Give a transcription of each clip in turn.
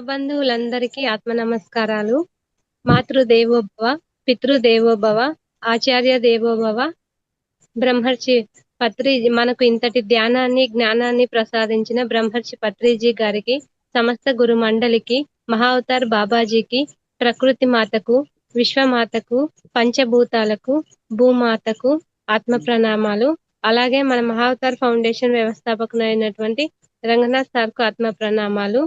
ఆత్మబంధువులందరికీ ఆత్మ నమస్కారాలు. మాతృదేవోభవ, పితృదేవోభవ, ఆచార్య దేవోభవ, బ్రహ్మర్షి పత్రిజీ మనకు ఇంతటి ధ్యానాన్ని జ్ఞానాన్ని ప్రసాదించిన బ్రహ్మర్షి పత్రిజీ గారికి, సమస్త గురు మండలికి, మహావతార్ బాబాజీకి, ప్రకృతి మాతకు, విశ్వమాతకు, పంచభూతాలకు, భూమాతకు ఆత్మ ప్రణామాలు. అలాగే మన మహావతార్ ఫౌండేషన్ వ్యవస్థాపకులైనటువంటి రంగనాథ్ సార్ కు ఆత్మ ప్రణామాలు.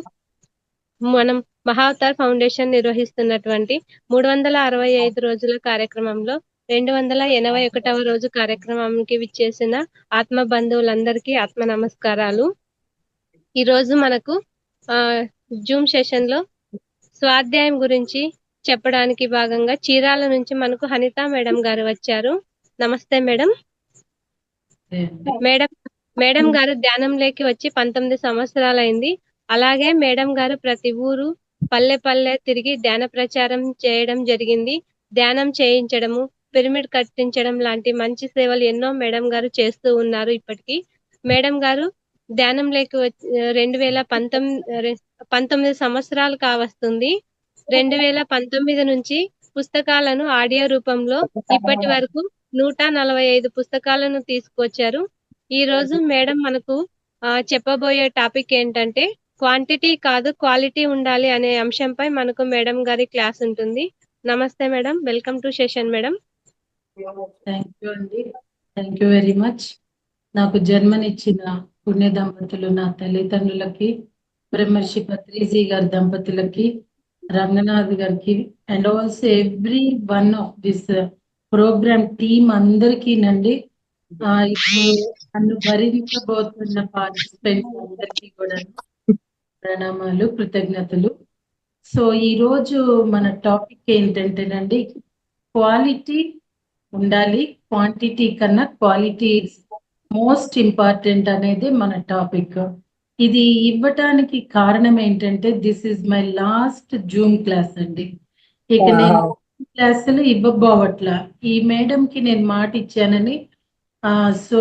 మనం మహావతార్ ఫౌండేషన్ నిర్వహిస్తున్నటువంటి 365 రోజుల కార్యక్రమంలో 281వ రోజు కార్యక్రమానికి విచ్చేసిన ఆత్మ బంధువులందరికీ ఆత్మ నమస్కారాలు. ఈ రోజు మనకు జూమ్ సెషన్ లో స్వాధ్యాయం గురించి చెప్పడానికి భాగంగా చీరాల నుంచి మనకు హనిత మేడం గారు వచ్చారు. నమస్తే మేడం. మేడం గారు ధ్యానంలోకి వచ్చి 19 సంవత్సరాలైంది. అలాగే మేడం గారు ప్రతి ఊరు పల్లె పల్లె తిరిగి ధ్యాన ప్రచారం చేయడం జరిగింది. ధ్యానం చేయించడము, పిరమిడ్ కట్టించడం లాంటి మంచి సేవలు ఎన్నో మేడం గారు చేస్తూ ఉన్నారు. ఇప్పటికీ మేడం గారు ధ్యానంలోకి 19 సంవత్సరాలు కావస్తుంది. 2019 నుంచి పుస్తకాలను ఆడియో రూపంలో ఇప్పటి వరకు 145 పుస్తకాలను తీసుకొచ్చారు. ఈ రోజు మేడం మనకు చెప్పబోయే టాపిక్ ఏంటంటే క్వాంటిటీ కాదు క్వాలిటీ ఉండాలి అనే అంశంపై మనకు మేడం గారి క్లాస్ ఉంటుంది. నమస్తే madam, welcome to session madam. Thank you అండి, థ్యాంక్ యూ వెరీ మచ్. నాకు జన్మనిచ్చిన పుణ్య దంపతులు నా తల్లిదండ్రులకి, బ్రహ్మర్షి పత్రిజీ గారి దంపతులకి, రంగనాథ్ గారికి and also every one of this programme team అందరికీ నండి, ఇప్పుడు నన్ను భరించబోతున్న పార్టిసిపెంట్స్ అందరికీ కూడా ప్రణామాలు, కృతజ్ఞతలు. సో ఈ రోజు మన టాపిక్ ఏంటంటేనండి, క్వాలిటీ ఉండాలి, క్వాంటిటీ కన్నా క్వాలిటీ మోస్ట్ ఇంపార్టెంట్ అనేది మన టాపిక్. ఇది ఇవ్వటానికి కారణం ఏంటంటే this is my last Zoom class అండి. ఇక నేను క్లాసులు ఇవ్వబోవట్లా. ఈ మేడం కి నేను మాట ఇచ్చానని సో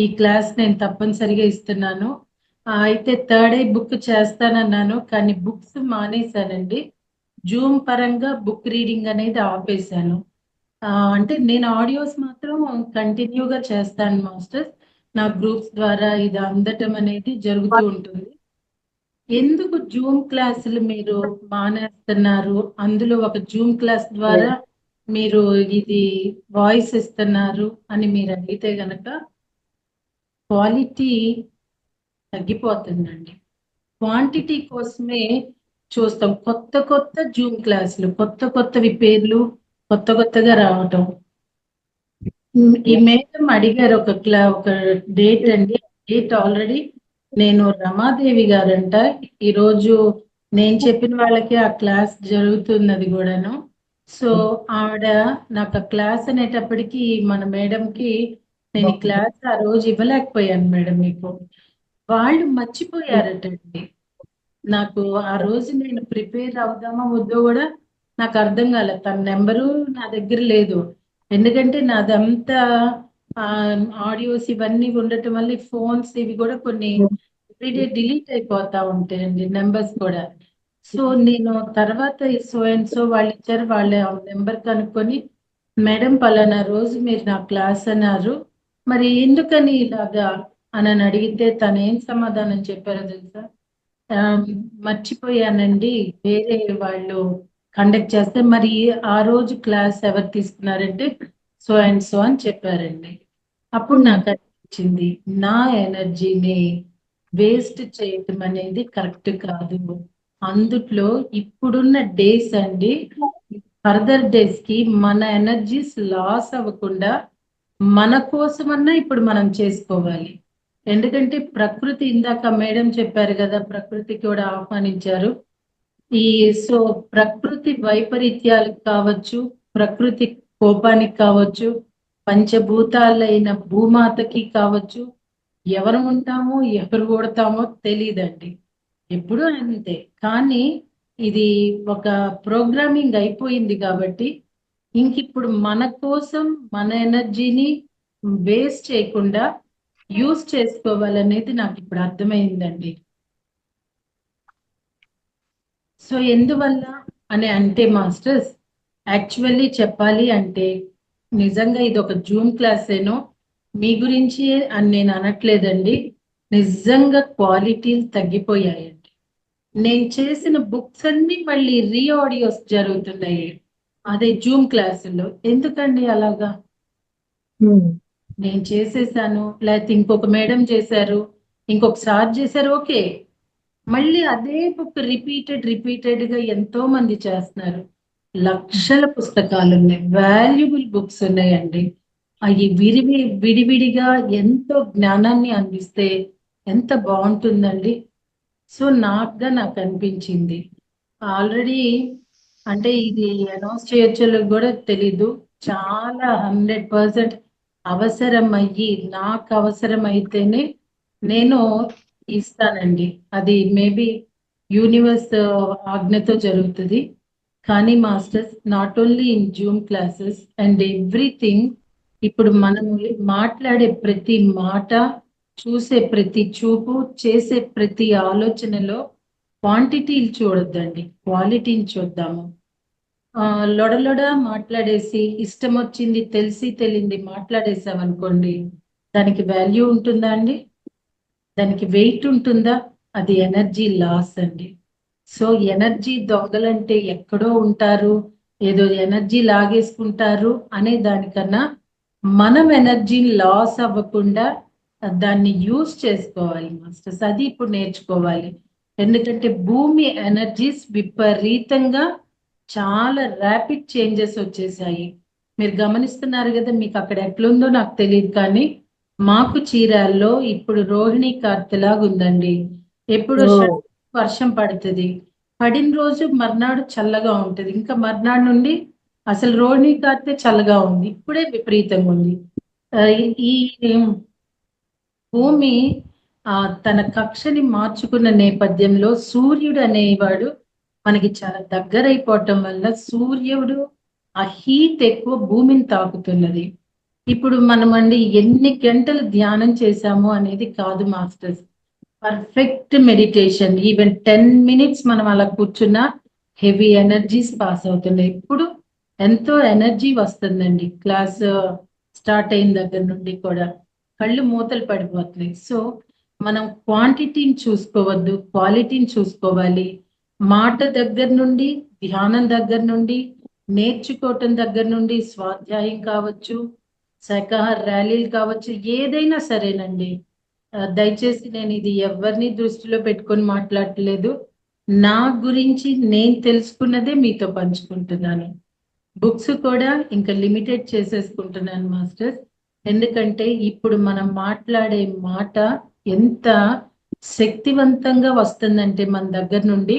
ఈ క్లాస్ నేను తప్పనిసరిగా ఇస్తున్నాను. అయితే థర్డ్ ఐ బుక్ చేస్తానన్నాను, కానీ బుక్స్ మానేశానండి. జూమ్ పరంగా బుక్ రీడింగ్ అనేది ఆపేశాను. అంటే నేను ఆడియోస్ మాత్రం కంటిన్యూగా చేస్తాను మాస్టర్స్. నా గ్రూప్స్ ద్వారా ఇది అందటం అనేది జరుగుతూ ఉంటుంది. ఎందుకు జూమ్ క్లాసులు మీరు మానేస్తున్నారు? అందులో ఒక జూమ్ క్లాస్ ద్వారా మీరు ఇది వాయిస్ ఇస్తున్నారు అని మీరు అడిగితే గనక క్వాలిటీ తగ్గిపోతుందండి. క్వాంటిటీ కోసమే చూస్తాం. కొత్త కొత్త జూమ్ క్లాసులు, కొత్త కొత్తవి పేర్లు కొత్త కొత్తగా రావటం. ఈ మేడం అడిగారు ఒక డేట్ అండి. డేట్ ఆల్రెడీ నేను రమాదేవి గారంట, ఈరోజు నేను చెప్పిన వాళ్ళకి ఆ క్లాస్ జరుగుతున్నది కూడాను. సో ఆవిడ నాకు ఆ క్లాస్ అనేటప్పటికి మన మేడంకి నేను ఈ క్లాస్ ఆ రోజు ఇవ్వలేకపోయాను మేడం. మీకు వాళ్ళు మర్చిపోయారటండి. నాకు ఆ రోజు నేను ప్రిపేర్ అవుదామా వద్దో కూడా నాకు అర్థం కాలేదు. తన నెంబరు నా దగ్గర లేదు, ఎందుకంటే నాదంతా ఆడియోస్ ఇవన్నీ ఉండటం వల్ల ఫోన్స్ ఇవి కూడా కొన్ని ఎవ్రీడే డిలీట్ అయిపోతా ఉంటాయండి, నెంబర్స్ కూడా. సో నేను తర్వాత సో అండ్ సో వాళ్ళు ఇచ్చారు, వాళ్ళ నెంబర్ కనుక్కొని మేడం పలానా రోజు మీరు నా క్లాస్ అన్నారు, మరి ఎందుకని ఇలాగా అని అడిగితే తను ఏం సమాధానం చెప్పారో తెలుసా? మర్చిపోయానండి, వేరే వాళ్ళు కండక్ట్ చేస్తే మరి ఆ రోజు క్లాస్ ఎవరు తీసుకున్నారంటే సో అండ్ సో అని చెప్పారండి. అప్పుడు నాకు అనిపించింది, నా ఎనర్జీని వేస్ట్ చేయటం అనేది కరెక్ట్ కాదు. అందుట్లో ఇప్పుడున్న డేస్ అండి, ఫర్దర్ డేస్ కి మన ఎనర్జీస్ లాస్ అవ్వకుండా మన కోసమన్నా ఇప్పుడు మనం చేసుకోవాలి. ఎందుకంటే ప్రకృతి, ఇందాక మేడం చెప్పారు కదా, ప్రకృతికి కూడా ఆహ్వానించారు. సో ప్రకృతి వైపరీత్యాలకు కావచ్చు, ప్రకృతి కోపానికి కావచ్చు, పంచభూతాలైన భూమాతకి కావచ్చు, ఎవరు ఉంటామో ఎవరు కొడతామో తెలియదండి, ఎప్పుడు అంతే. కానీ ఇది ఒక ప్రోగ్రామింగ్ అయిపోయింది కాబట్టి ఇంక ఇప్పుడు మన కోసం మన ఎనర్జీని వేస్ట్ చేయకుండా యూజ్ చేసుకోవాలనేది నాకు ఇప్పుడు అర్థమైందండి. సో ఎందువల్ల అని అంటే మాస్టర్స్, యాక్చువల్లీ చెప్పాలి అంటే నిజంగా ఇది ఒక జూమ్ క్లాస్ ఏనో మీ గురించి అని నేను అనట్లేదండి. నిజంగా క్వాలిటీలు తగ్గిపోయాయండి. నేను చేసిన బుక్స్ అన్ని మళ్ళీ రీ ఆడియోస్ జరుగుతున్నాయి అదే జూమ్ క్లాసుల్లో. ఎందుకండి అలాగా? నేను చేసేసాను, లేకపోతే ఇంకొక మేడం చేశారు, ఇంకొక సార్ చేశారు, ఓకే. మళ్ళీ అదే బుక్ రిపీటెడ్ గా ఎంతో మంది చేస్తున్నారు. లక్షల పుస్తకాలు ఉన్నాయి, వాల్యుబుల్ బుక్స్ ఉన్నాయండి. అవి విడివిడిగా ఎంతో జ్ఞానాన్ని అందిస్తే ఎంత బాగుంటుందండి. సో నాకు అనిపించింది ఆల్రెడీ, అంటే ఇది అనౌన్స్ చేయొచ్చో కూడా తెలీదు. చాలా 100% అవసరం అయ్యి నాకు అవసరం అయితేనే నేను ఇస్తానండి. అది మేబీ యూనివర్స్ ఆజ్ఞతో జరుగుతుంది. కానీ masters, not only in Zoom classes and everything, ఇప్పుడు మనం మాట్లాడే ప్రతి మాట, చూసే ప్రతి చూపు, చేసే ప్రతి ఆలోచనలో క్వాంటిటీలు చూడొద్దండి, క్వాలిటీని చూద్దాము. లొడ మాట్లాడేసి ఇష్టం వచ్చింది తెలిసి తెలియంది మాట్లాడేసామనుకోండి, దానికి వాల్యూ ఉంటుందా అండి? దానికి వెయిట్ ఉంటుందా? అది ఎనర్జీ లాస్ అండి. సో ఎనర్జీ దొంగలంటే ఎక్కడో ఉంటారు, ఏదో ఎనర్జీ లాగేసుకుంటారు అనే దానికన్నా మనం ఎనర్జీని లాస్ అవ్వకుండా దాన్ని యూజ్ చేసుకోవాలి మాస్టర్స్. అది ఇప్పుడు నేర్చుకోవాలి. ఎందుకంటే భూమి ఎనర్జీస్ విపరీతంగా చాలా ర్యాపిడ్ చేంజెస్ వచ్చేసాయి. మీరు గమనిస్తున్నారు కదా, మీకు అక్కడ ఎట్లుందో నాకు తెలియదు, కానీ మాకు చీరాల్లో ఇప్పుడు రోహిణి కార్తెలాగా ఉందండి. ఎప్పుడు వర్షం పడుతుంది, పడిన రోజు మర్నాడు చల్లగా ఉంటది, ఇంకా మర్నాడు నుండి అసలు రోహిణి కార్తె చల్లగా ఉంది, ఇప్పుడే విపరీతంగా ఉంది. ఈ భూమి తన కక్షని మార్చుకున్న నేపథ్యంలో సూర్యుడు అనేవాడు మనకి చాలా దగ్గరైపోవటం వల్ల సూర్యుడు ఆ హీట్ ఎక్కువ భూమిని తాకుతున్నది. ఇప్పుడు మనమండి ఎన్ని గంటలు ధ్యానం చేశాము అనేది కాదు masters, perfect meditation, even 10 minutes మనం అలా కూర్చున్నా హెవీ ఎనర్జీస్ పాస్ అవుతున్నాయి. ఇప్పుడు ఎంతో ఎనర్జీ వస్తుందండి క్లాస్ స్టార్ట్ అయిన దగ్గర నుండి కూడా కళ్ళు మూతలు పడిపోతున్నాయి. సో మనం క్వాంటిటీని చూసుకోవద్దు, క్వాలిటీని చూసుకోవాలి. మాట దగ్గర నుండి, ధ్యానం దగ్గర నుండి, నేర్చుకోవటం దగ్గర నుండి, స్వాధ్యాయం కావచ్చు, శాఖాహార ర్యాలీలు కావచ్చు, ఏదైనా సరేనండి. దయచేసి నేను ఇది ఎవరిని దృష్టిలో పెట్టుకొని మాట్లాడట్లేదు, నా గురించి నేను తెలుసుకున్నదే మీతో పంచుకుంటున్నాను. బుక్స్ కూడా ఇంకా లిమిటెడ్ చేసేసుకుంటున్నాను మాస్టర్స్. ఎందుకంటే ఇప్పుడు మనం మాట్లాడే మాట ఎంత శక్తివంతంగా వస్తుందంటే మన దగ్గర నుండి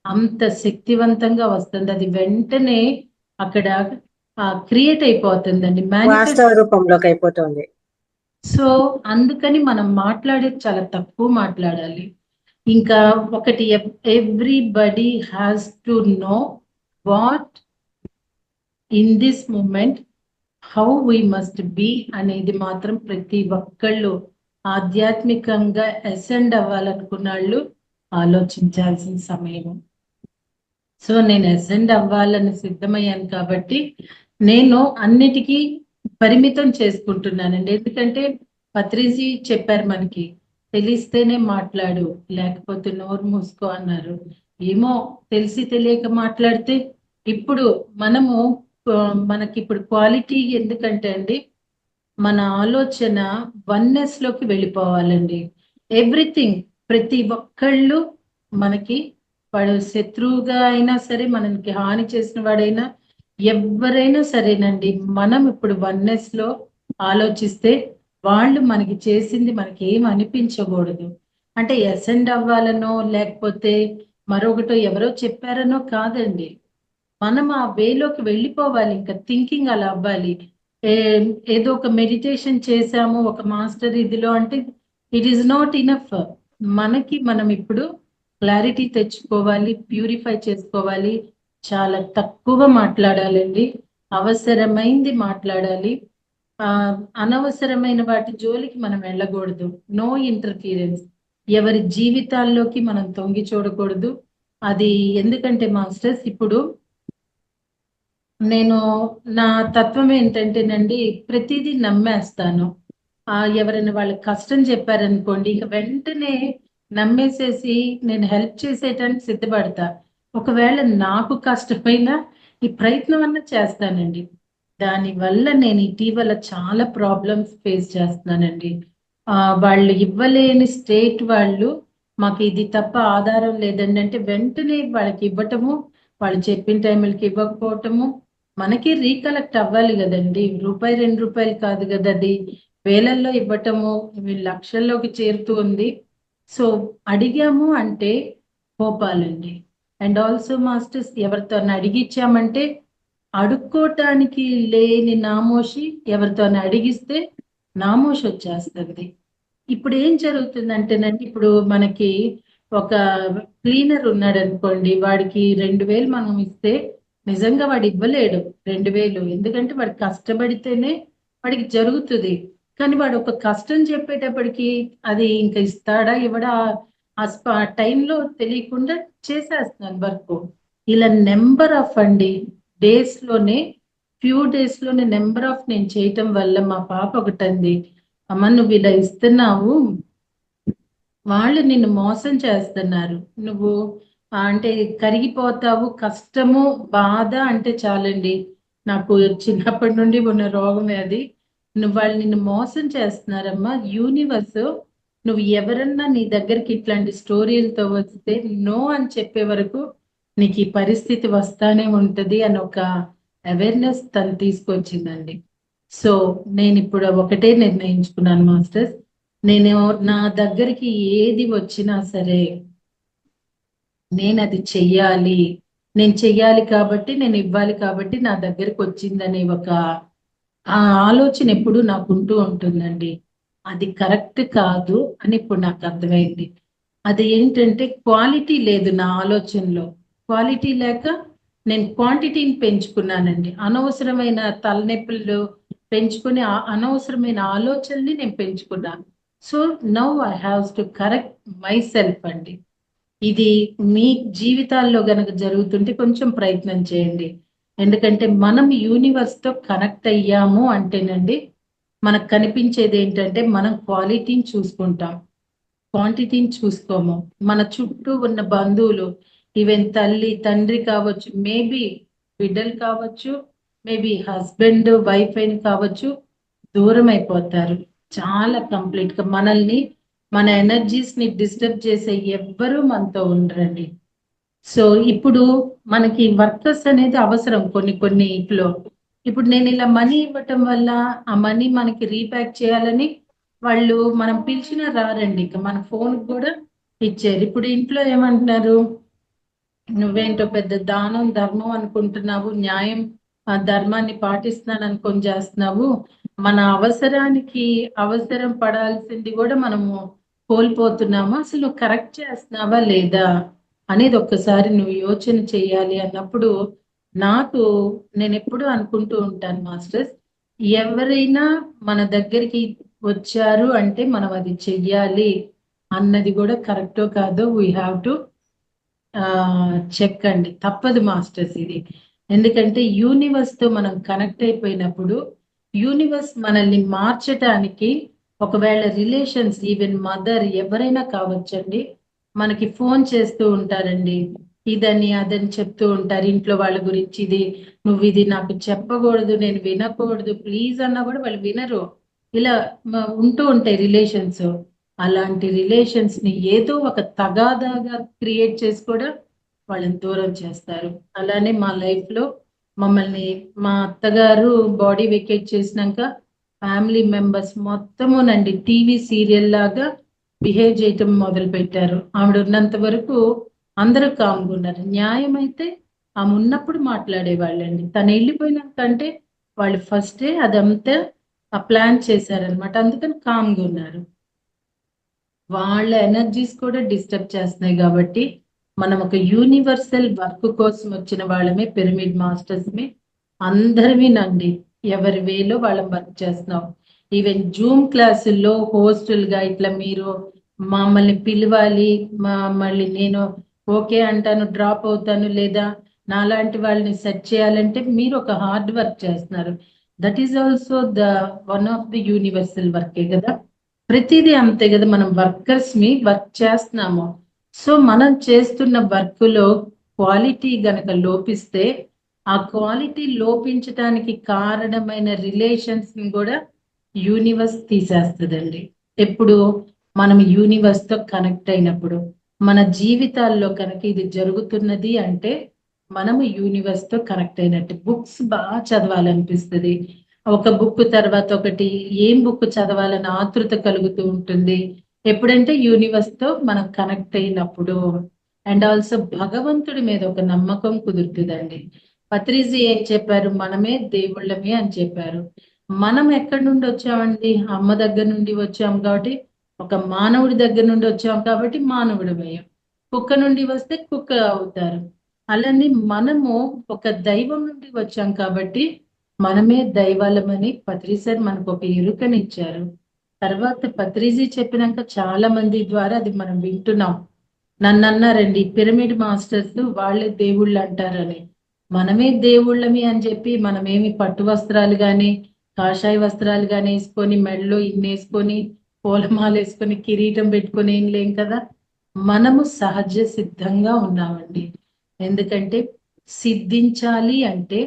అంత శక్తివంతంగా వస్తుంది, అది వెంటనే అక్కడ క్రియేట్ అయిపోతుందండి, వాస్తవ రూపంలోకి అయిపోతుంది. సో అందుకని మనం మాట్లాడేది చాలా తక్కువ మాట్లాడాలి. ఇంకా ఒకటి, everybody has to know what in this moment how we must be అనేది మాత్రం ప్రతి ఒక్కళ్ళు ఆధ్యాత్మికంగా అసెండ్ అవ్వాలనుకున్న వాళ్ళు ఆలోచించాల్సిన సమయం. సో నేను అసెండ్ అవ్వాలని సిద్ధమయ్యాను కాబట్టి నేను అన్నిటికీ పరిమితం చేసుకుంటున్నానండి. ఎందుకంటే పత్రిజీ చెప్పారు మనకి, తెలిస్తేనే మాట్లాడు, లేకపోతే నోరు మూసుకో అన్నారు. ఏమో తెలిసి తెలియక మాట్లాడితే ఇప్పుడు మనము మనకి ఇప్పుడు క్వాలిటీ ఎందుకంటే అండి, మన ఆలోచన వన్నెస్ లోకి వెళ్ళిపోవాలండి. ఎవ్రీథింగ్, ప్రతి ఒక్కళ్ళు మనకి, వాడు శత్రువుగా అయినా సరే, మనకి హాని చేసిన వాడైనా, ఎవరైనా సరేనండి, మనం ఇప్పుడు వన్నెస్ లో ఆలోచిస్తే వాళ్ళు మనకి చేసింది మనకి ఏం అనిపించకూడదు. అంటే అసెండ్ అవ్వాలనో లేకపోతే మరొకటో ఎవరో చెప్పారనో కాదండి, మనం ఆ వేలోకి వెళ్ళిపోవాలి. ఇంకా థింకింగ్ అలా అవ్వాలి. ఏదో ఒక మెడిటేషన్ చేసాము ఒక మాస్టర్ ఇదిలో అంటే ఇట్ ఈస్ నాట్ ఇనఫ్. మనకి మనం ఇప్పుడు క్లారిటీ తెచ్చుకోవాలి, ప్యూరిఫై చేసుకోవాలి. చాలా తక్కువ మాట్లాడాలండి, అవసరమైంది మాట్లాడాలి. అనవసరమైన వాటి జోలికి మనం వెళ్ళకూడదు. No interference. ఎవరి జీవితాల్లోకి మనం తొంగి చూడకూడదు. అది ఎందుకంటే మాస్టర్స్ ఇప్పుడు నేను నా తత్వం ఏంటంటేనండి ప్రతిదీ నమ్మేస్తాను. ఎవరైనా వాళ్ళకి కష్టం చెప్పారనుకోండి ఇక వెంటనే నమ్మేసేసి నేను హెల్ప్ చేసేయటానికి సిద్ధపడతా. ఒకవేళ నాకు కష్టమైనా ఈ ప్రయత్నం అన్నా చేస్తానండి. దానివల్ల నేను ఇటీవల చాలా ప్రాబ్లమ్స్ ఫేస్ చేస్తున్నానండి. వాళ్ళు ఇవ్వలేని స్టేట్ వాళ్ళు మాకు ఇది తప్ప ఆధారం లేదండి అంటే వెంటనే వాళ్ళకి ఇవ్వటము, వాళ్ళు చెప్పిన టైంలకి ఇవ్వకపోవటము, మనకి రీకలెక్ట్ అవ్వాలి కదండి. రూపాయి 2 రూపాయలు కాదు కదా, అది వేలల్లో ఇవ్వటము లక్షల్లోకి చేరుతూ ఉంది. సో అడిగాము అంటే కోపాలండి. అండ్ ఆల్సో మాస్టర్స్ ఎవరితో అడిగిచ్చామంటే అడుక్కోటానికి లేని నామోషి ఎవరితో అడిగిస్తే నామోషి వచ్చేస్తుంది. ఇప్పుడు ఏం జరుగుతుందంటేనండి ఇప్పుడు మనకి ఒక క్లీనర్ ఉన్నాడు అనుకోండి, వాడికి 2000 మనం ఇస్తే నిజంగా వాడు ఇవ్వలేడు 2000, ఎందుకంటే వాడు కష్టపడితేనే వాడికి జరుగుతుంది. కానీ వాడు ఒక కష్టం చెప్పేటప్పటికి అది ఇంకా ఇస్తాడా ఇవ్వడా ఆ టైంలో తెలియకుండా చేసేస్తున్నాను వర్క్. ఇలా నెంబర్ ఆఫ్ అండి డేస్ లోనే ఫ్యూ డేస్ లోనే నెంబర్ ఆఫ్ నేను చేయటం వల్ల మా పాప ఒకటంది, అమ్మ నువ్వు ఇలా ఇస్తున్నావు, వాళ్ళు నిన్ను మోసం చేస్తున్నారు, నువ్వు అంటే కరిగిపోతావు, కష్టము బాధ అంటే చాలండి, నాకు చిన్నప్పటి నుండి ఉన్న రోగమే అది. నువ్వు వాళ్ళు నిన్ను మోసం చేస్తున్నారమ్మా, యూనివర్స్ నువ్వు ఎవరన్నా నీ దగ్గరికి ఇట్లాంటి స్టోరీలతో వస్తే నో అని చెప్పే వరకు నీకు ఈ పరిస్థితి వస్తానే ఉంటది అని ఒక అవేర్నెస్ తను తీసుకొచ్చిందండి. సో నేను ఇప్పుడు ఒకటే నిర్ణయించుకున్నాను మాస్టర్స్, నేను నా దగ్గరికి ఏది వచ్చినా సరే నేను అది చెయ్యాలి, నేను చెయ్యాలి కాబట్టి నేను ఇవ్వాలి కాబట్టి నా దగ్గరికి వచ్చిందనే ఒక ఆలోచన ఎప్పుడు నాకు ఉంటూ ఉంటుందండి. అది కరెక్ట్ కాదు అని ఇప్పుడు నాకు అర్థమైంది. అది ఏంటంటే క్వాలిటీ లేదు నా ఆలోచనలో. క్వాలిటీ లేక నేను క్వాంటిటీని పెంచుకున్నానండి. అనవసరమైన తలనొప్పులు పెంచుకుని అనవసరమైన ఆలోచనని నేను పెంచుకున్నాను. So now I have to correct myself అండి. ఇది మీ జీవితాల్లో గనక జరుగుతుంటే కొంచెం ప్రయత్నం చేయండి. ఎందుకంటే మనం యూనివర్స్ తో కనెక్ట్ అయ్యాము అంటేనండి మనకు కనిపించేది ఏంటంటే మనం క్వాలిటీని చూసుకుంటాం, క్వాంటిటీని చూసుకోము. మన చుట్టూ ఉన్న బంధువులు, ఈవెన్ తల్లి తండ్రి కావచ్చు, మేబీ బిడ్డలు కావచ్చు, మేబీ హస్బెండ్ వైఫ్ అయిన కావచ్చు, దూరం అయిపోతారు చాలా కంప్లీట్ గా. మనల్ని మన ఎనర్జీస్ ని డిస్టర్బ్ చేసే ఎవ్వరూ మనతో ఉండరండి. సో ఇప్పుడు మనకి వర్కర్స్ అనేది అవసరం కొన్ని ఇంట్లో. ఇప్పుడు నేను ఇలా మనీ ఇవ్వటం వల్ల ఆ మనీ మనకి రీప్యాక్ చేయాలని వాళ్ళు మనం పిలిచినా రారండి. ఇక మన ఫోన్ కూడా ఇచ్చారు. ఇప్పుడు ఇంట్లో ఏమంటున్నారు, నువ్వేంటో పెద్ద దానం ధర్మం అనుకుంటున్నావు, న్యాయం ధర్మాన్ని పాటిస్తున్నాను అనుకొని చేస్తున్నావు, మన అవసరానికి అవసరం పడాల్సింది కూడా మనము కోల్పోతున్నాము, అసలు నువ్వు కరెక్ట్ చేస్తున్నావా లేదా అనేది ఒక్కసారి నువ్వు యోచన చేయాలి అన్నప్పుడు నాకు నేను ఎప్పుడు అనుకుంటూ ఉంటాను మాస్టర్స్, ఎవరైనా మన దగ్గరికి వచ్చారు అంటే మనం అది చెయ్యాలి అన్నది కూడా కరెక్టో కాదో వీ హ్యావ్ టు చెక్ అండి. తప్పదు మాస్టర్స్ ఇది. ఎందుకంటే యూనివర్స్ తో మనం కనెక్ట్ అయిపోయినప్పుడు యూనివర్స్ మనల్ని మార్చడానికి, ఒకవేళ రిలేషన్స్ ఈవెన్ మదర్ ఎవరైనా కావచ్చండి, మనకి ఫోన్ చేస్తూ ఉంటారండి, ఇదని అదని చెప్తూ ఉంటారు ఇంట్లో వాళ్ళ గురించి, ఇది నువ్వు ఇది నాకు చెప్పకూడదు, నేను వినకూడదు ప్లీజ్ అన్నా కూడా వాళ్ళు వినరు. ఇలా ఉంటూ ఉంటాయి రిలేషన్స్. అలాంటి రిలేషన్స్ ని ఏదో ఒక తగాదాగా క్రియేట్ చేసి కూడా వాళ్ళని దూరం చేస్తారు. అలానే మా లైఫ్ లో మమ్మల్ని మా అత్తగారు బాడీ వెకేట్ చేసినాక ఫ్యామిలీ మెంబర్స్ మొత్తమునండి టీవీ సీరియల్ లాగా బిహేవ్ చేయటం మొదలు పెట్టారు. ఆవిడ ఉన్నంత వరకు అందరూ కామ్గా ఉన్నారు. న్యాయం అయితే ఆమె ఉన్నప్పుడు మాట్లాడేవాళ్ళండి. తను వెళ్ళిపోయినాకంటే వాళ్ళు ఫస్టే అదంతా ప్లాన్ చేశారనమాట. అందుకని కామ్గా ఉన్నారు. వాళ్ళ ఎనర్జీస్ కూడా డిస్టర్బ్ చేస్తున్నాయి కాబట్టి మనం ఒక యూనివర్సల్ వర్క్ కోసం వచ్చిన వాళ్ళమే, పిరమిడ్ మాస్టర్స్ మీ అందరిమీనండి ఎవరి వేలో వాళ్ళం వర్క్ చేస్తున్నాం. ఈవెన్ జూమ్ క్లాసుల్లో హోస్టల్ గా ఇట్లా మీరు మమ్మల్ని పిలవాలి, మళ్ళీ నేను ఓకే అంటాను, డ్రాప్ అవుతాను, లేదా నాలాంటి వాళ్ళని సెట్ చేయాలంటే మీరు ఒక హార్డ్ వర్క్ చేస్తున్నారు. That is also the one of the universal వర్కే కదా. ప్రతిదీ అంతే కదా, మనం వర్కర్స్ మీ వర్క్ చేస్తున్నాము. సో మనం చేస్తున్న వర్క్ లో క్వాలిటీ గనక లోపిస్తే ఆ క్వాలిటీ లోపించడానికి కారణమైన రిలేషన్స్ ని కూడా యూనివర్స్ తీసేస్తుందండి. ఎప్పుడు మనం యూనివర్స్ తో కనెక్ట్ అయినప్పుడు మన జీవితాల్లో కనుక ఇది జరుగుతున్నది అంటే మనము యూనివర్స్ తో కనెక్ట్ అయినట్టు. బుక్స్ బాగా చదవాలనిపిస్తుంది, ఒక బుక్ తర్వాత ఒకటి, ఏం బుక్ చదవాలని ఆతృత కలుగుతూ ఉంటుంది ఎప్పుడంటే యూనివర్స్ తో మనం కనెక్ట్ అయినప్పుడు. అండ్ ఆల్సో భగవంతుడి మీద ఒక నమ్మకం కుదురుతుందండి. పత్రిజీ ఏం చెప్పారు, మనమే దేవుళ్ళమే అని చెప్పారు. మనం ఎక్కడి నుండి వచ్చామండి, అమ్మ దగ్గర నుండి వచ్చాం కాబట్టి ఒక మానవుడి దగ్గర నుండి వచ్చాం కాబట్టి మానవుడమయ్యాం. కుక్క నుండి వస్తే కుక్క అవుతారు. అలానే మనము ఒక దైవం నుండి వచ్చాం కాబట్టి మనమే దైవాలమని పత్రిసార్ మనకు ఒక ఎరుకనిచ్చారు. తర్వాత పత్రిజీ చెప్పినాక చాలా మంది ద్వారా అది మనం వింటున్నాం. నన్ను అన్నారండి పిరమిడ్ మాస్టర్స్ వాళ్ళే దేవుళ్ళు అంటారని. మనమే దేవుళ్ళమి అని చెప్పి మనమేమి పట్టు వస్త్రాలు గాని కాషాయ వస్త్రాలు గాని వేసుకొని మెడలో ఇన్నేసుకొని పూలమాల వేసుకొని కిరీటం పెట్టుకొని ఏం లేం కదా. మనము సహజ సిద్ధంగా ఉన్నామండి. ఎందుకంటే సిద్ధించాలి అంటే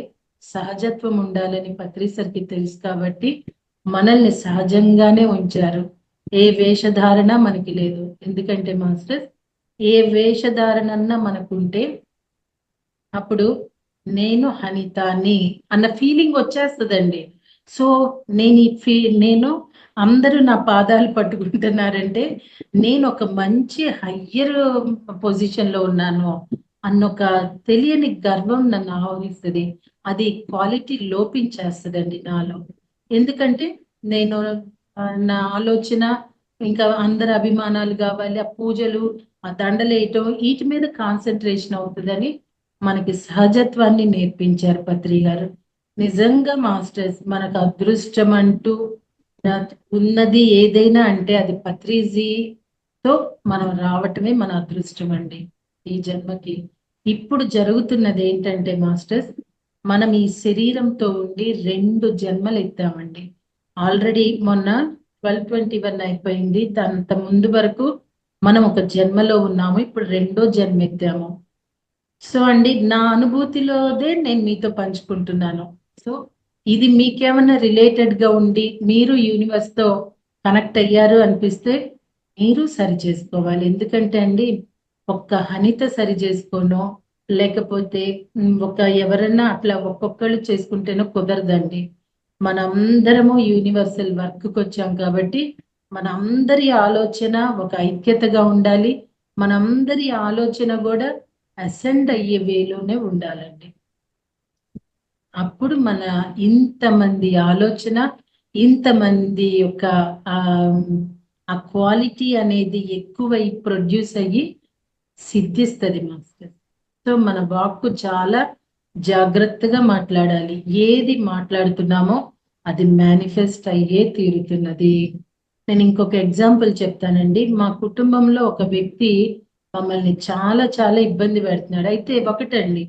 సహజత్వం ఉండాలని పత్రిసరికి తెలుసు కాబట్టి మనల్ని సహజంగానే ఉంచారు. ఏ వేషధారణ మనకి లేదు. ఎందుకంటే మాస్టర్ ఏ వేషధారణన్నా మనకుంటే అప్పుడు నేను హనితాని అన్న ఫీలింగ్ వచ్చేస్తుందండి. సో నేను అందరూ నా పాదాలు పట్టుకుంటున్నారంటే నేను ఒక మంచి హయ్యర్ పొజిషన్ లో ఉన్నాను అన్నొక తెలియని గర్వం నన్ను ఆవరిస్తుంది. అది క్వాలిటీ లోపించేస్తుందండి నాలో. ఎందుకంటే నేను నా ఆలోచన ఇంకా అందరి అభిమానాలు కావాలి, ఆ పూజలు ఆ దండలేయటం వీటి మీద కాన్సన్ట్రేషన్ అవుతుందని మనకి సహజత్వాన్ని నేర్పించారు పత్రి గారు. నిజంగా మాస్టర్స్ మనకు అదృష్టం అంటూ ఉన్నది ఏదైనా అంటే అది పత్రిజీతో మనం రావటమే మన అదృష్టం అండి ఈ జన్మకి. ఇప్పుడు జరుగుతున్నది ఏంటంటే మాస్టర్స్ మనం ఈ శరీరంతో ఉండి 2 జన్మలు ఎత్తామండి. ఆల్రెడీ మొన్న 12/21 అయిపోయింది. అంత ముందు వరకు మనం ఒక జన్మలో ఉన్నాము, ఇప్పుడు 2వ జన్మ ఎత్తాము. సో అండి నా అనుభూతిలోదే నేను మీతో పంచుకుంటున్నాను. సో ఇది మీకేమైనా రిలేటెడ్ గా ఉండి మీరు యూనివర్స్ తో కనెక్ట్ అయ్యారు అనిపిస్తే మీరు సరి చేసుకోవాలి. ఎందుకంటే అండి ఒక్క హనిత సరి చేసుకోనో లేకపోతే ఒక ఎవరన్నా అట్లా ఒక్కొక్కళ్ళు చేసుకుంటేనో కుదరదండి. మనందరము యూనివర్సల్ వర్క్కి వచ్చాం కాబట్టి మనందరి ఆలోచన ఒక ఐక్యతగా ఉండాలి. మనందరి ఆలోచన కూడా అసెండ్ అయ్యే వేలోనే ఉండాలండి. అప్పుడు మన ఇంతమంది ఆలోచన ఇంతమంది యొక్క ఆ క్వాలిటీ అనేది ఎక్కువై ప్రొడ్యూస్ అయ్యి సిద్ధిస్తుంది మాస్టర్. సో మన వాక్కు చాలా జాగ్రత్తగా మాట్లాడాలి. ఏది మాట్లాడుతున్నామో అది మేనిఫెస్ట్ అయ్యే తీరుతున్నది. నేను ఇంకొక ఎగ్జాంపుల్ చెప్తానండి. మా కుటుంబంలో ఒక వ్యక్తి మమ్మల్ని చాలా చాలా ఇబ్బంది పెడుతున్నాడు. అయితే ఒకటండి,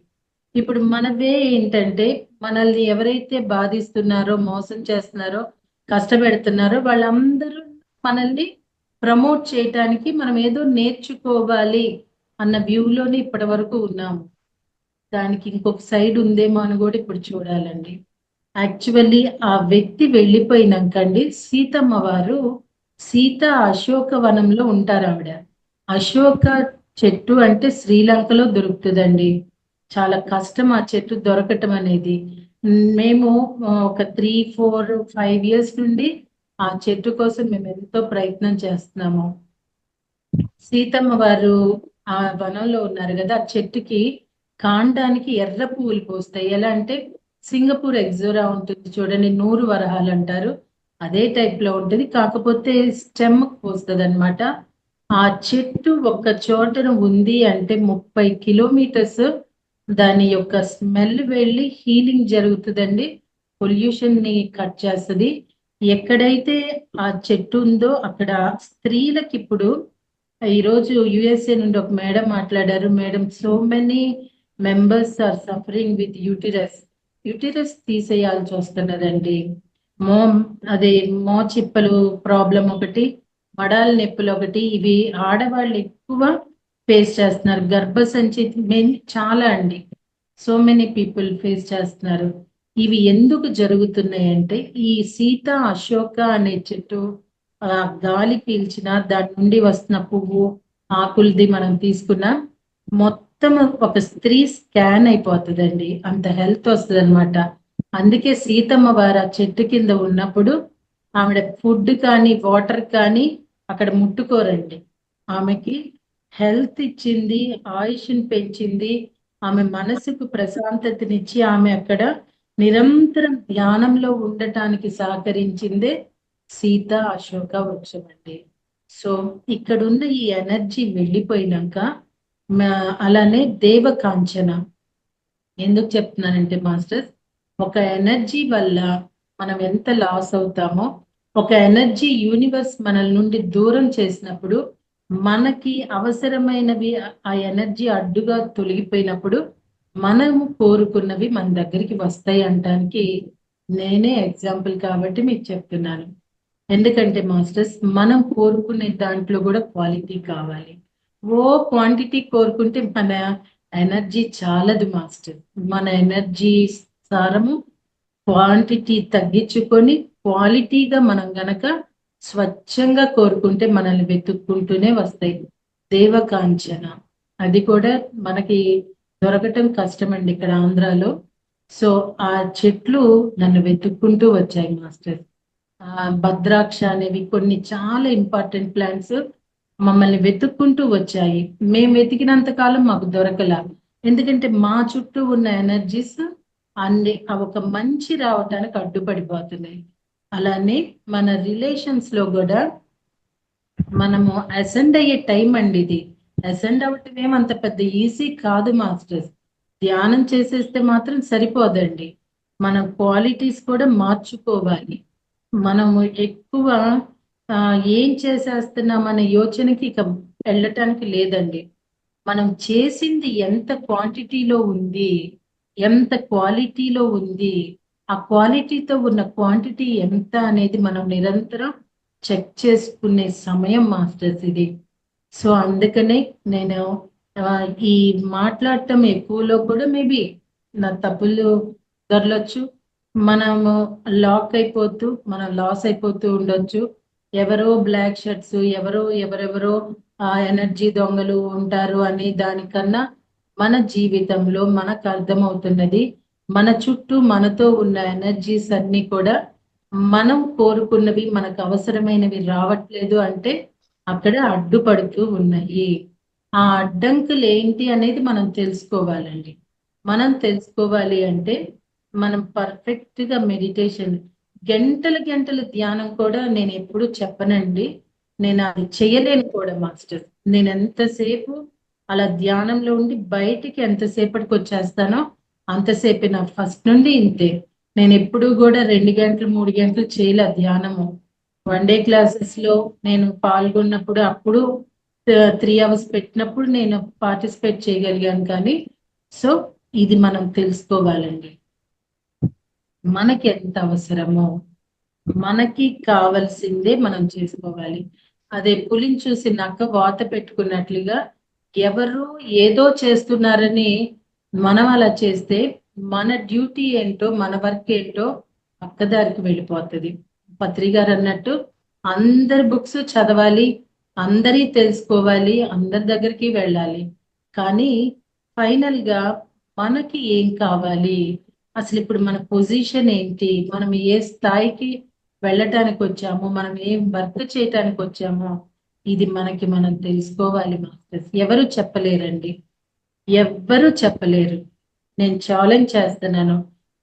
ఇప్పుడు మనదే ఏంటంటే మనల్ని ఎవరైతే బాధిస్తున్నారో మోసం చేస్తున్నారో కష్టపెడుతున్నారో వాళ్ళందరూ మనల్ని ప్రమోట్ చేయటానికి మనం ఏదో నేర్చుకోవాలి అన్న వ్యూలోనే ఇప్పటి వరకు ఉన్నాము. దానికి ఇంకొక సైడ్ ఉందేమో అని కూడా ఇప్పుడు చూడాలండి. యాక్చువల్లీ ఆ వ్యక్తి వెళ్ళిపోయినాకండి సీతమ్మ వారు సీత అశోక వనంలో ఉంటారు. ఆవిడ అశోక చెట్టు అంటే శ్రీలంకలో దొరుకుతుందండి. చాలా కష్టం ఆ చెట్టు దొరకటం అనేది. మేము ఒక 3-4-5 ఇయర్స్ నుండి ఆ చెట్టు కోసం మేము ఎంతో ప్రయత్నం చేస్తున్నాము. సీతమ్మ వారు ఆ వనంలో ఉన్నారు కదా, ఆ చెట్టుకి కాండానికి ఎర్ర పువ్వులు పోస్తాయి. ఎలా అంటే సింగపూర్ ఎగ్జోరా ఉంటుంది చూడండి, 100 వరహాలు అంటారు, అదే టైప్ లో ఉంటుంది. కాకపోతే స్టెమ్ పోస్తుంది అనమాట. ఆ చెట్టు ఒక్క చోటన ఉంది అంటే 30 కిలోమీటర్స్ దాని యొక్క స్మెల్ వెళ్ళి హీలింగ్ జరుగుతుందండి. పొల్యూషన్ ని కట్ చేస్తుంది. ఎక్కడైతే ఆ చెట్టు ఉందో అక్కడ స్త్రీలకి ఇప్పుడు ఈరోజు యుఎస్ఏ నుండి ఒక మేడం మాట్లాడారు. Madam, so many members are suffering with uterus తీసేయాల్సి వస్తున్నదండి. మో అదే చిప్పలు ప్రాబ్లం ఒకటి, మడాల నొప్పులు ఒకటి, ఇవి ఆడవాళ్ళు ఎక్కువ ఫేస్ చేస్తున్నారు. గర్భసంచి మెయిన్ చాలా అండి, సో మెనీ పీపుల్ ఫేస్ చేస్తున్నారు. ఇవి ఎందుకు జరుగుతున్నాయి అంటే, ఈ సీత అశోక అనే చెట్టు గాలి పీల్చిన దాని నుండి వస్తున్న పువ్వు ఆకులది మనం తీసుకున్న మొత్తం ఒక స్త్రీ స్కాన్ అయిపోతుందండి, అంత హెల్త్ వస్తుంది అనమాట. అందుకే సీతమ్మ వారు ఆ చెట్టు కింద ఉన్నప్పుడు ఆవిడ ఫుడ్ కానీ వాటర్ కానీ అక్కడ ముట్టుకోరండి. ఆమెకి హెల్త్ ఇచ్చింది, ఆయుష్ని పెంచింది, ఆమె మనసుకు ప్రశాంతతనిచ్చి ఆమె అక్కడ నిరంతరం ధ్యానంలో ఉండటానికి సహకరించిందే సీత అశోక వృక్షం అండి. సో ఇక్కడున్న ఈ ఎనర్జీ వెళ్ళిపోయినాక అలానే దేవకాంచన ఎందుకు చెప్తున్నానంటే మాస్టర్స్, ఒక ఎనర్జీ వల్ల మనం ఎంత లాస్ అవుతామో, ఒక ఎనర్జీ యూనివర్స్ మనల్ నుండి దూరం చేసినప్పుడు మనకి అవసరమైనవి ఆ ఎనర్జీ అడ్డుగా తొలగిపోయినప్పుడు మనము కోరుకున్నవి మన దగ్గరికి వస్తాయి అనడానికి నేనే ఎగ్జాంపుల్ కాబట్టి మీకు చెప్తున్నాను. ఎందుకంటే మాస్టర్స్, మనం కోరుకునే దాంట్లో కూడా క్వాలిటీ కావాలి. క్వాంటిటీ కోరుకుంటే మన ఎనర్జీ చాలదు మాస్టర్. మన ఎనర్జీ సారము క్వాంటిటీ తగ్గించుకొని క్వాలిటీగా మనం గనక స్వచ్ఛంగా కోరుకుంటే మనల్ని వెతుక్కుంటూనే వస్తాయి. దేవకాంచన అది కూడా మనకి దొరకటం కష్టమండి ఇక్కడ ఆంధ్రాలో. సో ఆ చెట్లు నన్ను వెతుక్కుంటూ వచ్చాయి మాస్టర్. భద్రాక్ష అనేవి కొన్ని చాలా ఇంపార్టెంట్ ప్లాంట్స్ మమ్మల్ని వెతుక్కుంటూ వచ్చాయి. మేము వెతికినంత కాలం మాకు దొరకల, ఎందుకంటే మా చుట్టూ ఉన్న ఎనర్జీస్ అన్ని ఒక మంచి రావటానికి అడ్డుపడిపోతున్నాయి. అలానే మన రిలేషన్స్ లో కూడా మనము అసెండ్ అయ్యే టైం అండి ఇది. అసెండ్ అవ్వటం ఏమంత పెద్ద ఈజీ కాదు మాస్టర్స్. ధ్యానం చేసేస్తే మాత్రం సరిపోదండి, మన క్వాలిటీస్ కూడా మార్చుకోవాలి. మనము ఎక్కువ ఏం చేసేస్తున్నాం అనే యోచనకి ఇక వెళ్ళటానికి లేదండి. మనం చేసింది ఎంత క్వాంటిటీలో ఉంది, ఎంత క్వాలిటీలో ఉంది, ఆ క్వాలిటీతో ఉన్న క్వాంటిటీ ఎంత అనేది మనం నిరంతరం చెక్ చేసుకునే సమయం మాస్టర్స్ ఇది. సో అందుకనే నేను ఈ మాట్లాడటం ఎక్కువలో కూడా మేబీ నా తప్పులు దొరలొచ్చు. మనము మనం లాస్ అయిపోతూ ఉండొచ్చు. ఎవరో బ్లాక్ షర్ట్స్, ఎవరెవరో ఎనర్జీ దొంగలు ఉంటారు అని దానికన్నా మన జీవితంలో మనకు అర్థమవుతున్నది, మన చుట్టూ మనతో ఉన్న ఎనర్జీస్ అన్ని కూడా మనం కోరుకున్నవి మనకు అవసరమైనవి రావట్లేదు అంటే అక్కడ అడ్డుపడుతూ ఉన్నాయి. ఆ అడ్డంకులు ఏంటి అనేది మనం తెలుసుకోవాలండి. మనం తెలుసుకోవాలి అంటే మనం పర్ఫెక్ట్ గా మెడిటేషన్, గంటల ధ్యానం కూడా నేను ఎప్పుడు చెప్పనండి. నేను అది చేయలేను కూడా మాస్టర్. నేను ఎంతసేపు అలా ధ్యానంలో ఉండి బయటికి ఎంతసేపటికి వచ్చేస్తానో అంతసేపు నా ఫస్ట్ నుండి ఇంతే. నేను ఎప్పుడు కూడా 2 గంటలు 3 గంటలు చేయలే ధ్యానము. 1 డే క్లాసెస్ లో నేను పాల్గొన్నప్పుడు అప్పుడు 3 అవర్స్ పెట్టినప్పుడు నేను పార్టిసిపేట్ చేయగలిగాను. కానీ సో ఇది మనం తెలుసుకోవాలండి, మనకి ఎంత అవసరమో మనకి కావలసిందే మనం చేసుకోవాలి. అదే పులిని చూసి నక్క వాత పెట్టుకున్నట్లుగా ఎవరు ఏదో చేస్తున్నారని మనం అలా చేస్తే మన డ్యూటీ ఏంటో, మన వర్క్ ఏంటో పక్కదారికి వెళ్ళిపోతుంది. పత్రి గారు అన్నట్టు అందరి బుక్స్ చదవాలి, అందరి తెలుసుకోవాలి, అందరి దగ్గరికి వెళ్ళాలి. కానీ ఫైనల్ గా మనకి ఏం కావాలి, అసలు ఇప్పుడు మన పొజిషన్ ఏంటి, మనం ఏ స్థాయికి వెళ్ళటానికి వచ్చామో, మనం ఏం వర్క్ చేయటానికి వచ్చామో ఇది మనం తెలుసుకోవాలి మాస్టర్స్. ఎవరు చెప్పలేరండి, ఎవ్వరు చెప్పలేరు. నేను ఛాలెంజ్ చేస్తున్నాను,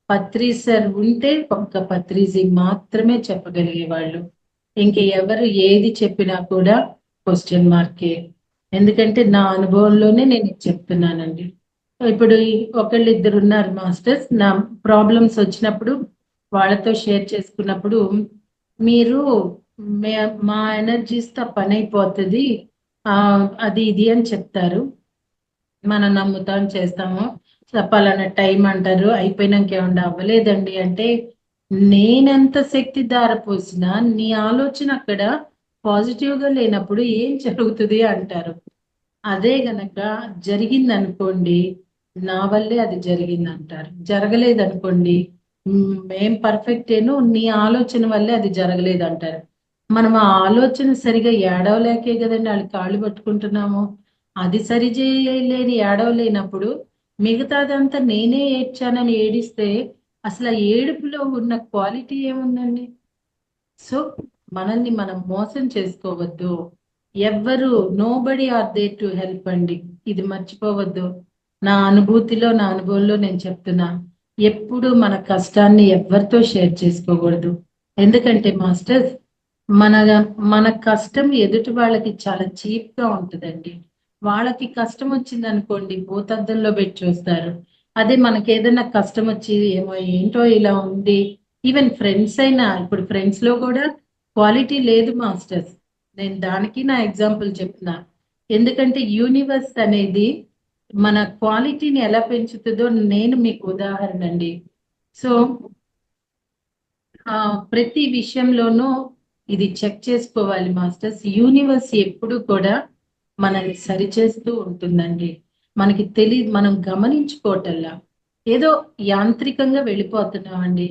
పత్రి సార్ ఉంటే ఒక్క పత్రిజీ మాత్రమే చెప్పగలిగేవాళ్ళు. ఇంక ఎవరు ఏది చెప్పినా కూడా క్వశ్చన్ మార్కే. ఎందుకంటే నా అనుభవంలోనే నేను చెప్తున్నానండి. ఇప్పుడు ఒకళ్ళిద్దరు ఉన్నారు మాస్టర్స్, నా ప్రాబ్లమ్స్ వచ్చినప్పుడు వాళ్ళతో షేర్ చేసుకున్నప్పుడు, మీరు మా ఎనర్జీస్తో పని అయిపోతుంది, అది ఇది అని చెప్తారు. మనం నమ్ముతాం, చేస్తాము. పలానా టైం అంటారు, అయిపోయినాక ఏమన్నా అవ్వలేదండి అంటే, నేనెంత శక్తి ధారపోసినా నీ ఆలోచన అక్కడ పాజిటివ్ గా లేనప్పుడు ఏం జరుగుతుంది అంటారు. అదే గనక జరిగిందనుకోండి, నా వల్లే అది జరిగింది అంటారు. జరగలేదనుకోండి, మేం పర్ఫెక్టేను, నీ ఆలోచన వల్లే అది జరగలేదు అంటారు. మనం ఆ ఆలోచన సరిగా ఏడవలేకే కదండి వాళ్ళు కాళ్ళు పట్టుకుంటున్నాము. అది సరి చేయలేని ఏడవలేనప్పుడు మిగతాదంతా నేనే ఏడ్చానని ఏడిస్తే అసలు ఆ ఏడుపులో ఉన్న క్వాలిటీ ఏముందండి? సో మనల్ని మనం మోసం చేసుకోవద్దు. ఎవ్వరు nobody are there to help అండి. ఇది మర్చిపోవద్దు. నా అనుభూతిలో, నా అనుభవంలో నేను చెప్తున్నా, ఎప్పుడు మన కష్టాన్ని ఎవరితో షేర్ చేసుకోకూడదు. ఎందుకంటే మాస్టర్స్, మన మన కష్టం ఎదుటి వాళ్ళకి చాలా చీప్ గా ఉంటుందండి. వాళ్ళకి కష్టం వచ్చింది అనుకోండి, భూతద్దంలో పెట్టి చూస్తారు. అదే మనకి ఏదైనా కష్టం వచ్చి ఏమో ఏంటో ఇలా ఉంది, ఈవెన్ ఫ్రెండ్స్ అయినా, ఇప్పుడు ఫ్రెండ్స్ లో కూడా క్వాలిటీ లేదు మాస్టర్స్. నేను దానికి నా ఎగ్జాంపుల్ చెప్తున్నా. ఎందుకంటే యూనివర్స్ అనేది మన క్వాలిటీని ఎలా పెంచుతుందో నేను మీకు ఉదాహరణ అండి. సో ప్రతి విషయంలోనూ ఇది చెక్ చేసుకోవాలి మాస్టర్స్. యూనివర్స్ ఎప్పుడు కూడా మనల్ని సరిచేస్తూ ఉంటుందండి. మనకి తెలియదు, మనం గమనించుకోవటల్లా ఏదో యాంత్రికంగా వెళ్ళిపోతున్నామండి.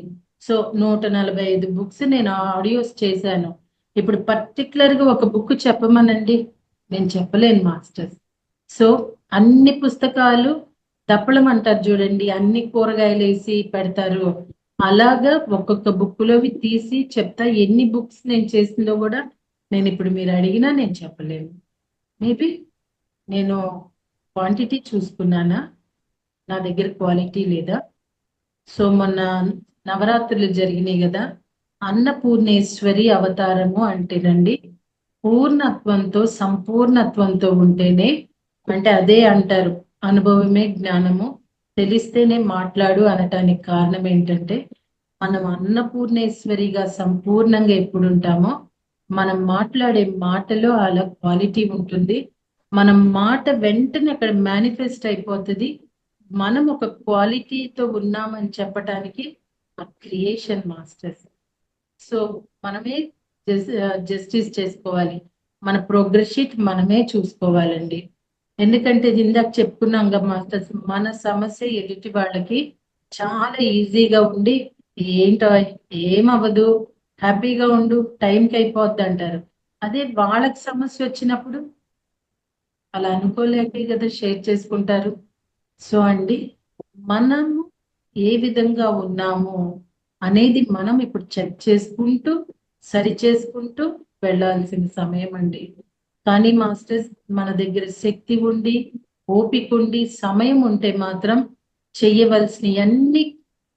సో 145 బుక్స్ నేను ఆడియోస్ చేశాను. ఇప్పుడు పర్టికులర్ గా ఒక బుక్ చెప్పమనండి, నేను చెప్పలేను మాస్టర్స్. సో అన్ని పుస్తకాలు దప్పడం అంటారు చూడండి, అన్ని కూరగాయలు వేసి పెడతారు, అలాగా ఒక్కొక్క బుక్ లోవి తీసి చెప్తా. ఎన్ని బుక్స్ నేను చేసిందో కూడా నేను ఇప్పుడు మీరు అడిగినా నేను చెప్పలేను. మేబీ నేను క్వాంటిటీ చూసుకున్నానా, నా దగ్గర క్వాలిటీ లేదా? సో మొన్న నవరాత్రులు జరిగినాయి కదా, అన్నపూర్ణేశ్వరి అవతారము అంటేనండి పూర్ణత్వంతో, సంపూర్ణత్వంతో ఉంటేనే, అంటే అదే అంటారు అనుభవమే జ్ఞానము, తెలిస్తేనే మాట్లాడు అనటానికి కారణం ఏంటంటే, మనం అన్నపూర్ణేశ్వరిగా సంపూర్ణంగా ఎప్పుడు ఉంటామో మనం మాట్లాడే మాటలో అలా క్వాలిటీ ఉంటుంది. మనం మాట వెంటనే అక్కడ మేనిఫెస్ట్ అయిపోతుంది. మనం ఒక క్వాలిటీతో ఉన్నామని చెప్పటానికి ఆ క్రియేషన్ మాస్టర్స్. సో మనమే జస్టిస్ చేసుకోవాలి. మన ప్రోగ్రెస్ షీట్ మనమే చూసుకోవాలండి. ఎందుకంటే ఇది ఇందాక చెప్పుకున్నాం కదా మాస్టర్స్, మన సమస్య ఎదుటి వాళ్ళకి చాలా ఈజీగా ఉండి ఏంటో ఏమవ్వదు, హ్యాపీగా ఉండు, టైంకి అయిపోద్ది అంటారు. అదే వాళ్ళకి సమస్య వచ్చినప్పుడు అలా అనుకోలేకే కదా షేర్ చేసుకుంటారు. సో అండి, మనము ఏ విధంగా ఉన్నాము అనేది మనం ఇప్పుడు చెక్ చేసుకుంటూ, సరి చేసుకుంటూ వెళ్ళాల్సిన సమయం అండి. కానీ మాస్టర్స్, మన దగ్గర శక్తి ఉండి, ఓపిక ఉండి, సమయం ఉంటే మాత్రం చెయ్యవలసినవన్నీ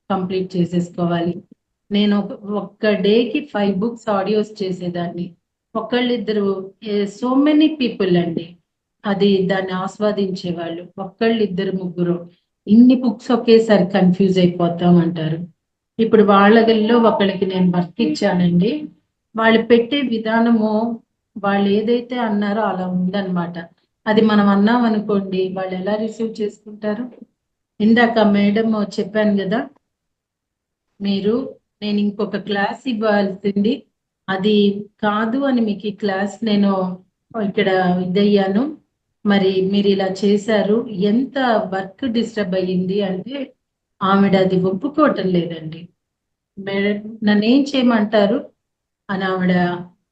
కంప్లీట్ చేసేసుకోవాలి. నేను ఒక్క డేకి 5 బుక్స్ ఆడియోస్ చేసేదాన్ని. ఒకళ్ళిద్దరు, సో మెనీ పీపుల్ అండి అది దాన్ని ఆస్వాదించేవాళ్ళు. ఒక్కళ్ళిద్దరు ముగ్గురు ఇన్ని బుక్స్ ఒకేసారి కన్ఫ్యూజ్ అయిపోతాం అంటారు. ఇప్పుడు వాళ్ళలో ఒకళ్ళకి నేను వర్క్ ఇచ్చానండి. వాళ్ళు పెట్టే విధానము, వాళ్ళు ఏదైతే అన్నారో అలా ఉందన్నమాట. అది మనం అన్నాం అనుకోండి, వాళ్ళు ఎలా రిసీవ్ చేసుకుంటారు? ఇందాక మేడం చెప్పాను కదా, మీరు నేను ఇంకొక క్లాస్ ఇవ్వాల్సింది అది కాదు అని మీకు ఈ క్లాస్ నేను ఇక్కడ ఇదయ్యాను. మరి మీరు ఇలా చేశారు, ఎంత వర్క్ డిస్టర్బ్ అయ్యింది అంటే ఆవిడ అది ఒప్పుకోవటం లేదండి. మేడం నన్ను ఏం చేయమంటారు అని ఆవిడ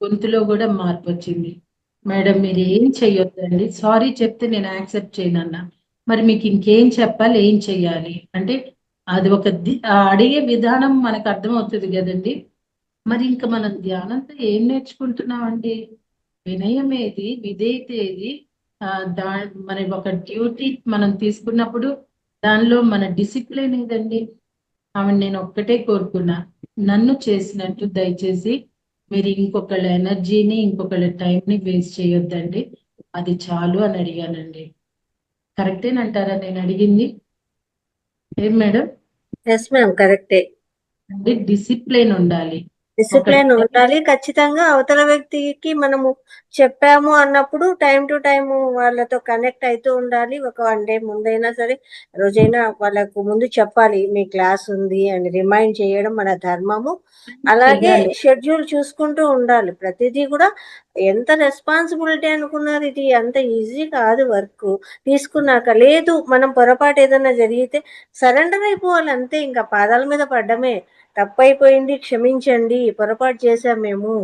గొంతులో కూడా మార్పు వచ్చింది. మేడం మీరు ఏం చెయ్యొద్దండి, సారీ చెప్తే నేను యాక్సెప్ట్ చేయనన్నా. మరి మీకు ఇంకేం చెప్పాలి, ఏం చెయ్యాలి అంటే అది ఒక అడిగే విధానం మనకు అర్థమవుతుంది కదండి. మరి ఇంకా మనం ధ్యానంతో ఏం నేర్చుకుంటున్నామండి? వినయం ఏది, విధేయత ఏది? దా మన ఒక డ్యూటీ మనం తీసుకున్నప్పుడు దానిలో మన డిసిప్లిన్ ఏదండి? ఆమె నేను ఒక్కటే కోరుకున్నా, నన్ను చేసినట్టు దయచేసి మీరు ఇంకొకళ్ళ ఎనర్జీని, ఇంకొకళ్ళ టైంని వేస్ట్ చేయొద్దండి, అది చాలు అని అడిగానండి. కరెక్టేనంటారా నేను అడిగింది? ఏం మేడం? ఎస్ మ్యామ్, కరెక్టే. అంటే డిసిప్లిన్ ఉండాలి. డిసిప్లిన్ ఉండాలి ఖచ్చితంగా. అవతల వ్యక్తికి మనము చెప్పాము అన్నప్పుడు టైం టు టైం వాళ్ళతో కనెక్ట్ అయితూ ఉండాలి. ఒక 1 డే ముందైనా సరే, రోజైనా వాళ్ళకు ముందు చెప్పాలి. మీ క్లాస్ ఉంది అని రిమైండ్ చేయడం మన ధర్మము. అలాగే చెయ్యాలి. షెడ్యూల్ చూసుకుంటూ ఉండాలి. ప్రతిదీ కూడా ఎంత రెస్పాన్సిబిలిటీ అనుకున్నారు, ఇది అంత ఈజీ కాదు వర్క్. తీసుకున్నాక లేదు మనం పొరపాటు ఏదైనా జరిగితే సరెండర్ అయిపోవాలి అంతే. ఇంకా పాదాల మీద పడ్డమే. తప్పైపోయింది, క్షమించండి, పొరపాటు చేశాం మేము.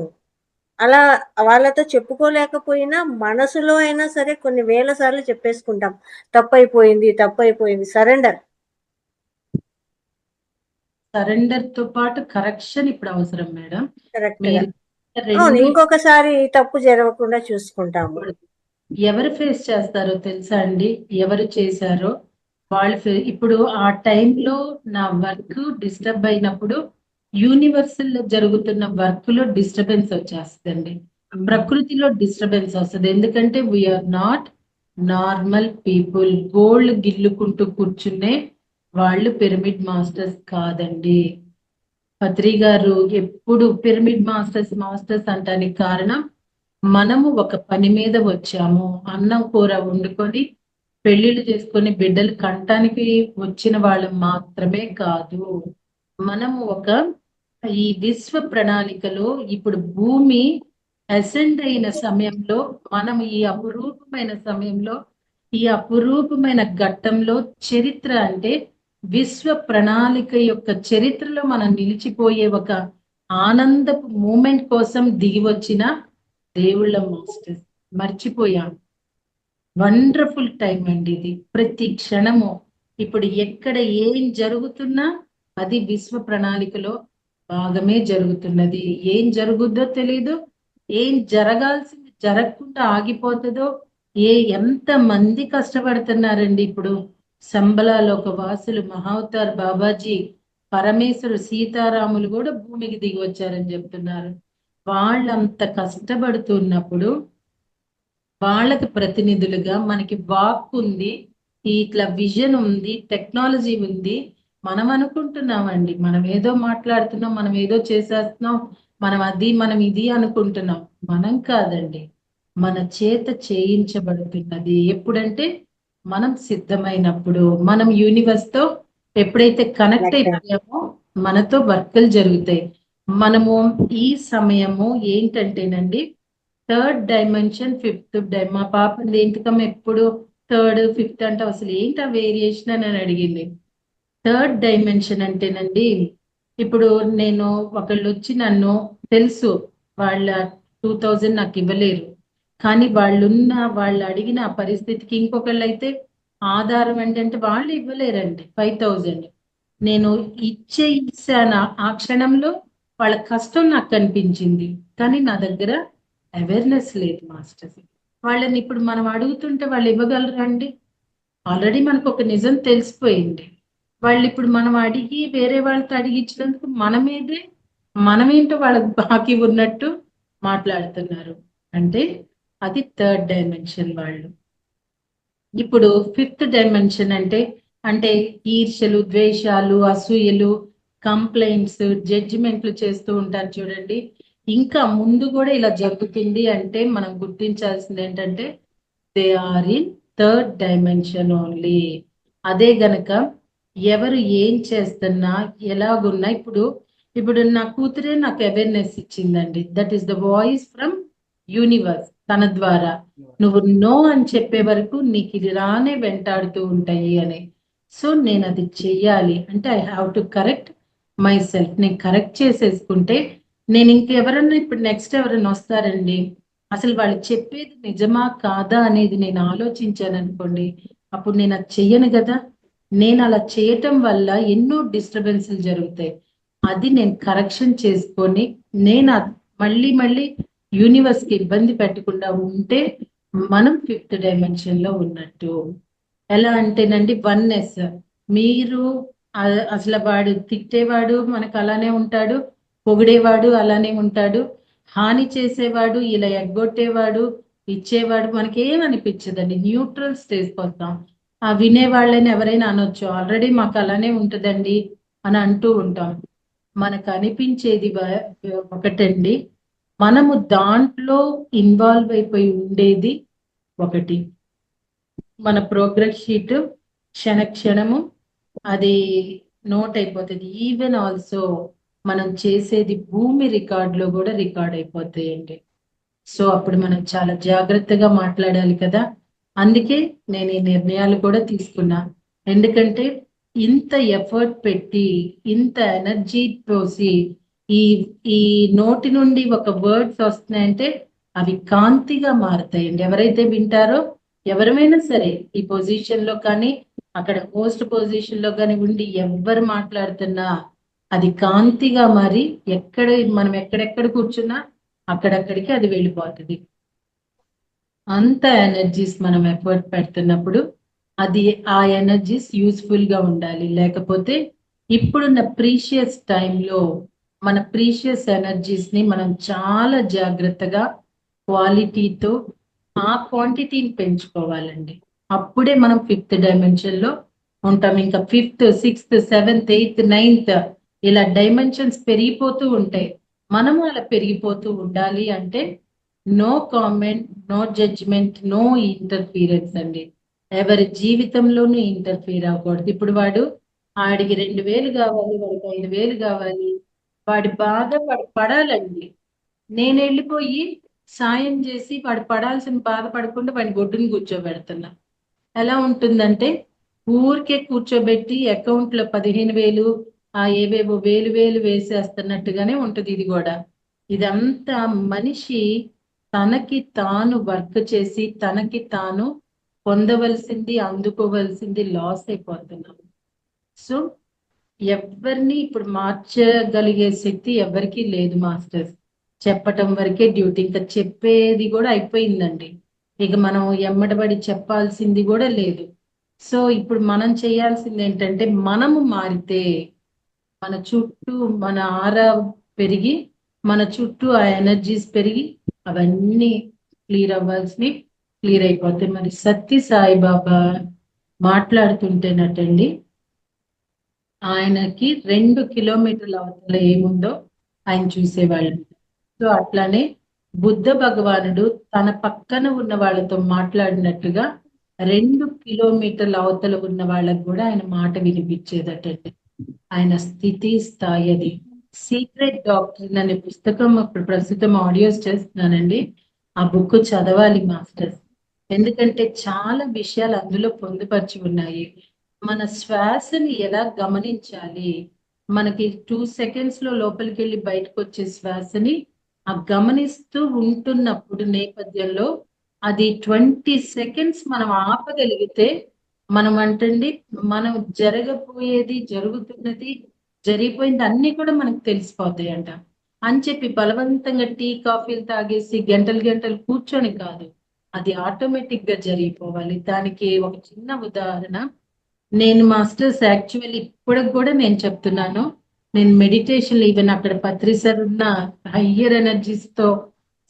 అలా వాళ్ళతో చెప్పుకోలేకపోయినా మనసులో అయినా సరే కొన్ని వేల సార్లు చెప్పేసుకుంటాం. తప్పైపోయింది, తప్పైపోయింది. సరెండర్. సరెండర్ తో పాటు కరెక్షన్ ఇప్పుడు అవసరం మేడం. కరెక్ట్‌గా. మీరు అవును. 2 ఇంకొకసారి తప్పు జరగకుండా చూసుకుంటాము. ఎవరు ఫేస్ చేస్తారో తెలుసా అండి? ఎవరు చేశారో వాళ్ళు ఇప్పుడు ఆ టైంలో నా వర్క్ డిస్టర్బ్ అయినప్పుడు యూనివర్సల్ లో జరుగుతున్న వర్క్ లో డిస్టర్బెన్స్ వచ్చేస్తుందండి. ప్రకృతిలో డిస్టర్బెన్స్ వస్తుంది. ఎందుకంటే we are not normal people. Gold గిల్లుకుంటూ కూర్చునే వాళ్ళు పిరమిడ్ మాస్టర్స్ కాదండి. పత్రి గారు ఎప్పుడు పిరమిడ్ మాస్టర్స్ మాస్టర్స్ అంటానికి కారణం, మనము ఒక పని మీద వచ్చాము. అన్నం కూర వండుకొని పెళ్లిళ్ళు చేసుకొని బిడ్డలు కంటానికి వచ్చిన వాళ్ళు మాత్రమే కాదు. మనము ఈ విశ్వ ప్రణాళికలో ఇప్పుడు భూమి అసెండ్ అయిన సమయంలో, మనం ఈ అపురూపమైన సమయంలో, ఈ అపురూపమైన ఘట్టంలో చరిత్ర అంటే విశ్వ ప్రణాళిక యొక్క చరిత్రలో మనం నిలిచిపోయే ఒక ఆనందపు మూమెంట్ కోసం దిగి వచ్చిన దేవుళ్ళ మాస్టర్స్. మర్చిపోయాం. వండర్ఫుల్ టైం అండి ఇది. ప్రతి క్షణము ఇప్పుడు ఎక్కడ ఏం జరుగుతున్నా అది విశ్వ ప్రణాళికలో భాగమే జరుగుతున్నది. ఏం జరుగుద్దో తెలీదు, ఏం జరగాల్సింది జరగకుండా ఆగిపోతుందో, ఎంత మంది కష్టపడుతున్నారండి. ఇప్పుడు సంబలాలోక వాసులు మహావతార్ బాబాజీ, పరమేశ్వరు, సీతారాములు కూడా భూమికి దిగి వచ్చారని చెప్తున్నారు. వాళ్ళంత కష్టపడుతున్నప్పుడు వాళ్ళకి ప్రతినిధులుగా మనకి వాక్ ఉంది, ఇట్లా విజన్ ఉంది, టెక్నాలజీ ఉంది. మనం అనుకుంటున్నామండి, మనం ఏదో మాట్లాడుతున్నాం, మనం ఏదో చేసేస్తున్నాం, మనం ఇది అనుకుంటున్నాం. మనం కాదండి, మన చేత చేయించబడుతున్నది. ఎప్పుడంటే మనం సిద్ధమైనప్పుడు, మనం యూనివర్స్ తో ఎప్పుడైతే కనెక్ట్ అయిపోయామో మనతో వర్కులు జరుగుతాయి. మనము ఈ సమయము ఏంటంటేనండి, 3rd డైమెన్షన్, 5th మా పాప ఏంటికమ్మ ఎప్పుడు 3rd 5th అంటే అసలు ఏంటి ఆ వేరియేషన్ అని అడిగింది. 3rd డైమెన్షన్ అంటేనండి, ఇప్పుడు నేను ఒకళ్ళు వచ్చి నన్ను తెలుసు వాళ్ళ 2000 నాకు ఇవ్వలేరు, కానీ వాళ్ళు అడిగిన ఆ పరిస్థితికి ఇంకొకళ్ళు అయితే ఆధారం ఏంటంటే వాళ్ళు ఇవ్వలేరండి 5000. నేను ఇచ్చాను ఆ క్షణంలో. వాళ్ళ కష్టం నాకు కనిపించింది, కానీ నా దగ్గర అవేర్నెస్ లేదు మాస్టర్స్. వాళ్ళని ఇప్పుడు మనం అడుగుతుంటే వాళ్ళు ఇవ్వగలరా అండి? ఆల్రెడీ మనకు ఒక నిజం తెలిసిపోయింది. వాళ్ళు ఇప్పుడు మనం అడిగి వేరే వాళ్ళతో అడిగించినందుకు మనమేంటో వాళ్ళకి బాకీ ఉన్నట్టు మాట్లాడుతున్నారు. అంటే అది 3rd డైమెన్షన్ వాళ్ళు. ఇప్పుడు 5th డైమెన్షన్ అంటే ఈర్ష్యలు, ద్వేషాలు, అసూయలు, కంప్లైంట్స్, జడ్జిమెంట్లు చేస్తూ ఉంటారు చూడండి. ఇంకా ముందు కూడా ఇలా జరుగుతుంది అంటే మనం గుర్తించాల్సింది ఏంటంటే they are in 3rd dimension only. అదే గనక ఎవరు ఏం చేస్తున్నా ఎలాగున్నా, ఇప్పుడు నా కూతురే నాకు అవేర్నెస్ ఇచ్చిందండి. That is the voice from universe. తన ద్వారా నువ్వు నో అని చెప్పే వరకు నీకు ఇది రానే వెంటాడుతూ ఉంటాయి అని. సో నేను అది చెయ్యాలి అంటే I have to correct my self. నేను కరెక్ట్ చేసేసుకుంటే నేను ఇంకెవరన్నా ఇప్పుడు నెక్స్ట్ ఎవరైనా వస్తారండి, అసలు వాళ్ళు చెప్పేది నిజమా కాదా అనేది నేను ఆలోచించాను అనుకోండి, అప్పుడు నేను అది చెయ్యను కదా. నేను అలా చేయటం వల్ల ఎన్నో డిస్టర్బెన్స్లు జరుగుతాయి. అది నేను కరెక్షన్ చేసుకొని నేను మళ్ళీ యూనివర్స్ కి ఇబ్బంది పెట్టకుండా ఉంటే మనం 5th డైమెన్షన్ లో ఉన్నట్టు. ఎలా అంటేనండి, వన్నెస్. మీరు అసలు వాడు తిట్టేవాడు మనకు అలానే ఉంటాడు, పొగిడేవాడు అలానే ఉంటాడు, హాని చేసేవాడు, ఇలా ఎగ్గొట్టేవాడు, ఇచ్చేవాడు మనకేమనిపించదండి. న్యూట్రల్ స్టేజ్కి వస్తాం. ఆ వినేవాళ్ళని ఎవరైనా అనొచ్చు, ఆల్రెడీ మాకు అలానే ఉంటుందండి అని అంటూ ఉంటాం. మనకు అనిపించేది ఒకటండి, మనము దాంట్లో ఇన్వాల్వ్ అయిపోయి ఉండేది ఒకటి. మన ప్రోగ్రెస్ షీట్ క్షణము అది నోట్ అయిపోతుంది. ఈవెన్ ఆల్సో మనం చేసేది భూమి రికార్డులో కూడా రికార్డ్ అయిపోతాయండి. సో అప్పుడు మనం చాలా జాగ్రత్తగా మాట్లాడాలి కదా. అందుకే నేను ఈ నిర్ణయాలు కూడా తీసుకున్నా. ఎందుకంటే ఇంత ఎఫర్ట్ పెట్టి ఇంత ఎనర్జీ పోసి ఈ ఈ నోటి నుండి ఒక వర్డ్స్ వస్తున్నాయంటే అవి కాంతిగా మారుతాయండి. ఎవరైతే వింటారో, ఎవరైనా సరే ఈ పొజిషన్ లో కానీ అక్కడ హోస్ట్ పొజిషన్ లో కానీ ఉండి ఎవరు మాట్లాడుతున్నా అది కాంతిగా మారి మనం ఎక్కడెక్కడ కూర్చున్నా అక్కడక్కడికి అది వెళ్ళిపోతుంది. అంత ఎనర్జీస్ మనం ఎఫర్ట్ పెడుతున్నప్పుడు అది ఆ ఎనర్జీస్ యూస్ఫుల్ గా ఉండాలి. లేకపోతే ఇప్పుడున్న ప్రీషియస్ టైంలో మన ప్రీషియస్ ఎనర్జీస్ ని మనం చాలా జాగ్రత్తగా క్వాలిటీతో ఆ క్వాంటిటీని పెంచుకోవాలండి. అప్పుడే మనం 5th డైమెన్షన్ లో ఉంటాం. ఇంకా 5th, 6th, 7th, 8th, 9th ఇలా డైమెన్షన్స్ పెరిగిపోతూ ఉంటాయి. మనము అలా పెరిగిపోతూ ఉండాలి అంటే no comment, no judgement, no interference అండి. ఎవరి జీవితంలోనూ ఇంటర్ఫీర్ అవ్వకూడదు. ఇప్పుడు ఆడికి 2000 కావాలి, వాడికి 5000 కావాలి, వాడి బాధ వాడు పడాలండి. నేను వెళ్ళిపోయి సాయం చేసి వాడు పడాల్సిన బాధ పడకుండా వాడిని గొడ్డుని కూర్చోబెడుతున్నా. ఎలా ఉంటుందంటే ఊరికే కూర్చోబెట్టి అకౌంట్ లో 15,000 ఏవేవో వేలు వేసేస్తున్నట్టుగానే ఉంటుంది ఇది కూడా. ఇదంతా మనిషి తనకి తాను వర్క్ చేసి తనకి తాను పొందవలసింది, అందుకోవలసింది లాస్ అయిపోతున్నాం. సో ఎవరిని ఇప్పుడు మార్చగలిగే శక్తి ఎవరికి లేదు మాస్టర్స్. చెప్పటం వరకే డ్యూటీ. ఇంకా చెప్పేది కూడా అయిపోయిందండి. ఇక మనం ఎమ్మటబడి చెప్పాల్సింది కూడా లేదు. సో ఇప్పుడు మనం చేయాల్సింది ఏంటంటే మనము మారితే మన చుట్టూ మన ఆరా పెరిగి మన చుట్టూ ఆ ఎనర్జీస్ పెరిగి అవన్నీ క్లియర్ అవ్వాల్సినవి క్లియర్ అయిపోతాయి. మరి సత్య సాయిబాబా మాట్లాడుతుంటేనటండి ఆయనకి 2 కిలోమీటర్ల అవతల ఏముందో ఆయన చూసేవాళ్ళు. సో అట్లానే బుద్ధ భగవానుడు తన పక్కన ఉన్న వాళ్ళతో మాట్లాడినట్టుగా 2 కిలోమీటర్ల అవతల ఉన్న వాళ్ళకు కూడా ఆయన మాట వినిపించేదటండి. ఆయన స్థితి స్థాయి అది. సీక్రెట్ డాక్టర్ అనే పుస్తకం ఇప్పుడు ప్రస్తుతం ఆడియోస్ చేస్తున్నానండి. ఆ బుక్ చదవాలి మాస్టర్స్. ఎందుకంటే చాలా విషయాలు అందులో పొందుపరిచి ఉన్నాయి. మన శ్వాసని ఎలా గమనించాలి, మనకి 2 seconds లో లోపలికి వెళ్ళి బయటకు వచ్చే శ్వాసని ఆ గమనిస్తూ ఉంటున్నప్పుడు నేపథ్యంలో అది 20 seconds మనం ఆపగలిగితే మనం అంటండి మనం జరగబోయేది, జరుగుతున్నది, జరిగిపోయింది అన్ని కూడా మనకు తెలిసిపోతాయంట. అని చెప్పి బలవంతంగా టీ కాఫీలు తాగేసి గంటలు కూర్చొని కాదు, అది ఆటోమేటిక్ గా జరిగిపోవాలి. దానికి ఒక చిన్న ఉదాహరణ నేను మాస్టర్స్ యాక్చువల్లీ ఇప్పటికి కూడా నేను చెప్తున్నాను. నేను మెడిటేషన్ ఈవెన్ అక్కడ పత్రిసర్ ఉన్న హయ్యర్ ఎనర్జీస్ తో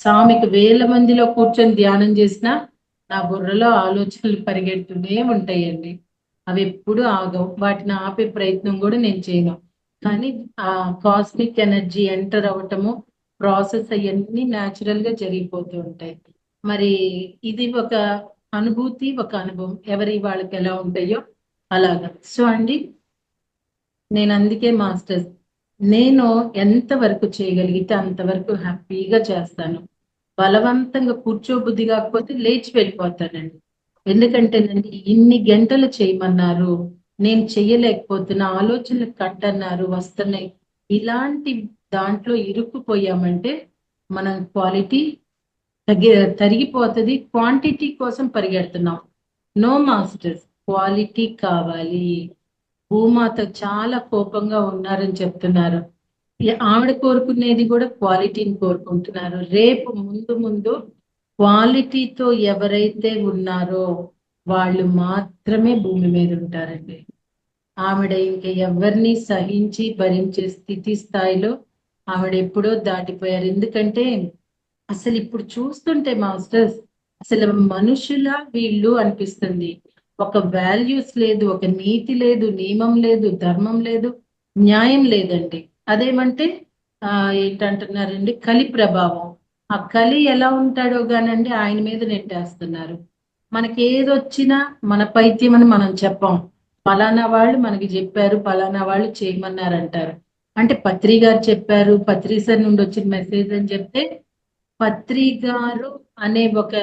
స్వామికి 1000 మందిలో కూర్చొని ధ్యానం చేసినా నా బుర్రలో ఆలోచనలు పరిగెడుతూనే ఉంటాయండి. అవి ఎప్పుడు ఆగవు. వాటిని ఆపే ప్రయత్నం కూడా నేను చేయను. కానీ ఆ కాస్మిక్ ఎనర్జీ ఎంటర్ అవ్వటము ప్రాసెస్ అవన్నీ న్యాచురల్ గా జరిగిపోతూ ఉంటాయి. మరి ఇది ఒక అనుభూతి, ఒక అనుభవం. ఎవరి వాళ్ళకి ఎలా ఉంటాయో అలాగా. సో అండి నేను అందుకే మాస్టర్స్ నేను ఎంత వరకు చేయగలిగితే అంతవరకు హ్యాపీగా చేస్తాను. బలవంతంగా కూర్చోబుద్ధి కాకపోతే లేచి వెళ్ళిపోతానండి. ఎందుకంటేనండి ఇన్ని గంటలు చేయమన్నారు, నేను చెయ్యలేకపోతున్నా, ఆలోచనలు కట్టన్నారు వస్తున్నాయి. ఇలాంటి దాంట్లో ఇరుక్కుపోయామంటే మనం క్వాలిటీ తరిగిపోతుంది. క్వాంటిటీ కోసం పరిగెడుతున్నాం. నో మాస్టర్స్, క్వాలిటీ కావాలి. భూమాత చాలా కోపంగా ఉన్నారని చెప్తున్నారు. ఆవిడ కోరుకునేది కూడా క్వాలిటీని కోరుకుంటున్నారు. రేపు ముందు క్వాలిటీతో ఎవరైతే ఉన్నారో వాళ్ళు మాత్రమే భూమి మీద ఉంటారండి. ఆవిడ ఇంక ఎవరిని సహించి భరించే స్థితి స్థాయిలో ఆవిడ ఎప్పుడో దాటిపోయారు. ఎందుకంటే అసలు ఇప్పుడు చూస్తుంటే మాస్టర్స్ అసలు మనుషుల వీళ్ళు అనిపిస్తుంది. ఒక వాల్యూస్ లేదు, ఒక నీతి లేదు, నియమం లేదు, ధర్మం లేదు, న్యాయం లేదండి. అదేమంటే ఏంటంటున్నారండి, కలి ప్రభావం. ఆ కలి ఎలా ఉంటాడో గానండి ఆయన మీద నెట్టేస్తున్నారు. మనకి ఏదొచ్చినా మన పైత్యం అని మనం చెప్పం. పలానా వాళ్ళు మనకి చెప్పారు, పలానా వాళ్ళు చేయమన్నారు అంటారు. అంటే పత్రి గారు చెప్పారు, పత్రి సార్ నుండి వచ్చిన మెసేజ్ అని చెప్తే పత్రి గారు అనే ఒక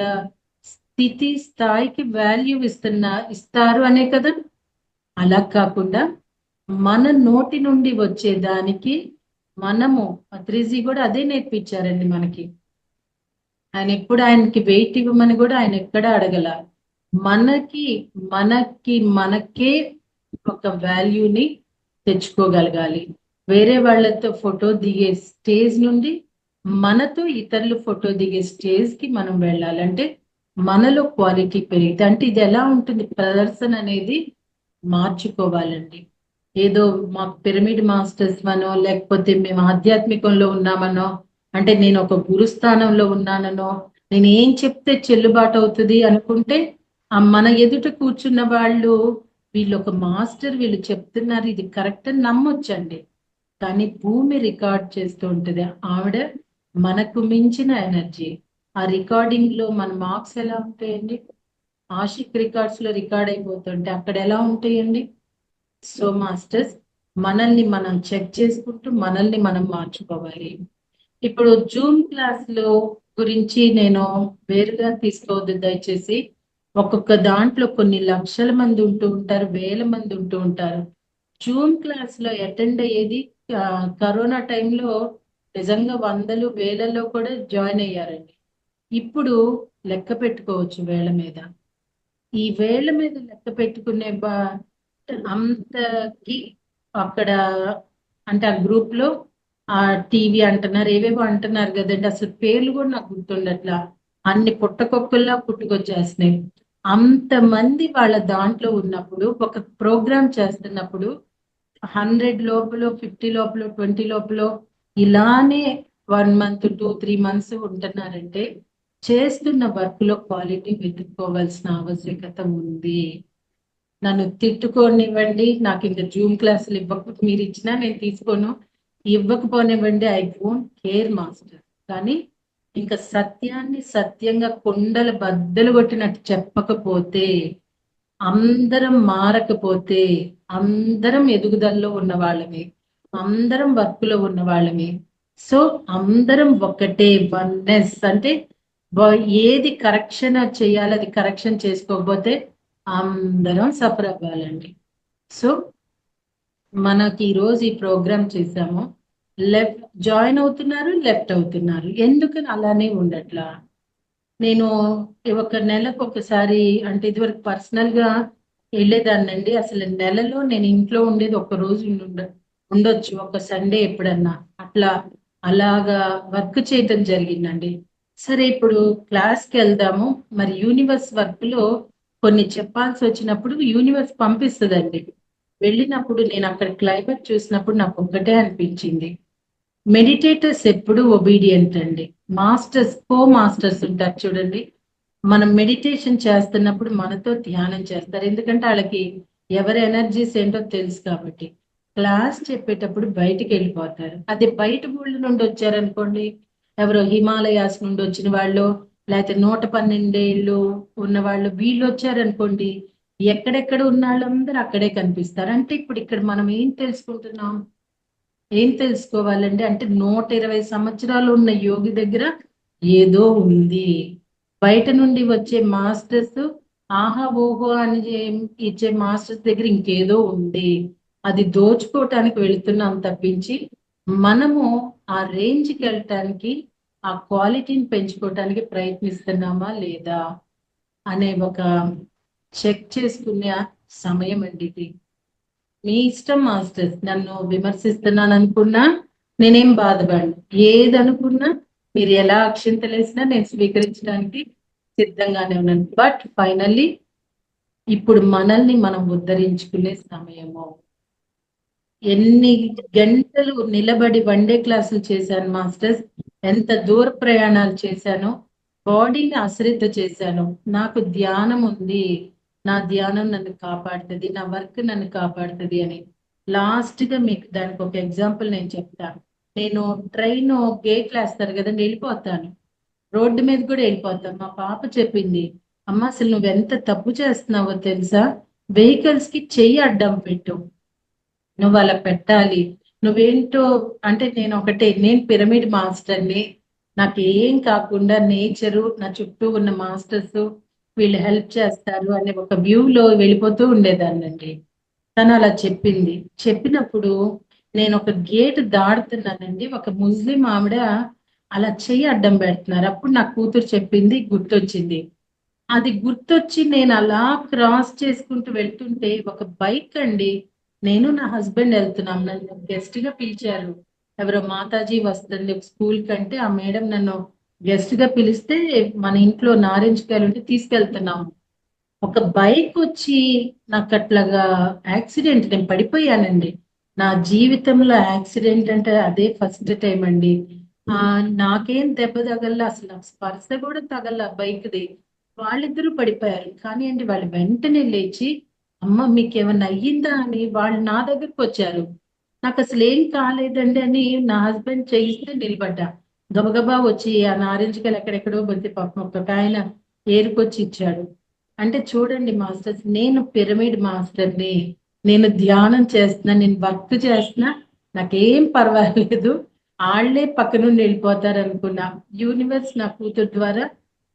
స్థితి స్థాయికి వాల్యూ ఇస్తారు అనే కదా. అలా కాకుండా మన నోటి నుండి వచ్చే దానికి మనము పత్రిజీ కూడా అదే నేర్పించారండి మనకి. ఆయన ఎప్పుడు ఆయనకి వెయిట్ ఇవ్వమని కూడా ఆయన ఎక్కడ అడగల. మనకి మనకే ఒక వాల్యూని తెచ్చుకోగలగాలి. వేరే వాళ్ళతో ఫోటో దిగే స్టేజ్ నుండి మనతో ఇతరులు ఫోటో దిగే స్టేజ్ కి మనం వెళ్ళాలంటే మనలో క్వాలిటీ పెరిగితే, అంటే ఇది ఎలా ఉంటుంది, ప్రదర్శన అనేది మార్చుకోవాలండి. ఏదో మా పిరమిడ్ మాస్టర్స్ మనో లేకపోతే మేము ఆధ్యాత్మికంలో ఉన్నామనో, అంటే నేను ఒక గురుస్థానంలో ఉన్నాననో, నేను ఏం చెప్తే చెల్లుబాటు అవుతుంది అనుకుంటే మన ఎదుట కూర్చున్న వాళ్ళు వీళ్ళు ఒక మాస్టర్, వీళ్ళు చెప్తున్నారు ఇది కరెక్ట్ అని నమ్మొచ్చండి. కానీ భూమి రికార్డ్ చేస్తూ ఉంటుంది. ఆవిడ మనకు మించిన ఎనర్జీ. ఆ రికార్డింగ్ లో మన మార్క్స్ ఎలా ఉంటాయండి? ఆషిక్ రికార్డ్స్ లో రికార్డ్ అయిపోతుంటే అక్కడ ఎలా ఉంటాయండి? సో మాస్టర్స్, మనల్ని మనం చెక్ చేసుకుంటూ మనల్ని మనం మార్చుకోవాలి. ఇప్పుడు జూమ్ క్లాస్ లో గురించి నేను వేరుగా తీసుకోవద్దు దయచేసి. ఒక్కొక్క దాంట్లో కొన్ని లక్షల మంది ఉంటూ ఉంటారు, వేల మంది ఉంటూ ఉంటారు. జూమ్ క్లాస్ లో అటెండ్ అయ్యేది కరోనా టైంలో నిజంగా వందలు వేలలో కూడా జాయిన్ అయ్యారండి. ఇప్పుడు లెక్క పెట్టుకోవచ్చు వేళ్ల మీద. ఈ వేళ్ల మీద లెక్క పెట్టుకునే అంతకి అక్కడ, అంటే ఆ గ్రూప్ లో ఆ టీవీ అంటున్నారు, ఏవేవో అంటున్నారు కదండి, అసలు పేర్లు కూడా నాకు గుర్తుండట్లా. అన్ని పుట్టకొక్కల్లా పుట్టుకొచ్చేస్తున్నాయి. అంతమంది వాళ్ళ దాంట్లో ఉన్నప్పుడు, ఒక ప్రోగ్రామ్ చేస్తున్నప్పుడు 100 లోపల, 50 లోపల, 20 లోపల ఇలానే 1 month 2-3 months ఉంటున్నారంటే చేస్తున్న వర్క్ లో క్వాలిటీ వెతుక్కోవాల్సిన ఆవశ్యకత ఉంది. నన్ను తిట్టుకోనివ్వండి, నాకు ఇంకా జూమ్ క్లాసులు ఇవ్వకపోతే, మీరు ఇచ్చినా నేను తీసుకోను, ఇవ్వకపోనివ్వండి, ఐ డోంట్ కేర్ మాస్టర్. కానీ ఇంకా సత్యాన్ని సత్యంగా కొండల బద్దలు కొట్టినట్టు చెప్పకపోతే, అందరం మారకపోతే, అందరం ఎదుగుదలలో ఉన్న వాళ్ళమే, అందరం వర్క్లో ఉన్న వాళ్ళమే. సో అందరం ఒకటే, వన్నెస్. అంటే ఏది కరెక్షన్ చేయాలి అది కరెక్షన్ చేసుకోకపోతే అందరం సఫర్ అవ్వాలండి. సో మనకి ఈరోజు ఈ ప్రోగ్రామ్ చేసాము, లెఫ్ట్ జాయిన్ అవుతున్నారు, లెఫ్ట్ అవుతున్నారు. ఎందుకని అలానే ఉండట్లా? నేను ఒక నెలకు ఒకసారి, అంటే ఇదివరకు పర్సనల్ గా వెళ్ళేదాన్నండి. అసలు నెలలో నేను ఇంట్లో ఉండేది ఒక్క రోజు ఉండొచ్చు, ఒక సండే ఎప్పుడన్నా అట్లా. అలాగా వర్క్ చేయటం జరిగిందండి. సరే ఇప్పుడు క్లాస్కి వెళ్దాము, మరి యూనివర్స్ వర్క్ లో కొన్ని చెప్పాల్సి వచ్చినప్పుడు యూనివర్స్ పంపిస్తుందండి. వెళ్ళినప్పుడు నేను అక్కడ క్లైమేట్ చూసినప్పుడు నాకు ఒక్కటే అనిపించింది, మెడిటేటర్స్ ఎప్పుడు ఒబీడియంట్ అండి. మాస్టర్స్, మాస్టర్స్ ఉంటారు చూడండి, మనం మెడిటేషన్ చేస్తున్నప్పుడు మనతో ధ్యానం చేస్తారు, ఎందుకంటే వాళ్ళకి ఎవరి ఎనర్జీస్ ఏంటో తెలుసు కాబట్టి. క్లాస్ చెప్పేటప్పుడు బయటికి వెళ్ళిపోతారు. అదే బయట ఊళ్ళ నుండి వచ్చారనుకోండి, ఎవరో హిమాలయాస్ నుండి వచ్చిన వాళ్ళు, లేకపోతే 112 ఏళ్ళు ఉన్న వాళ్ళు, వీళ్ళు వచ్చారనుకోండి, ఎక్కడెక్కడ ఉన్న వాళ్ళందరూ అక్కడే కనిపిస్తారు. అంటే ఇప్పుడు ఇక్కడ మనం ఏం తెలుసుకుంటున్నాం, ఏం తెలుసుకోవాలండి అంటే 120 సంవత్సరాలు ఉన్న యోగి దగ్గర ఏదో ఉంది. బయట నుండి వచ్చే మాస్టర్స్ ఆహా ఓహో అని ఇచ్చే మాస్టర్స్ దగ్గర ఇంకేదో ఉంది, అది దోచుకోవటానికి వెళుతున్నాం తప్పించి మనము ఆ రేంజ్కి వెళ్ళటానికి, ఆ క్వాలిటీని పెంచుకోవటానికి ప్రయత్నిస్తున్నామా లేదా అనే ఒక చెక్ చేసుకునే సమయం అండి ఇది. మీ ఇష్టం మాస్టర్స్, నన్ను విమర్శిస్తున్నాను అనుకున్నా నేనేం బాధపడను, ఏదనుకున్నా మీరు ఎలా అక్షింతలేసినా నేను స్వీకరించడానికి సిద్ధంగానే ఉన్నాను. బట్ ఫైనల్లీ ఇప్పుడు మనల్ని మనం ఉద్ధరించుకునే సమయము. ఎన్ని గంటలు నిలబడి వన్డే క్లాసులు చేశాను మాస్టర్స్, ఎంత దూర ప్రయాణాలు చేశానో, బాడీని అశ్రద్ధ చేశాను. నాకు ధ్యానం ఉంది, నా ధ్యానం నన్ను కాపాడుతుంది, నా వర్క్ నన్ను కాపాడుతుంది అని. లాస్ట్గా మీకు దానికి ఒక ఎగ్జాంపుల్ నేను చెప్తాను. నేను ట్రైన్ గేట్లు వేస్తారు కదండి, వెళ్ళిపోతాను. రోడ్డు మీద కూడా వెళ్ళిపోతాను. మా పాప చెప్పింది, అమ్మ అసలు నువ్వెంత తప్పు చేస్తున్నావో తెలుసా, వెహికల్స్ కి చెయ్యి అడ్డం పెట్టు, నువ్వు అలా పెట్టాలి, నువ్వేంటో. అంటే నేను పిరమిడ్ మాస్టర్ని, నాకు ఏం కాకుండా నేచరు, నా చుట్టూ ఉన్న మాస్టర్స్ వీళ్ళు హెల్ప్ చేస్తారు అనే ఒక వ్యూలో వెళ్ళిపోతూ ఉండేదాన్నండి. తను అలా చెప్పింది. చెప్పినప్పుడు నేను ఒక గేట్ దాడుతున్నానండి, ఒక ముస్లిం ఆవిడ అలా చెయ్యి అడ్డం పెడుతున్నారు. అప్పుడు నా కూతురు చెప్పింది, గుర్తొచ్చింది. అది గుర్తొచ్చి నేను అలా క్రాస్ చేసుకుంటూ వెళ్తుంటే ఒక బైక్ అండి, నేను నా హస్బెండ్ వెళ్తున్నాం, నన్ను గెస్ట్ గా పిలిచారు. ఎవరో మాతాజీ వస్తుంది స్కూల్ కంటే, ఆ మేడం నన్ను గెస్ట్ గా పిలిస్తే మన ఇంట్లో నారింజ కాయలు ఉంటే తీసుకెళ్తున్నాము. ఒక బైక్ వచ్చి నాకు అట్లాగా యాక్సిడెంట్, నేను పడిపోయానండి. నా జీవితంలో యాక్సిడెంట్ అంటే అదే ఫస్ట్ టైం అండి. నాకేం దెబ్బ తగల, అసలు నాకు స్పర్శ కూడా తగల బైక్ది. వాళ్ళిద్దరూ పడిపోయారు. కానీ అండి వాళ్ళు వెంటనే లేచి, అమ్మ మీకేమన్నా అయ్యిందా అని వాళ్ళు నా దగ్గరకు వచ్చారు. నాకు అసలు ఏం కాలేదండి అని నా హస్బెండ్ చేయిస్తే నిలబడ్డా. గబగబా వచ్చి ఆ నారింజకాయలు ఎక్కడెక్కడో బతి పాపం ఒక ఆయన ఏరుకొచ్చి ఇచ్చాడు. అంటే చూడండి మాస్టర్స్, నేను పిరమిడ్ మాస్టర్ని, నేను ధ్యానం చేస్తున్నా, నేను వర్క్ చేస్తున్నా, నాకేం పర్వాలేదు, వాళ్ళే పక్క నుండి వెళ్ళిపోతారు అనుకున్నా. యూనివర్స్ నా కూతురు ద్వారా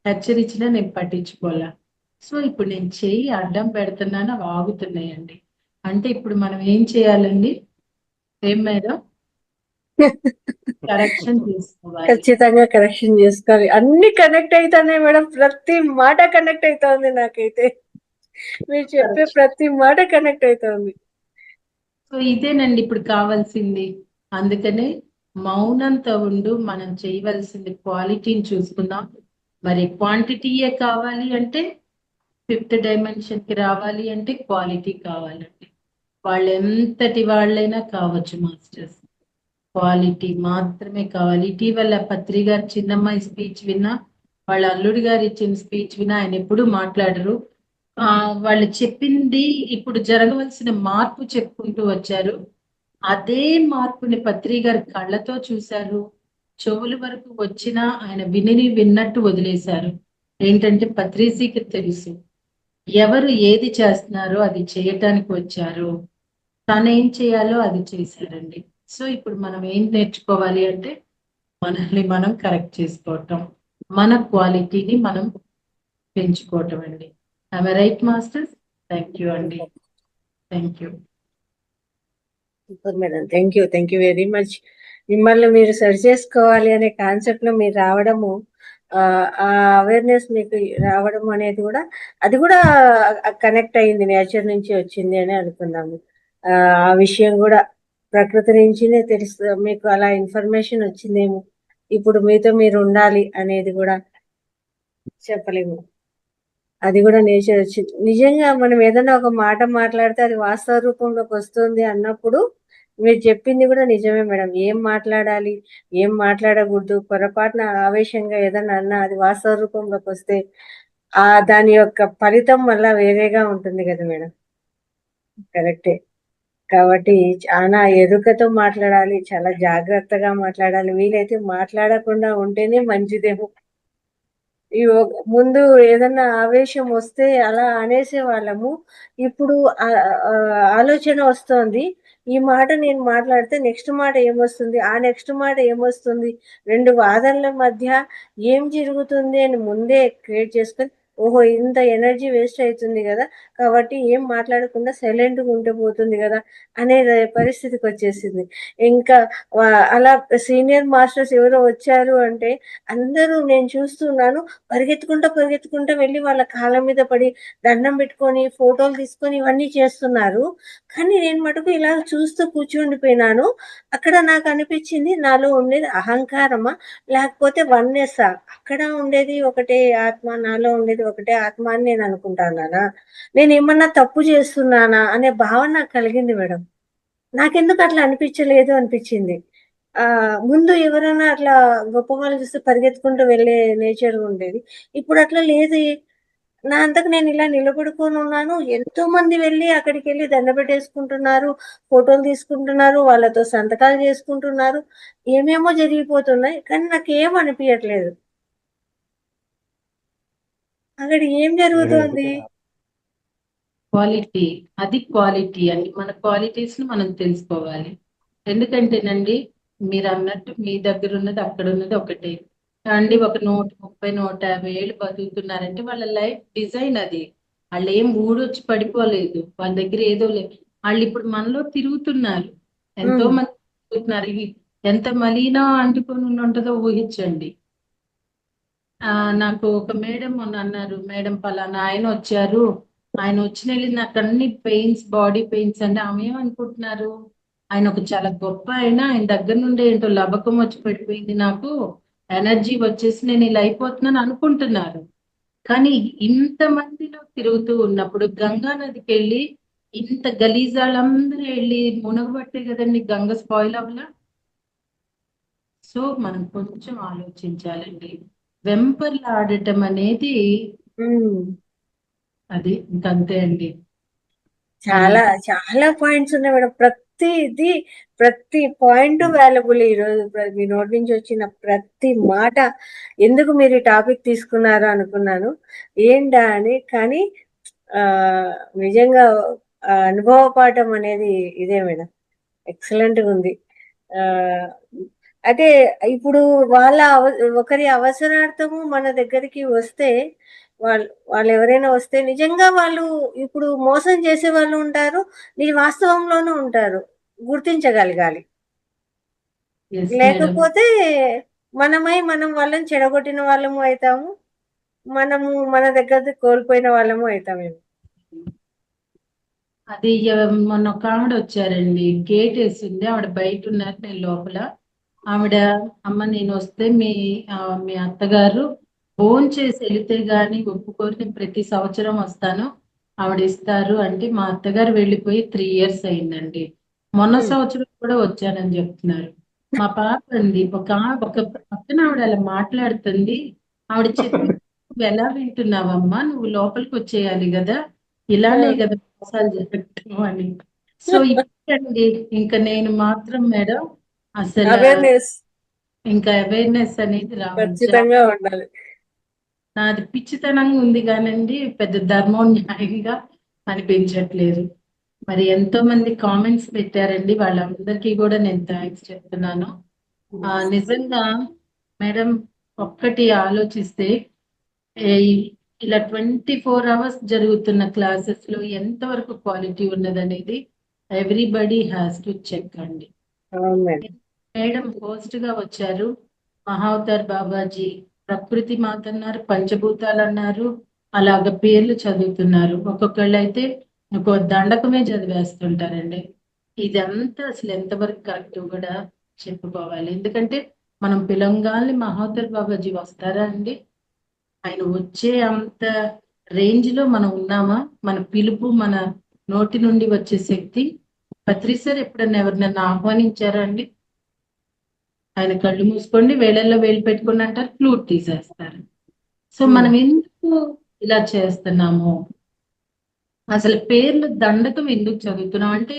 హెచ్చరించినా నేను పట్టించుకోలే. సో ఇప్పుడు నేను చెయ్యి అడ్డం పెడుతున్నాను, అవి ఆగుతున్నాయండి. అంటే ఇప్పుడు మనం ఏం చేయాలండి? ఏం మేడం? కరెక్షన్ చేసుకోవాలి. ఖచ్చితంగా కరెక్షన్ చేసుకోవాలి. అన్ని కనెక్ట్ అవుతున్నాయి మేడం, ప్రతి మాట కనెక్ట్ అవుతుంది నాకైతే. మీరు చెప్పే ప్రతి మాట కనెక్ట్ అవుతుంది. సో ఇదేనండి ఇప్పుడు కావాల్సింది. అందుకనే మౌనంతో ఉండు, మనం చేయవలసింది క్వాలిటీని చూసుకుందాం. మరి క్వాంటిటీయే కావాలి అంటే, ఫిఫ్త్ డైమెన్షన్ కి రావాలి అంటే క్వాలిటీ కావాలండి. వాళ్ళు ఎంతటి వాళ్ళైనా కావచ్చు మాస్టర్స్, క్వాలిటీ మాత్రమే కావాలి. ఇటీవల పత్రి గారు చిన్నమ్మాయి స్పీచ్ విన్నా, వాళ్ళ అల్లుడి గారు ఇచ్చిన స్పీచ్ విన్నా, ఆయన ఎప్పుడూ మాట్లాడరు. వాళ్ళు చెప్పింది ఇప్పుడు జరగవలసిన మార్పు చెప్పుకుంటూ వచ్చారు. అదే మార్పుని పత్రి గారు కళ్ళతో చూశారు. చెవుల వరకు వచ్చినా ఆయన విన్నట్టు వదిలేశారు. ఏంటంటే పత్రిజీకి తెలుసు ఎవరు ఏది చేస్తున్నారో అది చేయటానికి వచ్చారు, తను ఏం చేయాలో అది చేశారండి. సో ఇప్పుడు మనం ఏం నేర్చుకోవాలి అంటే, మనల్ని మనం కరెక్ట్ చేసుకోవటం, మన క్వాలిటీని మనం పెంచుకోవటం అండి. I right masters? Thank you అండి. Thank you. Super madam, thank you very much. మిమ్మల్ని మీరు సరి చేసుకోవాలి అనే కాన్సెప్ట్ లో మీరు రావడము, ఆ అవేర్నెస్ మీకు రావడం అనేది కూడా, అది కూడా కనెక్ట్ అయింది, నేచర్ నుంచి వచ్చింది అని అనుకున్నాము. ఆ విషయం కూడా ప్రకృతి నుంచినే తెలుసు మీకు, అలా ఇన్ఫర్మేషన్ వచ్చిందేమో. ఇప్పుడు మీతో మీరు ఉండాలి అనేది కూడా చెప్పలేము, అది కూడా నేచర్ వచ్చింది. నిజంగా మనం ఏదైనా ఒక మాట మాట్లాడితే అది వాస్తవ రూపంలోకి వస్తుంది అన్నప్పుడు, మీరు చెప్పింది కూడా నిజమే మేడం. ఏం మాట్లాడాలి, ఏం మాట్లాడకూడదు, పొరపాటున ఆవేశంగా ఏదైనా అన్నా అది వాస్తవ రూపంలోకి వస్తే దాని యొక్క ఫలితం వల్ల వేరేగా ఉంటుంది కదా మేడం. కరెక్టే. కాబట్టి చాలా ఎరుకతో మాట్లాడాలి, చాలా జాగ్రత్తగా మాట్లాడాలి, వీలైతే మాట్లాడకుండా ఉంటేనే మంచిదేమో. ముందు ఏదన్నా ఆవేశం వస్తే అలా అనేసే వాళ్ళము. ఇప్పుడు ఆలోచన వస్తోంది, ఈ మాట నేను మాట్లాడితే నెక్స్ట్ మాట ఏమొస్తుంది, ఆ నెక్స్ట్ మాట ఏమొస్తుంది, 2 వాదనల మధ్య ఏం జరుగుతుంది అని ముందే క్రియేట్ చేసుకొని, ఓహో! ఇంత ఎనర్జీ వేస్ట్ అయితుంది గదా, కాబట్టి ఏం మాట్లాడకుండా సైలెంట్‌గా ఉంటే పోతుంది గదా అనే పరిస్థితికొచ్చేసింది. ఇంకా అలా సీనియర్ మాస్టర్స్ ఎవరో వచ్చారు అంటే, అందరూ నేను చూస్తున్నాను పరిగెత్తుకుంటా వెళ్ళి వాళ్ళ కాళ్ళ మీద పడి దండం పెట్టుకొని, ఫోటోలు తీసుకొని ఇవన్నీ చేస్తున్నారు. కానీ నేను మటుకు ఇలా చూస్తూ కూర్చుండిపోయినాను. అక్కడ నాకనిపిచ్చింది, నాలో ఉండేది అహంకారమా? లేకపోతే వన్నెస్సా? అక్కడ ఉండేది ఒకటే ఆత్మ, నాలో ఉండేది ఒకటే ఆత్మ అని నేను అనుకుంటాన్నానా? నేనేమన్నా తప్పు చేస్తున్నానా అనే భావన నాకు కలిగింది మేడం. నాకెందుకు అట్లా అనిపించలేదు అనిపించింది. ముందు ఎవరైనా అట్లా గొప్ప వాళ్ళని చూస్తే పరిగెత్తుకుంటూ వెళ్ళే నేచర్ ఉండేది. ఇప్పుడు అట్లా లేదే. నా అంతకు నేను ఇలా నిలబడుకొని ఉన్నాను. ఎంతో మంది వెళ్ళి అక్కడికి వెళ్ళి దండ పెట్టేసుకుంటున్నారు, ఫోటోలు తీసుకుంటున్నారు, వాళ్ళతో సంతకాలు చేసుకుంటున్నారు, ఏమేమో జరిగిపోతున్నాయి. కానీ నాకేం అనిపించట్లేదు. అక్కడ ఏం జరుగుతోంది? క్వాలిటీ, అది క్వాలిటీ అండి. మన క్వాలిటీస్ ని మనం తెలుసుకోవాలి. ఎందుకంటేనండి, మీరు అన్నట్టు మీ దగ్గర ఉన్నది అక్కడ ఉన్నది ఒకటే అండి. ఒక 130, 150 ఏళ్ళు బతుకుతున్నారంటే వాళ్ళ లైఫ్ డిజైన్ అది. వాళ్ళు ఏం ఊడొచ్చి పడిపోలేదు. వాళ్ళ దగ్గర ఏదో లేదు. వాళ్ళు ఇప్పుడు మనలో తిరుగుతున్నారు. ఎంతో ఉమ్, మంది తిరుగుతున్నారు. ఇవి ఎంత మలీనా అంటుకొని ఉంటుందో ఊహించండి. నాకు ఒక మేడం మొన్న అన్నారు, మేడం పలానా ఆయన వచ్చారు, ఆయన వచ్చిన వెళ్ళి నాకు అన్ని పెయిన్స్, బాడీ పెయిన్స్ అంటే ఆమె ఏమనుకుంటున్నారు, ఆయన ఒక చాలా గొప్ప ఆయన దగ్గర నుండి ఏంటో లబకం వచ్చి పెట్టిపోయింది, నాకు ఎనర్జీ వచ్చేసి నేను ఇలా అయిపోతున్నాను అనుకుంటున్నారు. కానీ ఇంత మందిలో తిరుగుతూ ఉన్నప్పుడు గంగా నదికి వెళ్ళి ఇంత గలీజాలందరూ వెళ్ళి మునగబట్టే కదండి గంగ స్పాయిల్ అవ్వలా. సో మనం కొంచెం ఆలోచించాలండి. వెంపర్లాడటం అనేది ఉమ్. అది ఇంకంతే అండి. చాలా చాలా పాయింట్స్ ఉన్నాయి మేడం. ప్రతి పాయింట్ వాల్యుబుల్. ఈరోజు మీ నోటి నుంచి వచ్చిన ప్రతి మాట, ఎందుకు మీరు ఈ టాపిక్ తీసుకున్నారో అనుకున్నాను ఏంటా అని. కానీ ఆ నిజంగా అనుభవ పాఠం అనేది ఇదే మేడం. ఎక్సలెంట్ గా ఉంది. ఆ అయితే ఇప్పుడు ఒకరి అవసరార్థము మన దగ్గరికి వస్తే, వాళ్ళు ఎవరైనా వస్తే నిజంగా వాళ్ళు ఇప్పుడు మోసం చేసే వాళ్ళు ఉంటారు, నీ వాస్తవంలోనూ ఉంటారు. గుర్తించగలగాలి. Yes madam. లేకపోతే మనం వాళ్ళని చెడగొట్టిన వాళ్ళము అవుతాము, మనము మన దగ్గర కోల్పోయిన వాళ్ళము అవుతామేమో. అది మొన్న ఒక ఆవిడ వచ్చారండి, గేట్ వేసింది, ఆవిడ బయట ఉన్నారు, నేను లోపల. ఆవిడ, అమ్మ నేను వస్తే మీ అత్తగారు ఫోన్ చేసి వెళితే గాని ఒప్పుకోరు, నేను ప్రతి సంవత్సరం వస్తాను, ఆవిడ ఇస్తారు అంటే. మా అత్తగారు వెళ్ళిపోయి 3 years అయిందండి. మొన్న సంవత్సరం కూడా వచ్చానని చెప్తున్నారు. మా పాప అండి, ఒక పక్కన ఆవిడ అలా మాట్లాడుతుంది. ఆవిడ చెప్పి, నువ్వు ఎలా వింటున్నావమ్మా, నువ్వు లోపలికి వచ్చేయాలి కదా, ఇలానే కదా మోసాలు జరగటం అని. సో ఇప్పుడండి ఇంకా నేను మాత్రం మేడం అసలు అవేర్నెస్ ఇంకా అవేర్నెస్ అనేది రావాలి. ఖచ్చితంగా ఉండాలి. నాది పిచ్చితనంగా ఉంది కానండి, పెద్ద ధర్మం న్యాయంగా అనిపించట్లేదు. మరి ఎంతో మంది కామెంట్స్ పెట్టారండి, వాళ్ళందరికీ కూడా నేను థ్యాంక్స్ చెప్తున్నాను. నిజంగా మేడం, ఒక్కటి ఆలోచిస్తే ఇలా 24 hours జరుగుతున్న క్లాసెస్ లో ఎంతవరకు క్వాలిటీ ఉన్నదనేది ఎవ్రీబడి హ్యాస్ టు చెక్ అండి. అవును మేడం. మేడం హోస్ట్ గా వచ్చారు, మహావతార్ బాబాజీ ప్రకృతి మాత అన్నారు, పంచభూతాలు అన్నారు, అలాగ పేర్లు చదువుతున్నారు. ఒక్కొక్కళ్ళు అయితే ఒక దండకమే చదివేస్తుంటారండి. ఇదంతా అసలు ఎంతవరకు కరెక్ట్ కూడా చెప్పుకోవాలి. ఎందుకంటే మనం పిలంగాల్ని మహావతార్ బాబాజీ వస్తారా అండి, ఆయన వచ్చే అంత రేంజ్ లో మనం ఉన్నామా? మన పిలుపు, మన నోటి నుండి వచ్చే శక్తి. పత్రి సార్ ఎప్పుడన్నా ఎవరినన్నా ఆహ్వానించారా అండి? ఆయన కళ్ళు మూసుకోండి, వేళల్లో వేలు పెట్టుకుని అంటారు, ఫ్లూట్ తీసేస్తారు. సో మనం ఎందుకు ఇలా చేస్తున్నాము? అసలు పేర్లు దండకం ఎందుకు చదువుతున్నాం అంటే,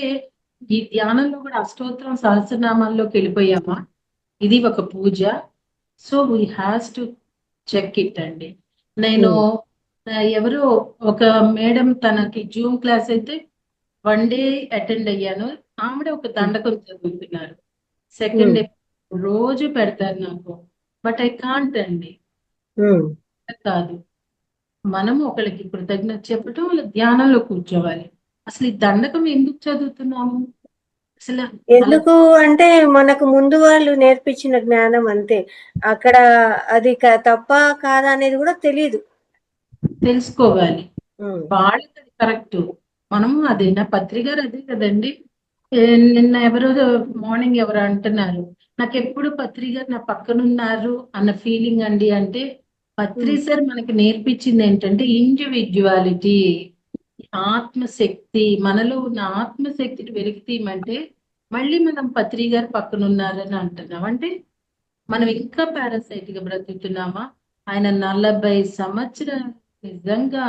ఈ ధ్యానంలో కూడా అష్టోత్తరం సహస్రనామాల్లోకి వెళ్ళిపోయామా? ఇది ఒక పూజ. So we has to check it అండి. నేను ఎవరో ఒక మేడం తనకి జూమ్ క్లాస్ అయితే 1 day అటెండ్ అయ్యాను. ఆవిడ ఒక దండకం చదువుతున్నారు. సెకండ్ డే రోజు పెడతారు నాకు, బట్ ఐ కాంట్ అండి. కాదు, మనము ఒకళ్ళకి కృతజ్ఞత చెప్పటం, వాళ్ళ ధ్యానంలో కూర్చోవాలి. అసలు ఈ దండకం ఎందుకు చదువుతున్నాము? అసలు ఎందుకు అంటే మనకు ముందు వాళ్ళు నేర్పించిన జ్ఞానం అంతే. అక్కడ అది తప్ప కాదా అనేది కూడా తెలియదు. తెలుసుకోవాలి. వాళ్ళకి కరెక్ట్, మనము అదే. నా పత్రిక గారు అదే కదండి. నిన్న ఎవరో మార్నింగ్ ఎవరు అంటున్నారు, నాకు ఎప్పుడు పత్రిక గారు నా పక్కన ఉన్నారు అన్న ఫీలింగ్ అండి. అంటే పత్రి సార్ మనకి నేర్పించింది ఏంటంటే ఇండివిడ్యువాలిటీ, ఆత్మశక్తి. మనలో ఉన్న ఆత్మశక్తిని వెలికి తీయమంటే మళ్ళీ మనం పత్రి గారు పక్కన ఉన్నారని అంటున్నాం. అంటే మనం ఇంకా పారాసైట్ గా బ్రతుకుతున్నామా? ఆయన 40 సంవత్సరాల నిజంగా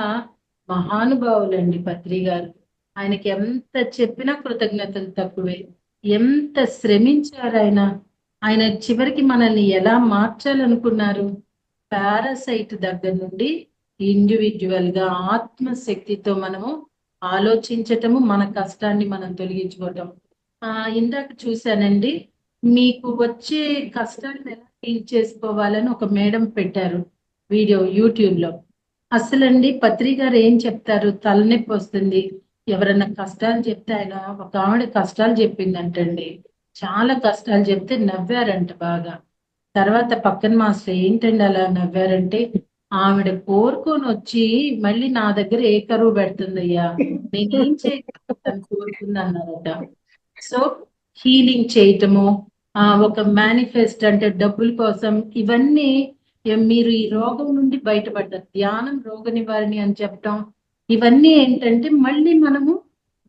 మహానుభావులండి పత్రి గారు. ఆయనకి ఎంత చెప్పినా కృతజ్ఞతలు తక్కువే. ఎంత శ్రమించారు ఆయన. ఆయన చివరికి మనల్ని ఎలా మార్చాలనుకున్నారు? పారాసైట్ దగ్గర నుండి ఇండివిజువల్ గా ఆత్మశక్తితో మనము ఆలోచించటము, మన కష్టాన్ని మనం తొలగించుకోవటం. ఇందాక చూశానండి, మీకు వచ్చే కష్టాన్ని ఎలా డీల్ చేసుకోవాలని ఒక మేడం పెట్టారు వీడియో యూట్యూబ్ లో. అసలండి పత్రి గారు ఏం చెప్తారు? తలనొప్పి వస్తుంది, ఎవరన్నా కష్టాలు చెప్తే, ఆయన ఒక ఆవిడ కష్టాలు చెప్పిందంటండి, చాలా కష్టాలు చెప్తే నవ్వారంట బాగా. తర్వాత పక్కన మాస్టర్ ఏంటండి అలా నవ్వారంటే, ఆవిడ కోరుకొని వచ్చి మళ్ళీ నా దగ్గర ఏ కరువు పెడుతుందయ్యా, నేనేం చేయగలుగుతాను కోరుకుంది అన్నారట. సో హీలింగ్ చేయటము, ఒక మేనిఫెస్ట్ అంటే డబ్బుల కోసం, ఇవన్నీ మీరు ఈ రోగం నుండి బయటపడ్డారు. ధ్యానం రోగ నివారణి అని చెప్పటం, ఇవన్నీ ఏంటంటే మళ్ళీ మనము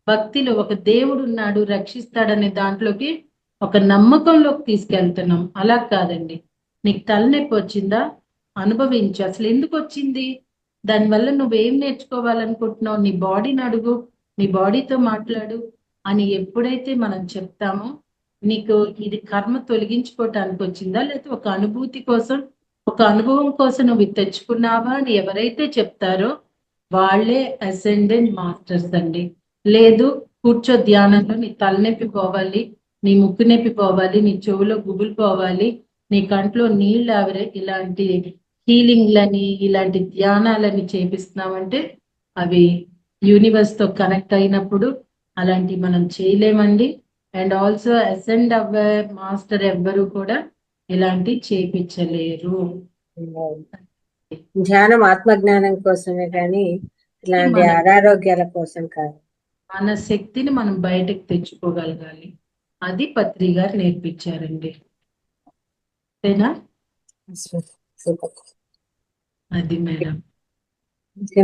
భక్తిలో ఒక దేవుడు ఉన్నాడు రక్షిస్తాడనే దాంట్లోకి ఒక నమ్మకంలోకి తీసుకెళ్తున్నాం. అలా కాదండి. నీకు తలనొప్పి వచ్చిందా, అనుభవించు. అసలు ఎందుకు వచ్చింది, దానివల్ల నువ్వేం నేర్చుకోవాలనుకుంటున్నావు, నీ బాడీని అడుగు, నీ బాడీతో మాట్లాడు అని ఎప్పుడైతే మనం చెప్తామో, నీకు ఇది కర్మ తొలగించుకోవటానికి వచ్చిందా, లేకపోతే ఒక అనుభూతి కోసం, ఒక అనుభవం కోసం నువ్వు ఇది తెచ్చుకున్నావా అని ఎవరైతే చెప్తారో వాళ్ళే అసెండెంట్ మాస్టర్స్ అండి. లేదు కూర్చో ధ్యానంలో నీ తలనొప్పి పోవాలి, నీ ముక్కు నొప్పి పోవాలి, నీ చెవులో గుబులు పోవాలి, నీ కంట్లో నీళ్ళు ఆవిరే, ఇలాంటి హీలింగ్లని, ఇలాంటి ధ్యానాలని చేపిస్తున్నామంటే అవి యూనివర్స్ తో కనెక్ట్ అయినప్పుడు అలాంటివి మనం చేయలేమండి. అండ్ ఆల్సో అసెండ్ అవ్వే మాస్టర్ ఎవ్వరు కూడా ఇలాంటి చేపించలేరు. ధ్యానం ఆత్మజ్ఞానం కోసమే కానీ ఇలాంటి అనారోగ్యాల కోసం కాదు. మన శక్తిని మనం బయటకు తెచ్చుకోగలగాలి. అది పత్రి గారు నేర్పించారండి. అంతేనా? అది మేడం.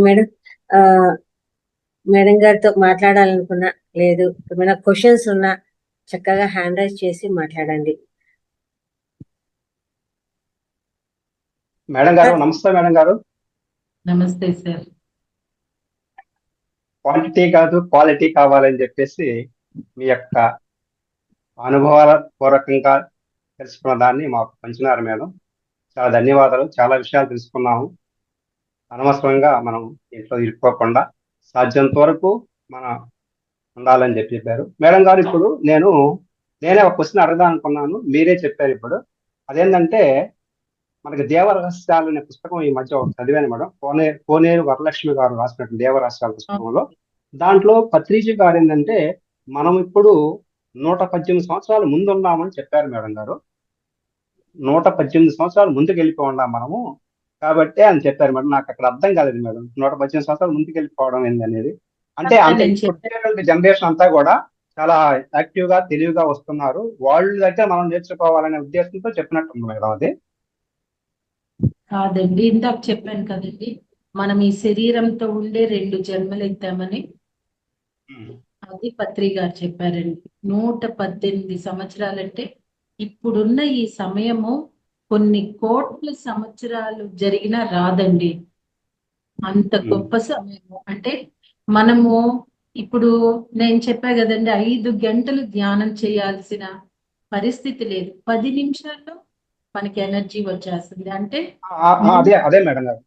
మేడం, మేడం గారితో మాట్లాడాలనుకున్నా, లేదు ఏమైనా క్వశ్చన్స్ ఉన్నా చక్కగా హ్యాండ్ రైజ్ చేసి మాట్లాడండి. మేడం గారు నమస్తే. మేడం గారు నమస్తే సార్. క్వాంటిటీ కాదు క్వాలిటీ కావాలని చెప్పేసి మీ యొక్క అనుభవాల పూర్వకంగా తెలుసుకున్న దాన్ని మాకు పంచినారు మేడం. చాలా ధన్యవాదాలు. చాలా విషయాలు తెలుసుకున్నాము. అనవసరంగా మనం ఇంట్లో ఇరుక్కోకుండా సాధ్యంత వరకు మనం ఉండాలని చెప్పారు మేడం గారు. ఇప్పుడు నేనే ఒక క్వశ్చన్ అడగదాం అనుకున్నాను, మీరే చెప్పారు ఇప్పుడు. అదేంటంటే, మనకి దేవరహస్యాలు అనే పుస్తకం ఈ మధ్య చదివాను మేడం. కోనేరు వరలక్ష్మి గారు రాసినట్టు దేవరహస్యాల పుస్తకంలో, దాంట్లో పత్రిజీ గారు ఏంటంటే, మనం ఇప్పుడు 118 సంవత్సరాలు ముందు ఉన్నామని చెప్పారు మేడం గారు. 118 సంవత్సరాలు ముందుకు వెళ్ళిపోయి ఉన్నాం మనము కాబట్టి అని చెప్పారు మేడం. నాకు అక్కడ అర్థం కాలేదు మేడం, 118 సంవత్సరాలు ముందుకు వెళ్ళిపోవడం ఏందనేది. అంటే జనరేషన్ అంతా కూడా చాలా యాక్టివ్ గా తెలివిగా వస్తున్నారు, వాళ్ళ దగ్గర మనం నేర్చుకోవాలనే ఉద్దేశంతో చెప్పినట్టుంది మేడం. అది కాదండి, ఇందాక చెప్పాను కదండి, మనం ఈ శరీరంతో ఉండే 2 జన్మలు ఎత్తామని. అది పత్రి గారు చెప్పారండి. 118 సంవత్సరాలంటే ఇప్పుడున్న ఈ సమయము కొన్ని కోట్ల సంవత్సరాలు జరిగినా రాదండి. అంత గొప్ప సమయము. అంటే మనము ఇప్పుడు నేను చెప్పా కదండి, 5 గంటలు ధ్యానం చేయాల్సిన పరిస్థితి లేదు, 10 నిమిషాల్లో మనకి ఎనర్జీ వచ్చేస్తుంది. అంటే అదే మేడం గారు,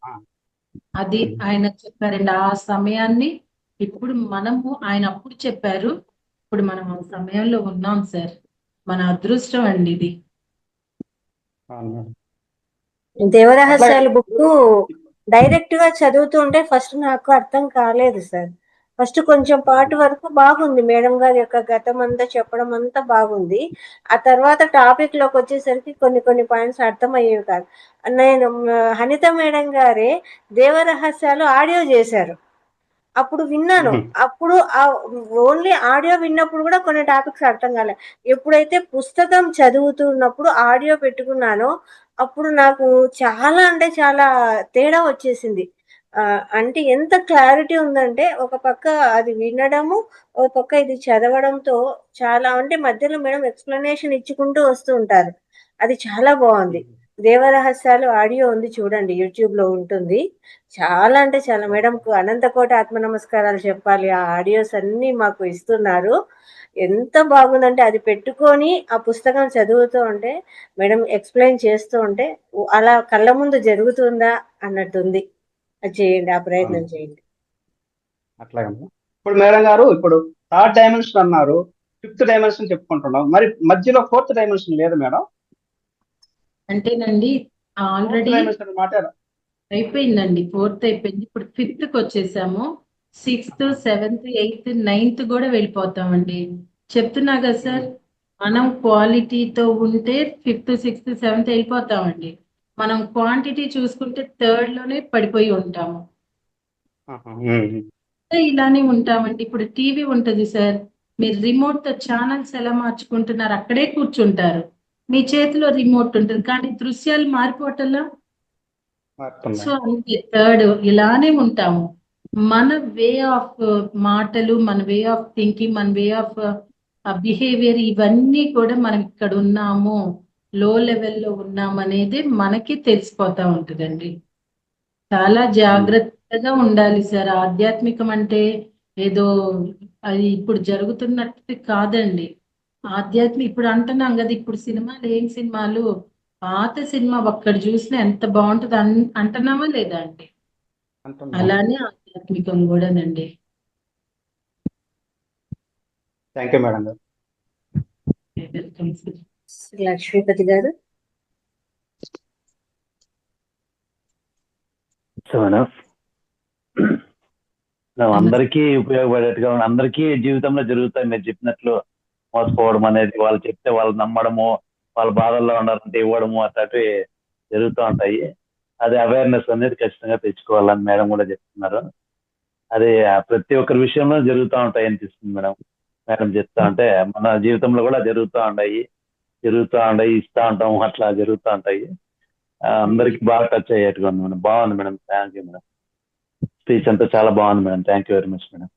అది ఆయన చెప్పారండి. ఆ సమయాన్ని ఇప్పుడు మనము, ఆయన అప్పుడు చెప్పారు, ఇప్పుడు మనం ఆ సమయంలో ఉన్నాం సార్. మన అదృష్టం అండి ఇది. దేవరహస్యాలు బుక్ డైరెక్ట్ గా చదువుతుంటే ఫస్ట్ నాకు అర్థం కాలేదు సార్. ఫస్ట్ కొంచెం పార్ట్ వరకు బాగుంది, మేడం గారి యొక్క గతం అంతా చెప్పడం అంతా బాగుంది. ఆ తర్వాత టాపిక్ లోకి వచ్చేసరికి కొన్ని పాయింట్స్ అర్థమయ్యేవి కాదు. నేను హనిత మేడం గారే దేవరహస్యాలు ఆడియో చేశారు, అప్పుడు విన్నాను. అప్పుడు ఓన్లీ ఆడియో విన్నప్పుడు కూడా కొన్ని టాపిక్స్ అర్థం కాలే. ఎప్పుడైతే పుస్తకం చదువుతున్నప్పుడు ఆడియో పెట్టుకున్నానో అప్పుడు నాకు చాలా అంటే చాలా తేడా వచ్చేసింది. అంటే ఎంత క్లారిటీ ఉందంటే, ఒక పక్క అది వినడము, ఒక పక్క ఇది చదవడంతో చాలా, అంటే మధ్యలో మేడం ఎక్స్ప్లెనేషన్ ఇచ్చుకుంటూ వస్తూ ఉంటారు, అది చాలా బాగుంది. దేవరహస్యాలు ఆడియో ఉంది చూడండి, యూట్యూబ్ లో ఉంటుంది. చాలా అంటే చాలా, మేడంకు అనంతకోటి ఆత్మ నమస్కారాలు చెప్పాలి. ఆ ఆడియోస్ అన్ని మాకు ఇస్తున్నారు. ఎంత బాగుందంటే అది పెట్టుకొని ఆ పుస్తకం చదువుతూ ఉంటే, మేడం ఎక్స్ప్లెయిన్ చేస్తూ ఉంటే అలా కళ్ళ ముందు జరుగుతుందా అన్నట్టుంది. అది చేయండి, ఆ ప్రయత్నం చేయండి. అట్లాగే మేడం. ఇప్పుడు మేడం గారు, ఇప్పుడు థర్డ్ డైమెన్షన్ అన్నారు, ఫిఫ్త్ డైమెన్షన్ చెప్పుకుంటున్నాం, మరి మధ్యలో ఫోర్త్ డైమెన్షన్ లేదు మేడం? అంటేనండి ఫోర్త్ ఆల్రెడీ డైమెన్షన్ మాట అయిపోయిందండి, 4th అయిపోయింది, ఇప్పుడు 5th కి వచ్చేసాము. 6th, 7th, 8th, 9th కూడా వెళ్ళిపోతామండి. చెప్తున్నా కదా సార్, మనం క్వాలిటీతో ఉంటే 5th, 6th, 7th వెళ్ళిపోతామండి. మనం క్వాంటిటీ చూసుకుంటే 3rd లోనే పడిపోయి ఉంటాము. ఇలానే ఉంటామండి. ఇప్పుడు టీవీ ఉంటది సార్, మీరు రిమోట్ తో ఛానల్స్ ఎలా మార్చుకుంటున్నారు, అక్కడే కూర్చుంటారు, మీ చేతిలో రిమోట్ ఉంటుంది, కానీ దృశ్యాలు మారిపోవటంలో. సో అంతే, 3rd ఇలానే ఉంటాము. మన వే ఆఫ్ మాటలు, మన వే ఆఫ్ థింకింగ్, మన వే ఆఫ్ బిహేవియర్, ఇవన్నీ కూడా మనం ఇక్కడ ఉన్నాము, లో లెవెల్లో ఉన్నాము అనేది మనకి తెలిసిపోతా ఉంటుందండి. చాలా జాగ్రత్తగా ఉండాలి సార్. ఆధ్యాత్మికం అంటే ఏదో అది ఇప్పుడు జరుగుతున్నట్టు కాదండి. ఇప్పుడు అంటున్నాం కదా, ఇప్పుడు సినిమాలు ఏం సినిమాలు, పాత సినిమా ఒక్కటి చూసినా ఎంత బాగుంటుంది అంటున్నామా లేదా అండి? అలానే ఆధ్యాత్మికం కూడానండి. థ్యాంక్ యూ మేడం గారు. Welcome sir. లక్ష్మీపతి గారు. అందరికీ ఉపయోగపడేట్టుగా అందరికీ జీవితంలో జరుగుతాయి. మీరు చెప్పినట్లు మోసపోవడం అనేది, వాళ్ళు చెప్తే వాళ్ళు నమ్మడము, వాళ్ళ బాధల్లో ఉండాలంటే ఇవ్వడము, అట్లాంటివి జరుగుతూ ఉంటాయి. అది అవేర్నెస్ అనేది ఖచ్చితంగా తెచ్చుకోవాలని మేడం కూడా చెప్తున్నారు. అది ప్రతి ఒక్కరి విషయంలో జరుగుతూ ఉంటాయి అనిపిస్తుంది మేడం. మేడం చెప్తా ఉంటే మన జీవితంలో కూడా జరుగుతూ ఉంటాయి, ఇస్తూ ఉంటాము, అట్లా జరుగుతూ ఉంటాయి. అందరికి బాగా టచ్ అయ్యేట్టుగా ఉంది మేడం. బాగుంది madam. Thank you madam. Speech అంతా చాలా బాగుంది madam. Thank you very much madam.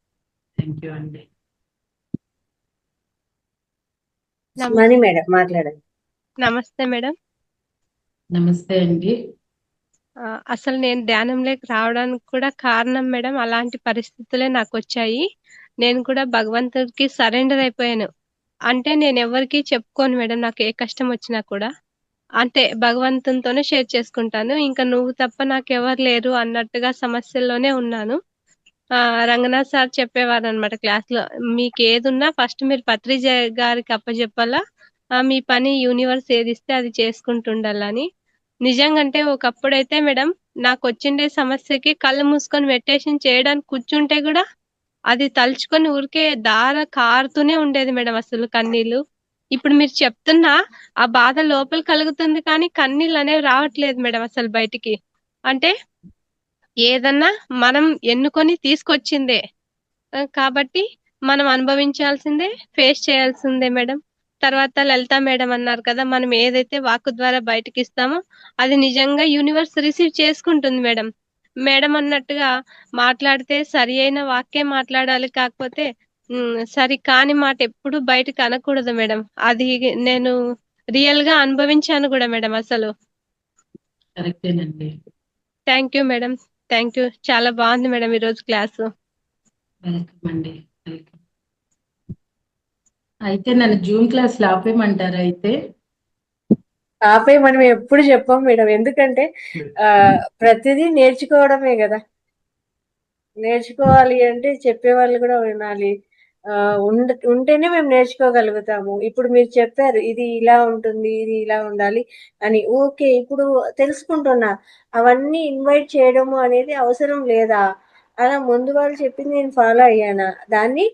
Thank you అండి. మణి మేడం మాట్లాడండి. నమస్తే మేడం. నమస్తే అండి. అసలు నేను ధ్యానంలోకి రావడానికి కూడా కారణం మేడం, అలాంటి పరిస్థితులే నాకు వచ్చాయి. నేను కూడా భగవంతుడికి సరెండర్ అయిపోయాను. అంటే నేను ఎవరికి చెప్పుకోను మేడం, నాకు ఏ కష్టం వచ్చినా కూడా. అంటే భగవంతునితోనే షేర్ చేసుకుంటాను. ఇంకా నువ్వు తప్ప నాకెవరు లేరు అన్నట్టుగా సమస్యల్లోనే ఉన్నాను. రంగనాథ్ సార్ చెప్పేవారు అనమాట క్లాస్లో, మీకు ఏదున్నా ఫస్ట్ మీరు పత్రిజ గారికి అప్పచెప్పాలా, మీ పని యూనివర్స్ ఏదిస్తే అది చేసుకుంటుండాలని. నిజంగంటే ఒకప్పుడైతే మేడం, నాకు వచ్చిండే సమస్యకి కళ్ళు మూసుకొని మెడిటేషన్ చేయడానికి కూర్చుంటే కూడా అది తలుచుకొని ఊరికే కారుతూనే ఉండేది మేడం అసలు కన్నీళ్లు. ఇప్పుడు మీరు చెప్తున్నా ఆ బాధ లోపల కలుగుతుంది, కానీ కన్నీళ్ళు అనేవి రావట్లేదు మేడం అసలు బయటికి. అంటే ఏదన్నా మనం ఎన్నుకొని తీసుకొచ్చిందే కాబట్టి మనం అనుభవించాల్సిందే, ఫేస్ చేయాల్సిందే మేడం. తర్వాత లలిత మేడం అన్నారు కదా, మనం ఏదైతే వాక్కు ద్వారా బయటకి ఇస్తామో అది నిజంగా యూనివర్స్ రిసీవ్ చేసుకుంటుంది మేడం. మేడం అన్నట్టుగా మాట్లాడితే సరి అయిన వాక్యే మాట్లాడాలి, కాకపోతే సరి కాని మాట ఎప్పుడు బయటకు అనకూడదు మేడం. అది నేను రియల్ గా అనుభవించాను కూడా మేడం అసలు. కరెక్టేనండి. Thank you madam. Thank you. చాలా బాగుంది మేడం ఈరోజు క్లాసు. వెల్కమ్ అండి. వెల్కమ్. అయితే నన్ను జూమ్ క్లాస్ లో ఆపేయమంటారా? అయితే ఆపే మనం ఎప్పుడు చెప్పాం మేడం, ఎందుకంటే ప్రతిదీ నేర్చుకోవడమే కదా. నేర్చుకోవాలి అంటే చెప్పేవాళ్ళు కూడా వినాలి. ఉంటేనే మేము నేర్చుకోగలుగుతాము. ఇప్పుడు మీరు చెప్పారు ఇది ఇలా ఉంటుంది, ఇది ఇలా ఉండాలి అని. ఓకే, ఇప్పుడు తెలుసుకుంటున్నా. అవన్నీ ఇన్వైట్ చేయడము అనేది అవసరం లేదా? అలా ముందు వాళ్ళు చెప్పింది నేను ఫాలో అయ్యానా, దాన్ని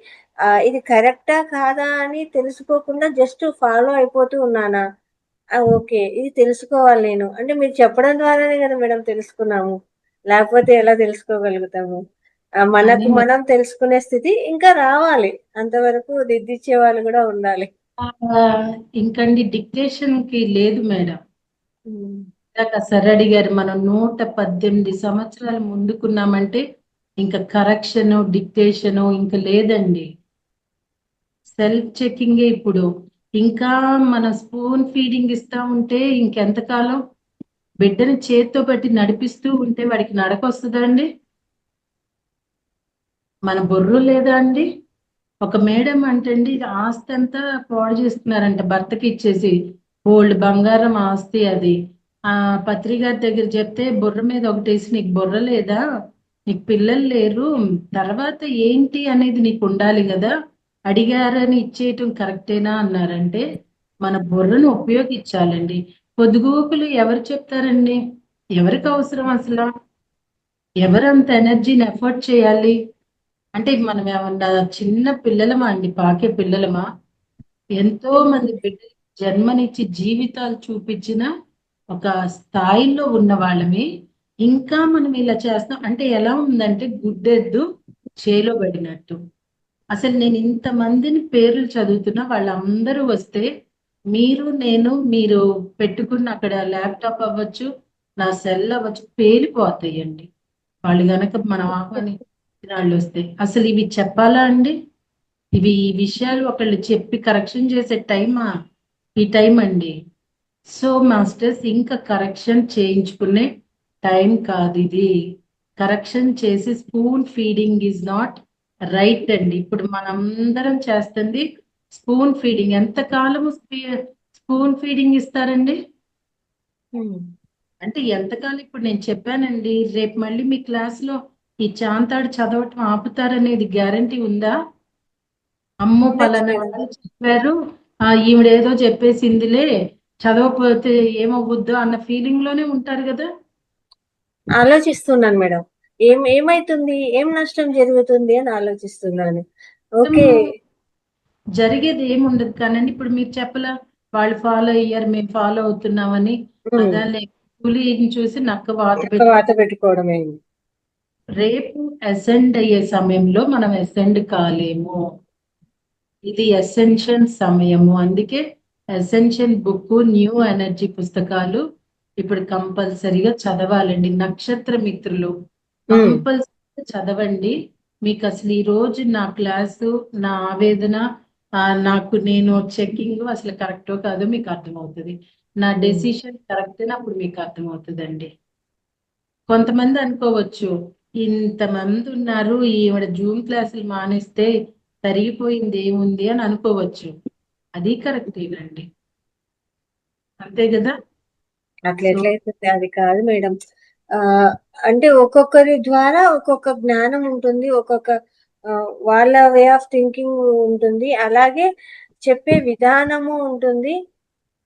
ఇది కరెక్టా కాదా అని తెలుసుకోకుండా జస్ట్ ఫాలో అయిపోతూ ఉన్నానా? ఓకే, ఇది తెలుసుకోవాలి నేను అంటే మీరు చెప్పడం ద్వారానే కదా మేడం తెలుసుకున్నాము. లేకపోతే ఎలా తెలుసుకోగలుగుతాము? మనకు మనం తెలుసుకునే స్థితి ఇంకా రావాలి. అంతవరకు దిద్దిచ్చే వాళ్ళు కూడా ఉండాలి. ఇంకండి డిక్టేషన్ కి లేదు మేడం. సార్ అడిగారు, మనం 118 సంవత్సరాలు ముందుకున్నామంటే ఇంకా కరెక్షన్, డిక్టేషన్ ఇంకా లేదండి. సెల్ఫ్ చెకింగే ఇప్పుడు. ఇంకా మన స్పూన్ ఫీడింగ్ ఇస్తా ఉంటే ఇంకెంతకాలం బిడ్డని చేత్తో పట్టి నడిపిస్తూ ఉంటే వాడికి నడక వస్తుందా అండి? మన బుర్ర లేదా అండి? ఒక మేడం అంటండి ఆస్తి అంతా పాడు చేస్తున్నారంట భర్తకి ఇచ్చేసి, ఓల్డ్ బంగారం ఆస్తి అది. ఆ పత్రికారి దగ్గర చెప్తే బుర్ర మీద ఒకటేసి, నీకు బుర్ర లేదా, నీకు పిల్లలు లేరు, తర్వాత ఏంటి అనేది నీకు ఉండాలి కదా, అడిగారని ఇచ్చేయటం కరెక్టేనా అన్నారంటే, మన బుర్రను ఉపయోగించాలండి. పొద్దుగూకులు ఎవరు చెప్తారండి? ఎవరికి అవసరం అసలు? ఎవరంత ఎనర్జీని ఎఫర్ట్ చేయాలి? అంటే మనం ఏమన్నా చిన్న పిల్లలమా అండి, పాకే పిల్లలమా? ఎంతో మంది బిడ్డలు జన్మనిచ్చి జీవితాలు చూపించిన ఒక స్థాయిలో ఉన్న వాళ్ళమి, ఇంకా మనం ఇలా చేస్తాం అంటే ఎలా ఉందంటే గుడ్డెద్దు చేలో పడినట్టు. అసలు నేను ఇంతమందిని పేర్లు చదువుతున్నా, వాళ్ళందరూ వస్తే మీరు పెట్టుకున్న అక్కడ ల్యాప్టాప్ అవ్వచ్చు, నా సెల్ అవ్వచ్చు, పేలిపోతాయండి. వాళ్ళు గనక మనం ఆహ్వానించిన వాళ్ళు వస్తే అసలు ఇవి చెప్పాలా అండి? ఈ విషయాలు ఒకళ్ళు చెప్పి కరెక్షన్ చేసే టైమా ఈ టైం అండి? సో మాస్టర్స్, ఇంకా కరెక్షన్ చేయించుకునే టైం కాదు ఇది. కరెక్షన్ చేసి spoon feeding is not right అండి. ఇప్పుడు మనందరం చేస్తుంది స్పూన్ ఫీడింగ్. ఎంతకాలము స్పూన్ ఫీడింగ్ ఇస్తారండి? అంటే ఎంతకాలం? ఇప్పుడు నేను చెప్పానండి, రేపు మళ్ళీ మీ క్లాస్లో ఈ చాంతాడు చదవటం ఆపుతారనేది గ్యారంటీ ఉందా? అమ్మో పలానా వాళ్ళు చెప్పారు, ఈవిడేదో చెప్పేసిందిలే, చదవకపోతే ఏమవుద్దో అన్న ఫీలింగ్ లోనే ఉంటారు కదా. ఆలోచిస్తున్నాను మేడం, ఏమైతుంది, ఏం నష్టం జరుగుతుంది అని ఆలోచిస్తున్నాను. ఓకే, జరిగేది ఏముండదు కానండి. ఇప్పుడు మీరు చెప్పలా వాళ్ళు ఫాలో అయ్యారు, మేము ఫాలో అవుతున్నామని, అదాలే పులిని చూసి నక్క వాత పెట్టుకోవడమే. రేపు అసెండ్ అయ్యే సమయంలో మనం అసెండ్ కాలేము. ఇది ఎసెన్షియల్ సమయము. అందుకే ఎసెన్షియల్ బుక్, న్యూ ఎనర్జీ పుస్తకాలు ఇప్పుడు కంపల్సరీగా చదవాలండి. నక్షత్ర మిత్రులు కంపల్సరీగా చదవండి. మీకు అసలు ఈ రోజు నా క్లాసు, నా ఆవేదన, నాకు నేను చెకింగ్ అసలు కరెక్టో కాదో మీకు అర్థమవుతుంది. నా డెసిషన్ కరెక్ట్ అని అప్పుడు మీకు అర్థమవుతుందండి. కొంతమంది అనుకోవచ్చు, ఇంతమంది ఉన్నారు, ఈవిడ జూమ్ క్లాసులు మానేస్తే తరిగిపోయింది ఏముంది అని అనుకోవచ్చు. అది కరెక్టేనండి, అంతే కదా. అట్లెట్లయితే అది కాదు మేడం. అంటే ఒక్కొక్కరి ద్వారా ఒక్కొక్క జ్ఞానం ఉంటుంది, ఒక్కొక్క వాళ్ళ వే ఆఫ్ థింకింగ్ ఉంటుంది, అలాగే చెప్పే విధానము ఉంటుంది.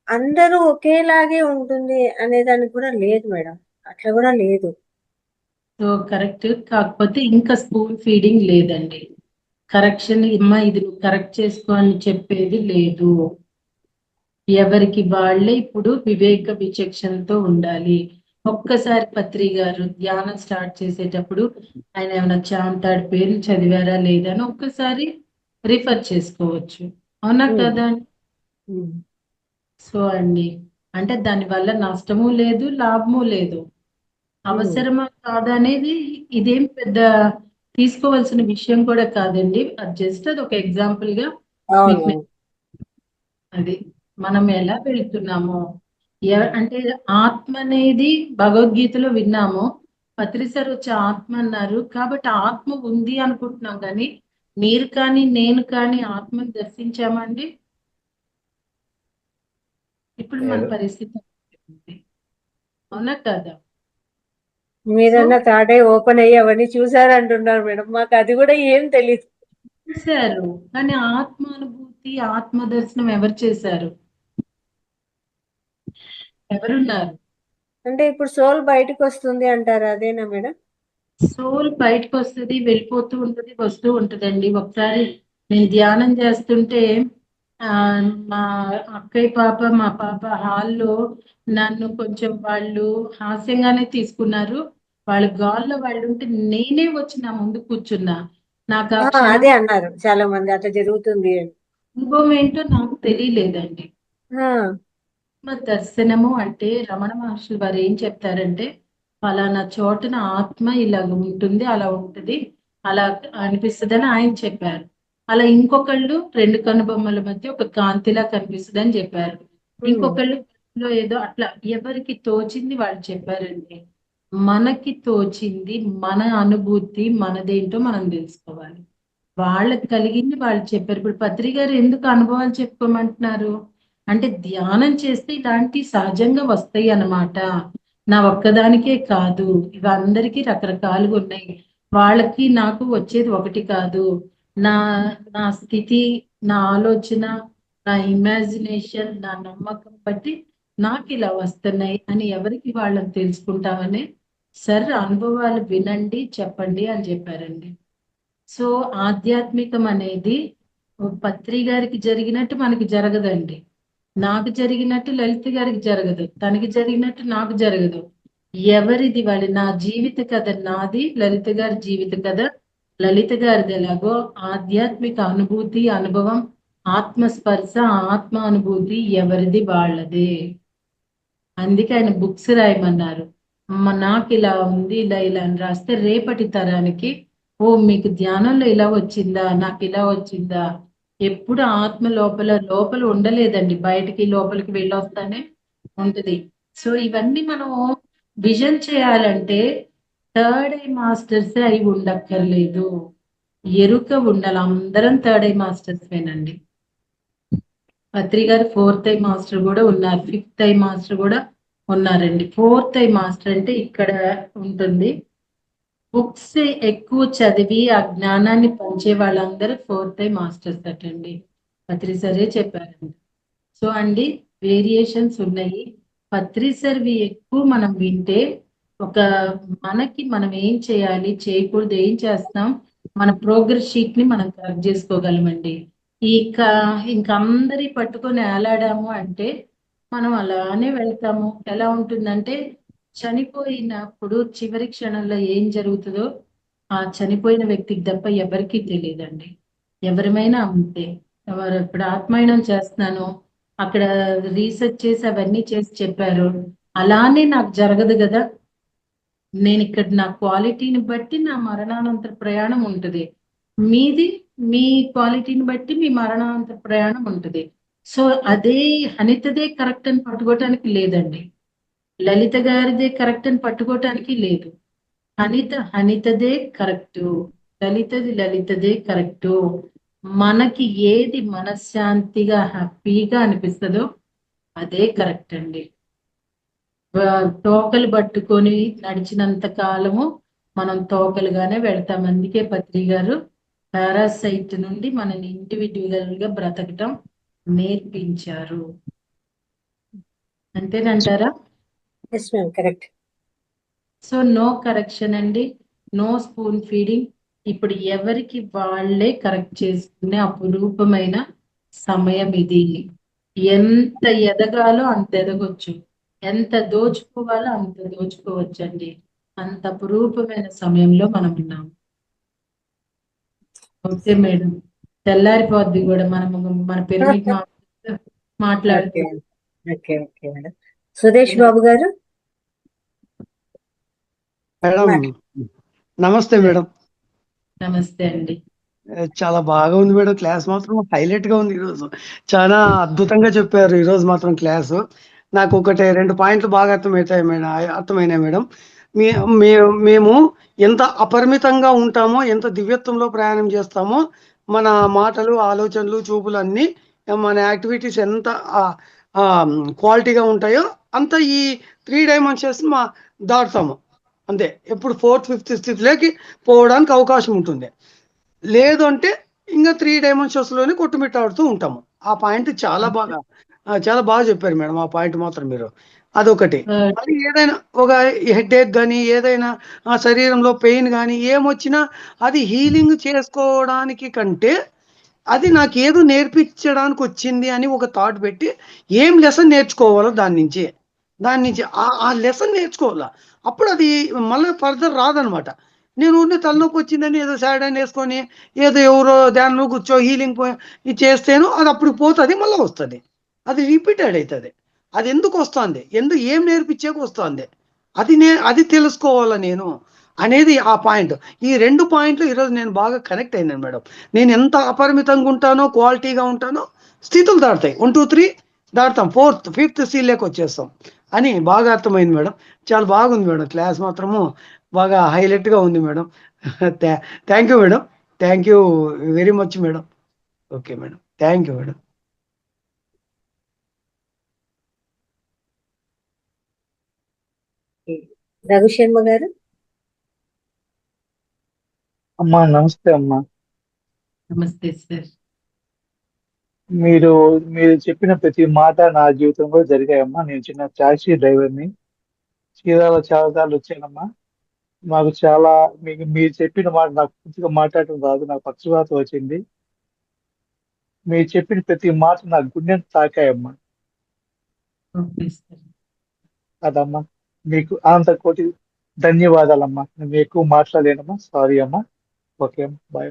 అందరూ ఒకేలాగే ఉంటుంది అనేదానికి కూడా లేదు మేడం, అట్లా కూడా లేదు. సో కరెక్ట్, కాకపోతే ఇంకా స్కూల్ ఫీడింగ్ లేదండి. కరెక్షన్ అమ్మా ఇది నువ్వు కరెక్ట్ చేసుకో అని చెప్పేది లేదు. ఎవరికి వాళ్ళే ఇప్పుడు వివేక విచక్షణతో ఉండాలి. ఒక్కసారి పత్రి గారు ధ్యానం స్టార్ట్ చేసేటప్పుడు ఆయన ఏమైనా చాంతాడు పేర్లు చదివారా లేదా అని ఒక్కసారి రిఫర్ చేసుకోవచ్చు, అవునా కదా? సో అండి, అంటే దానివల్ల నష్టము లేదు, లాభము లేదు. అవసరమా కాదా అనేది ఇదేం పెద్ద తీసుకోవాల్సిన విషయం కూడా కాదండి. అది జస్ట్ అది ఒక ఎగ్జాంపుల్ గా అది మనం ఎలా వెళ్తున్నామో. అంటే ఆత్మ అనేది భగవద్గీతలో విన్నాము, పత్రి సార్ వచ్చి ఆత్మ అన్నారు కాబట్టి ఆత్మ ఉంది అనుకుంటున్నాం, కానీ మీరు కానీ నేను కానీ ఆత్మను దర్శించామండి? ఇప్పుడు మన పరిస్థితి అవునా కదా? మీరన్నా థర్డ్ ఐ ఓపెన్ అయ్యి అవన్నీ చూసారంటున్నారు మేడం, మాకు అది కూడా ఏం తెలియదు. చూశారు, కానీ ఆత్మానుభూతి, ఆత్మ దర్శనం ఎవరు చేశారు? ఎవరున్నారు? అంటే ఇప్పుడు సోల్ బయటకు వస్తుంది అంటారు, అదేనా మేడం? సోల్ బయటకు వస్తుంది, వెళ్ళిపోతూ ఉంటుంది, వస్తూ ఉంటుందండి. ఒకసారి నేను ధ్యానం చేస్తుంటే మా అక్కయ్య పాప, మా పాప హాల్లో నన్ను కొంచెం వాళ్ళు హాస్యంగానే తీసుకున్నారు. వాళ్ళ గాల్లో వాళ్ళు ఉంటే నేనే వచ్చి నా ముందు కూర్చున్నా. నాకు అదే అన్నారు చాలా మంది, అట్లా జరుగుతుంది అని. అనుభవం ఏంటో నాకు తెలియలేదండి. దర్శనము అంటే రమణ మహర్షులు వారు ఏం చెప్తారంటే, ఫలానా చోటున ఆత్మ ఇలాగ ఉంటుంది, అలా ఉంటుంది, అలా అనిపిస్తుంది అని ఆయన చెప్పారు. అలా ఇంకొకళ్ళు రెండు కనుబొమ్మల మధ్య ఒక కాంతిలా కనిపిస్తుంది అని చెప్పారు. ఇంకొకళ్ళు లో ఏదో అట్లా ఎవరికి తోచింది వాళ్ళు చెప్పారండి. మనకి తోచింది మన అనుభూతి మనదేంటో మనం తెలుసుకోవాలి. వాళ్ళకి కలిగింది వాళ్ళు చెప్పారు. ఇప్పుడు పత్రి గారు ఎందుకు అనుభవాలు చెప్పుకోమంటున్నారు అంటే ధ్యానం చేస్తే ఇలాంటి సహజంగా వస్తాయి అన్నమాట. నా ఒక్కదానికే కాదు, ఇవి అందరికీ రకరకాలుగా ఉన్నాయి. వాళ్ళకి నాకు వచ్చేది ఒకటి కాదు. నా నా స్థితి, నా ఆలోచన, నా ఇమాజినేషన్, నా నమ్మకం బట్టి నాకు ఇలా వస్తున్నాయి అని ఎవరికి వాళ్ళని తెలుసుకుంటామని సార్ అనుభవాలు వినండి చెప్పండి అని చెప్పారండి. సో ఆధ్యాత్మికం అనేది పత్రి గారికి జరిగినట్టు మనకి జరగదండి. నాకు జరిగినట్టు లలిత గారికి జరగదు, తనకి జరిగినట్టు నాకు జరగదు. ఎవరిది వాళ్ళ, నా జీవిత కథ నాది, లలిత గారి జీవిత కథ లలిత గారిది ఎలాగో ఆధ్యాత్మిక అనుభూతి అనుభవం ఆత్మస్పర్శ ఆత్మ అనుభూతి ఎవరిది వాళ్ళదే. అందుకే ఆయన బుక్స్ రాయమన్నారు. నాకు ఇలా ఉంది ఇలా ఇలా అని రాస్తే రేపటి తరానికి ఓ మీకు ధ్యానంలో ఇలా వచ్చిందా, నాకు ఇలా వచ్చిందా. ఎప్పుడు ఆత్మ లోపల లోపల ఉండలేదండి, బయటికి లోపలికి వెళ్ళొస్తానే ఉంటది. సో ఇవన్నీ మనం విజన్ చేయాలంటే థర్డ్ ఐ మాస్టర్స్ అయి ఉండక్కర్లేదు, ఎరుక ఉండాలి. అందరం థర్డ్ ఐ మాస్టర్స్ వేనండి. పత్రి గారు ఫోర్త్ ఐ మాస్టర్ కూడా ఉన్నారు, ఫిఫ్త్ ఐ మాస్టర్ కూడా ఉన్నారండి. ఫోర్త్ ఐ మాస్టర్ అంటే ఇక్కడ ఉంటుంది. బుక్స్ ఎక్కువ చదివి ఆ జ్ఞానాన్ని పంచే వాళ్ళందరూ ఫోర్త్ ఐ మాస్టర్స్ అటండి. పత్రి సరే చెప్పారండి. సో అండి వేరియేషన్స్ ఉన్నాయి. పత్రి సర్వి ఎక్కువ మనం వింటే ఒక మనకి మనం ఏం చేయాలి చేయకూడదు ఏం చేస్తాం మన ప్రోగ్రెస్ షీట్ ని మనం కరెక్ట్ చేసుకోగలమండి. ఇంకా అందరి పట్టుకొని ఏలాడాము అంటే మనం అలానే వెళ్తాము. ఎలా ఉంటుందంటే చనిపోయినప్పుడు చివరి క్షణంలో ఏం జరుగుతుందో ఆ చనిపోయిన వ్యక్తికి తప్ప ఎవరికీ తెలియదండి. ఎవరిమైనా అంతే. ఎవరు ఇప్పుడు ఆత్మాయణం చేస్తున్నాను అక్కడ రీసెర్చ్ చేసి అవన్నీ చేసి చెప్పారు, అలానే నాకు జరగదు కదా. నేను ఇక్కడ నా క్వాలిటీని బట్టి నా మరణానంతర ప్రయాణం ఉంటుంది, మీది మీ క్వాలిటీని బట్టి మీ మరణానంతర ప్రయాణం ఉంటుంది. సో అదే అనితదే కరెక్ట్ అని పట్టుకోవటానికి లేదండి, లలిత గారిదే కరెక్ట్ అని పట్టుకోవటానికి లేదు. అనితదే కరెక్టు, లలితదే కరెక్టు. మనకి ఏది మనశ్శాంతిగా హ్యాపీగా అనిపిస్తుందో అదే కరెక్ట్ అండి. తోకలు పట్టుకొని నడిచినంత కాలము మనం తోకలుగానే వెళ్తాం. అందుకే పత్రి గారు పారాసైట్ నుండి మనని ఇండివిడ్యువల్ గా బ్రతకటం నేర్పించారు. అంతేనంటారా? Yes ma'am, correct. So no correction అండి, నో స్పూన్ ఫీడింగ్. ఇప్పుడు ఎవరికి వాళ్ళే కరెక్ట్ చేసుకునే అపురూపమైన సమయం ఇది. ఎంత ఎదగాలో అంత ఎదగొచ్చు, ఎంత దోచుకోవాలో అంత దోచుకోవచ్చు అండి. అంత అపురూపమైన సమయంలో మనం ఉన్నాం. ఓకే మేడం, తెల్లారిపోద్ది కూడా మనం మన పిరమిడ్ మాట్లాడుతూ. Okay okay madam. Suresh Babu గారు. మేడం నమస్తే మేడం. నమస్తే అండి. చాలా బాగా ఉంది మేడం, క్లాస్ మాత్రం హైలైట్ గా ఉంది ఈరోజు. చాలా అద్భుతంగా చెప్పారు ఈరోజు మాత్రం క్లాసు. నాకు ఒకటి 2 పాయింట్లు బాగా అర్థమైనాయి మేడం. మేము ఎంత అపరిమితంగా ఉంటామో, ఎంత దివ్యత్వంలో ప్రయాణం చేస్తామో, మన మాటలు ఆలోచనలు చూపులు అన్నీ మన యాక్టివిటీస్ ఎంత క్వాలిటీగా ఉంటాయో అంత ఈ 3 డైమెన్షన్స్ దాటుతాము అంతే. ఎప్పుడు 4th 5th స్థితిలోకి పోవడానికి అవకాశం ఉంటుంది. లేదు అంటే ఇంకా 3 డైమెన్షన్స్ లోనే కొట్టుమిట్టాడుతూ ఉంటాము. ఆ పాయింట్ చాలా బాగా చెప్పారు మేడం. ఆ పాయింట్ మాత్రం మీరు అదొకటి. అది ఏదైనా ఒక హెడేక్ కానీ ఏదైనా శరీరంలో పెయిన్ కానీ ఏమొచ్చినా అది హీలింగ్ చేసుకోవడానికి కంటే అది నాకు ఏదో నేర్పించడానికి వచ్చింది అని ఒక థాట్ పెట్టి ఏం లెసన్ నేర్చుకోవాలో దాని నుంచి ఆ లెసన్ నేర్చుకోవాలా. అప్పుడు అది మళ్ళీ ఫర్దర్ రాదనమాట. నేను ఉండే తలనొప్పి వచ్చిందని ఏదో సాడ్ అని వేసుకొని ఏదో ఎవరో దానిలో కూర్చో హీలింగ్ ఇది చేస్తేనో అది అప్పుడు పోతుంది, మళ్ళీ వస్తుంది. అది రిపీటెడ్ అవుతుంది. అది ఎందుకు వస్తుంది, ఏం నేర్పించేకి వస్తుంది, అది తెలుసుకోవాలా నేను అనేది ఆ పాయింట్. ఈ 2 పాయింట్లు ఈరోజు నేను బాగా కనెక్ట్ అయినాను మేడం. నేను ఎంత అపరిమితంగా ఉంటానో, క్వాలిటీగా ఉంటానో స్థితులు దాడతాయి. 1 2 3 దాటుతాం, 4th 5th సీల్లోకి వచ్చేస్తాం అని బాగా అర్థమైంది మేడం. చాలా బాగుంది మేడం, క్లాస్ మాత్రము బాగా హైలైట్గా ఉంది madam. Thank you madam, thank you very much madam. Okay madam, thank you madam. Raghu Sharma గారు. అమ్మా నమస్తే అమ్మా. నమస్తే సార్. మీరు చెప్పిన ప్రతి మాట నా జీవితంలో జరిగాయమ్మా. నేను చిన్న టాక్సీ డ్రైవర్ని, చీరాల చాలాసార్లు వచ్చానమ్మా. నాకు చాలా మీరు చెప్పిన మాట నాకు పూర్తిగా మాట్లాడటం రాదు, నాకు పక్షవాతం వచ్చింది. మీరు చెప్పిన ప్రతి మాట నా గుండెని తాకాయమ్మా. Okay sir. అదమ్మా, మీకు అనంత కోటి ధన్యవాదాలమ్మా. నేను ఎక్కువ మాట్లాడలేనమ్మా, సారీ అమ్మా. ఓకే అమ్మా, బాయ్.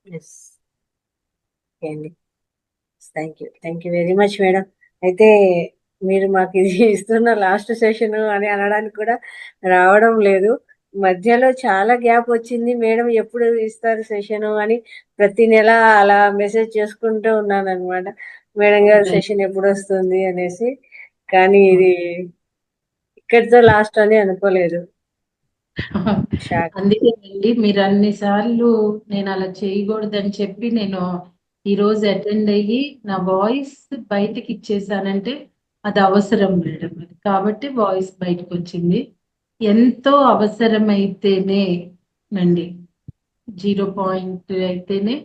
ఎస్ అండి, thank you very much madam. అయితే మీరు మాకు ఇది ఇస్తున్న లాస్ట్ సెషన్ అని అనడానికి కూడా రావడం లేదు. మధ్యలో చాలా గ్యాప్ వచ్చింది. మేడం ఎప్పుడు ఇస్తారు సెషన్ అని ప్రతి నెల అలా మెసేజ్ చేసుకుంటూ ఉన్నాను అనమాట, మేడం గారు సెషన్ ఎప్పుడు వస్తుంది అనేసి. కానీ ఇది ఇక్కడితో లాస్ట్ అని అనుకోలేదు. అందుకేనండి మీరు అన్నిసార్లు నేను అలా చేయకూడదని చెప్పి నేను ఈ రోజు అటెండ్ అయ్యి నా వాయిస్ బయటకి ఇచ్చేసానంటే అది అవసరం మేడం. అది కాబట్టి వాయిస్ బయటకు వచ్చింది. ఎంతో అవసరమైతేనే నండి 0 అయితేనే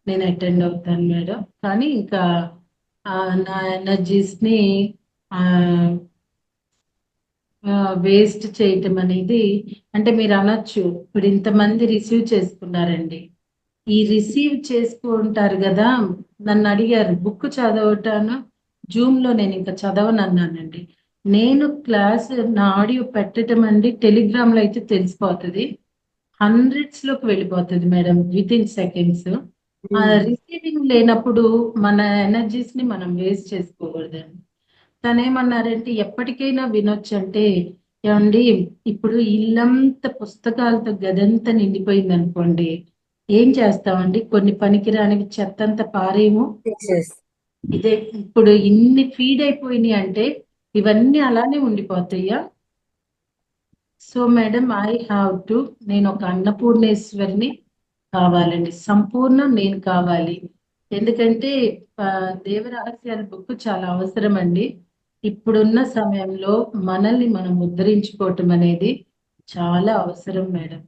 నేను అటెండ్ అవుతాను మేడం. కానీ ఇంకా నా ఎనర్జీస్ ని వేస్ట్ చేయటం అనేది, అంటే మీరు అనొచ్చు ఇప్పుడు ఇంతమంది రిసీవ్ చేసుకున్నారండి, ఈ రిసీవ్ చేసుకుంటారు కదా. నన్ను అడిగారు బుక్ చదవటాను జూమ్ లో, నేను ఇంకా చదవను అన్నానండి. నేను క్లాస్ నా ఆడియో పెట్టడం అండి టెలిగ్రామ్ లో అయితే తెలిసిపోతుంది, 100s లోకి వెళ్ళిపోతుంది madam with in seconds. Receiving లేనప్పుడు మన ఎనర్జీస్ ని మనం వేస్ట్ చేసుకోకూడదండి. తనేమన్నారంటే ఎప్పటికైనా వినొచ్చు అంటే, ఏమండి ఇప్పుడు ఇల్లంతా పుస్తకాలతో గదంతా నిండిపోయింది అనుకోండి, ఏం చేస్తామండి, కొన్ని పనికిరానివి చెత్తంతా పారేమో. ఇదే ఇప్పుడు ఇన్ని ఫీడ్ అయిపోయినాయి అంటే ఇవన్నీ అలానే ఉండిపోతాయా? So madam I have to, నేను ఒక అన్నపూర్ణేశ్వరిని కావాలండి, సంపూర్ణం నేను కావాలి. ఎందుకంటే దేవరహస్యాల బుక్ చాలా అవసరం అండి. ఇప్పుడున్న సమయంలో మనల్ని మనం ఉద్ధరించుకోవటం అనేది చాలా అవసరం మేడం.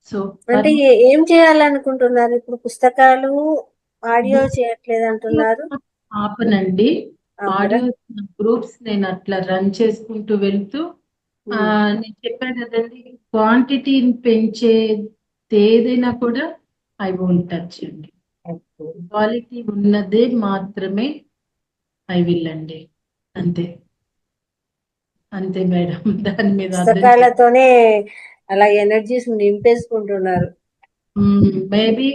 సో అంటే ఏం చేయాలనుకుంటున్నారు ఇప్పుడు? పుస్తకాలు ఆడియో చేయట్లేదు అంటున్నారు. ఆపనండి, ఆడియో గ్రూప్స్ నేను అట్లా రన్ చేసుకుంటూ వెళ్తూ నేను చెప్పాను కదండి, క్వాంటిటీని పెంచేది ఏదైనా కూడా ఐ వోంట్ టచ్ అండి. క్వాలిటీ ఉన్నదే మాత్రమే ఐ విల్ అండి. అంతే అంతే మేడం. దాని మీద పుస్తకాలతోనే అలా ఎనర్జీస్ నింపేసుకుంటున్నారు. మేబీ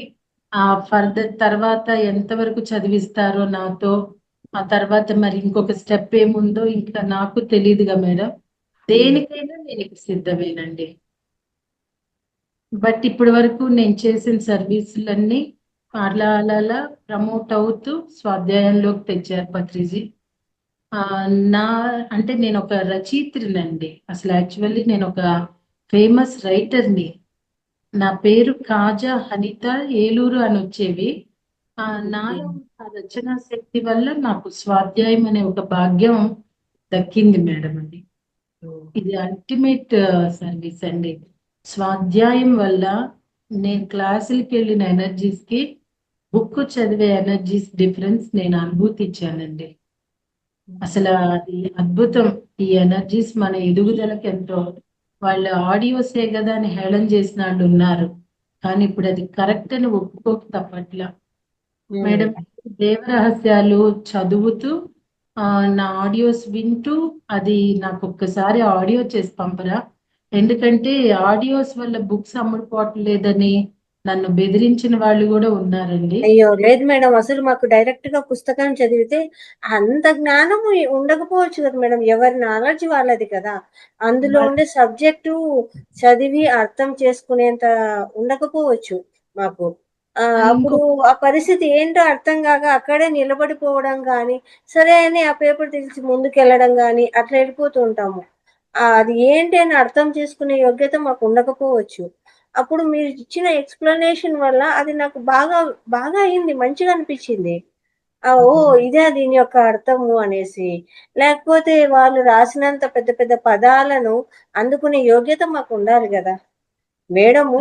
ఫర్దర్ తర్వాత ఎంతవరకు చదివిస్తారో నాతో, ఆ తర్వాత మరి ఇంకొక స్టెప్ ఏముందో ఇంకా నాకు తెలియదుగా మేడం. దేనికైనా నేను సిద్ధమేనండి. బట్ ఇప్పటి వరకు నేను చేసిన సర్వీసులన్నీ అలా అలా ప్రమోట్ అవుతూ స్వాధ్యాయంలోకి తెచ్చారు పత్రిజీ. అంటే నేను ఒక రచయిత్రినండి. అసలు యాక్చువల్లీ నేను ఒక ఫేమస్ రైటర్ని. నా పేరు కాజా హనిత ఏలూరు అని వచ్చేవి. నాలో రచనా శక్తి వల్ల నాకు స్వాధ్యాయం అనే ఒక భాగ్యం దక్కింది మేడం. అండి ఇది అల్టిమేట్ సర్వీస్ అండి. స్వాధ్యాయం వల్ల నేను క్లాసులకి వెళ్ళిన ఎనర్జీస్ కి బుక్ చదివే ఎనర్జీస్ డిఫరెన్స్ నేను అనుభూతించానండి. అసలు అది అద్భుతం. ఈ ఎనర్జీస్ మన ఎదుగుదలకి ఎంతో, వాళ్ళు ఆడియోసే కదా అని హేళన చేసిన వాళ్ళు ఉన్నారు, కానీ ఇప్పుడు అది కరెక్ట్ అని ఒప్పుకోక తప్పట్లా మేడం. దేవరహస్యాలు చదువుతూ నా ఆడియోస్ వింటూ అది నాకు ఒక్కసారి ఆడియో చేసి పంపరా, ఎందుకంటే ఆడియోస్ వల్ల బుక్స్ అమ్ముడుపోవట్లేదని నన్ను బెదిరించిన వాళ్ళు కూడా ఉన్నారండి. అయ్యో లేదు మేడం, అసలు మాకు డైరెక్ట్ గా పుస్తకం చదివితే అంత జ్ఞానం ఉండకపోవచ్చు కదా మేడం. ఎవరి నాలెడ్జ్ వాళ్ళది కదా, అందులో ఉండే సబ్జెక్టు చదివి అర్థం చేసుకునేంత ఉండకపోవచ్చు మాకు. అప్పుడు ఆ పరిస్థితి ఏంటో అర్థం కాక అక్కడే నిలబడిపోవడం కానీ, సరే అని ఆ పేపర్ తీసి ముందుకెళ్ళడం కానీ అట్లా వెళ్ళిపోతూ ఉంటాము. అది ఏంటి అని అర్థం చేసుకునే యోగ్యత మాకు ఉండకపోవచ్చు. అప్పుడు మీరు ఇచ్చిన ఎక్స్‌ప్లనేషన్ వల్ల అది నాకు బాగా బాగా అయింది. మంచిగా అనిపించింది. ఓహ్! ఇదా దీని యొక్క అర్థము అనేసి. లేకపోతే వాళ్ళు రాసినంత పెద్ద పెద్ద పదాలను అందుకునే యోగ్యత మాకుండాలి గదా! మేడము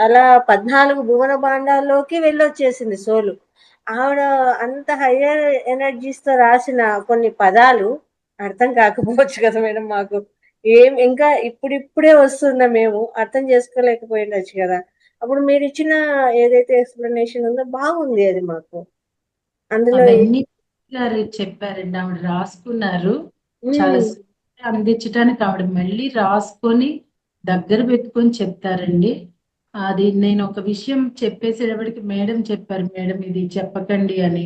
అలా 14 భువన భాండాల్లోకి వెళ్ళొచ్చేసింది సోలు. ఆవిడ అంత హయ్యర్ ఎనర్జీస్‌తో రాసిన కొన్ని పదాలు అర్థం కాకపోవచ్చు కదా మేడం మాకు. ఇంకా ఇప్పుడిప్పుడే వస్తున్న మేము అర్థం చేసుకోలేకపోయుండొచ్చు గదా! అప్పుడు మీరిచ్చిన ఏదైతే ఎక్స్‌ప్లనేషన్ ఉందో బాగుంది అది మాకు. అందులో అవన్నీ గారు చెప్పారండి. ఆవిడ రాసుకున్నారు. చాలా సులువుగా అందించడానికి ఆవిడ మళ్ళీ రాసుకొని దగ్గర పెట్టుకొని చెప్తారండి. అది నేను ఒక విషయం చెప్పేసేటప్పటికి మేడం చెప్పారు, మేడం ఇది చెప్పకండి అని.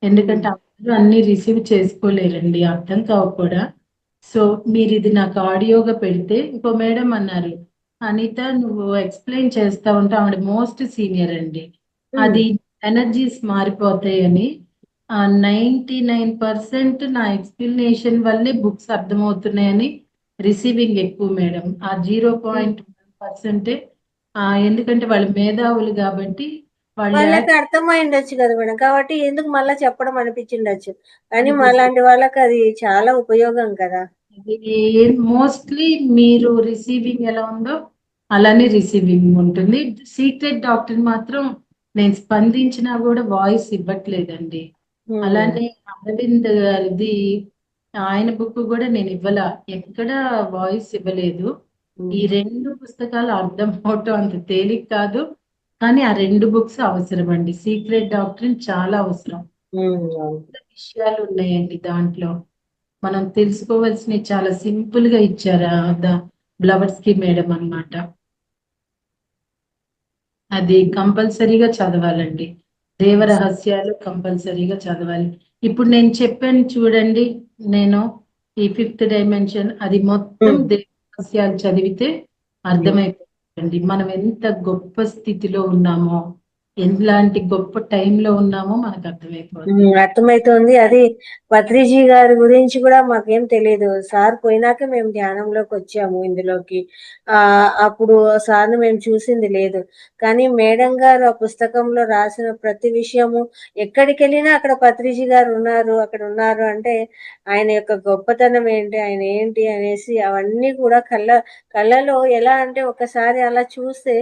ఎందుకంటే అందరూ అన్ని రిసీవ్ చేసుకోలేరండి, అర్థం కావు కూడా. సో మీరు ఇది నాకు ఆడియోగా పెడితే ఇంకో మేడం అన్నారు, అనిత నువ్వు ఎక్స్ప్లెయిన్ చేస్తా ఉంటే, ఆవిడ మోస్ట్ సీనియర్ అండి, అది ఎనర్జీస్ మారిపోతాయని. 99% నా ఎక్స్ప్లెనేషన్ వల్లే బుక్స్ అర్థమవుతున్నాయని రిసీవింగ్ ఎక్కువ మేడం. ఆ 0.1% ఎందుకంటే వాళ్ళు మేధావులు కాబట్టి వాళ్ళు వాళ్ళకి అర్థమై ఉండొచ్చు కదా మేడం. కాబట్టి ఎందుకు మళ్ళా చెప్పడం అనిపించిండొచ్చు. కానీ మాలాంటి వాళ్ళకి అది చాలా ఉపయోగం కదా. మోస్ట్లీ మీరు రిసీవింగ్ ఎలా ఉందో అలానే రిసీవింగ్ ఉంటుంది. సీక్రెట్ డాక్టర్ మాత్రం నేను స్పందించినా కూడా వాయిస్ ఇవ్వట్లేదండి. అలానే అరవింద్ గారిది ఆయన బుక్ కూడా నేను ఇవ్వాల, ఎక్కడ వాయిస్ ఇవ్వలేదు. ఈ 2 పుస్తకాలు అర్థం అవటం అంత తేలిక కాదు, కానీ ఆ 2 బుక్స్ అవసరం అండి. సీక్రెట్ డాక్టర్ చాలా అవసరం. విషయాలు ఉన్నాయండి దాంట్లో, మనం తెలుసుకోవాల్సినవి చాలా సింపుల్ గా ఇచ్చారా బ్లవర్స్కి మేడం అన్నమాట. అది కంపల్సరీగా చదవాలండి. దేవరహస్యాలు కంపల్సరీగా చదవాలి. ఇప్పుడు నేను చెప్పాను చూడండి, నేను ఈ 5th డైమెన్షన్ అది మొత్తం దేవరహస్యాలు చదివితే అర్థమైపోతుంది మనం ఎంత గొప్ప స్థితిలో ఉన్నామో, ఎలాంటి గొప్ప టైంలో ఉన్నామో మనకు అర్థమైపోతుంది. అర్థమైతుంది. అది పత్రిజీ గారి గురించి కూడా మాకేం తెలియదు. సార్ పోయినాక మేము ధ్యానంలోకి వచ్చాము ఇందులోకి. అప్పుడు సార్ని మేము చూసింది లేదు. కానీ మేడం గారు ఆ పుస్తకంలో రాసిన ప్రతి విషయము, ఎక్కడికి వెళ్ళినా అక్కడ పత్రిజీ గారు ఉన్నారు, అక్కడ ఉన్నారు అంటే ఆయన యొక్క గొప్పతనం ఏంటి, ఆయన ఏంటి అనేసి అవన్నీ కూడా కళ్ళలో ఎలా అంటే ఒకసారి అలా చూస్తే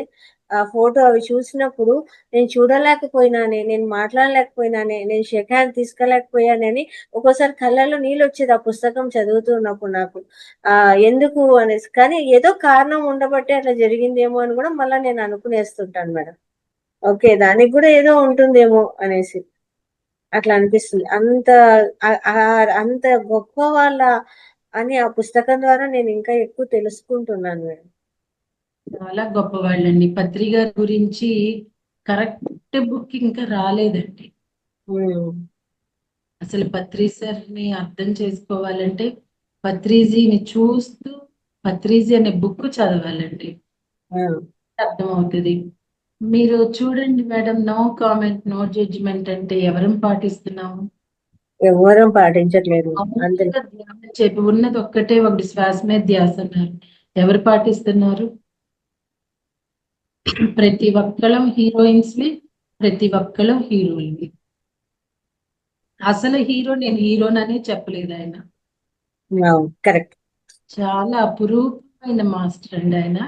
ఆ ఫోటో అవి చూసినప్పుడు నేను చూడలేకపోయినానే, నేను మాట్లాడలేకపోయినానే, నేను షేక్ హ్యాండ్ తీసుకోలేకపోయానని ఒక్కోసారి కళ్ళల్లో నీళ్ళు వచ్చేది ఆ పుస్తకం చదువుతున్నప్పుడు నాకు. ఎందుకు అనేసి, కానీ ఏదో కారణం ఉండబట్టే అట్లా జరిగిందేమో అని కూడా మళ్ళా నేను అనుకునేస్తుంటాను మేడం. ఓకే, దానికి కూడా ఏదో ఉంటుందేమో అనేసి అట్లా అనిపిస్తుంది. అంత గొప్ప వాళ్ళ అని ఆ పుస్తకం ద్వారా నేను ఇంకా ఎక్కువ తెలుసుకుంటున్నాను మేడం. చాలా గొప్పవాళ్ళండి. పత్రి గారి గురించి కరెక్ట్ బుక్ ఇంకా రాలేదండి. అసలు పత్రి సార్ని అర్థం చేసుకోవాలంటే పత్రిజీని చూస్తూ పత్రిజీ అనే బుక్ చదవాలండి, అర్థమవుతుంది. మీరు చూడండి madam, no comment no judgement అంటే ఎవరం పాటిస్తున్నాము? ఎవరం పాటించట్లేదు. చెప్పి ఉన్నది ఒక్కటే, ఒకటి శ్వాస మీద ధ్యాస అన్నారు. ఎవరు పాటిస్తున్నారు? ప్రతి ఒక్కళ్ళం హీరోయిన్స్ ని, ప్రతి ఒక్కళ్ళం హీరోయిన్. అసలు హీరో నేను హీరోననే చెప్పలేదు ఆయన. కరెక్ట్. చాలా అపురూపమైన మాస్టర్ అండి ఆయన.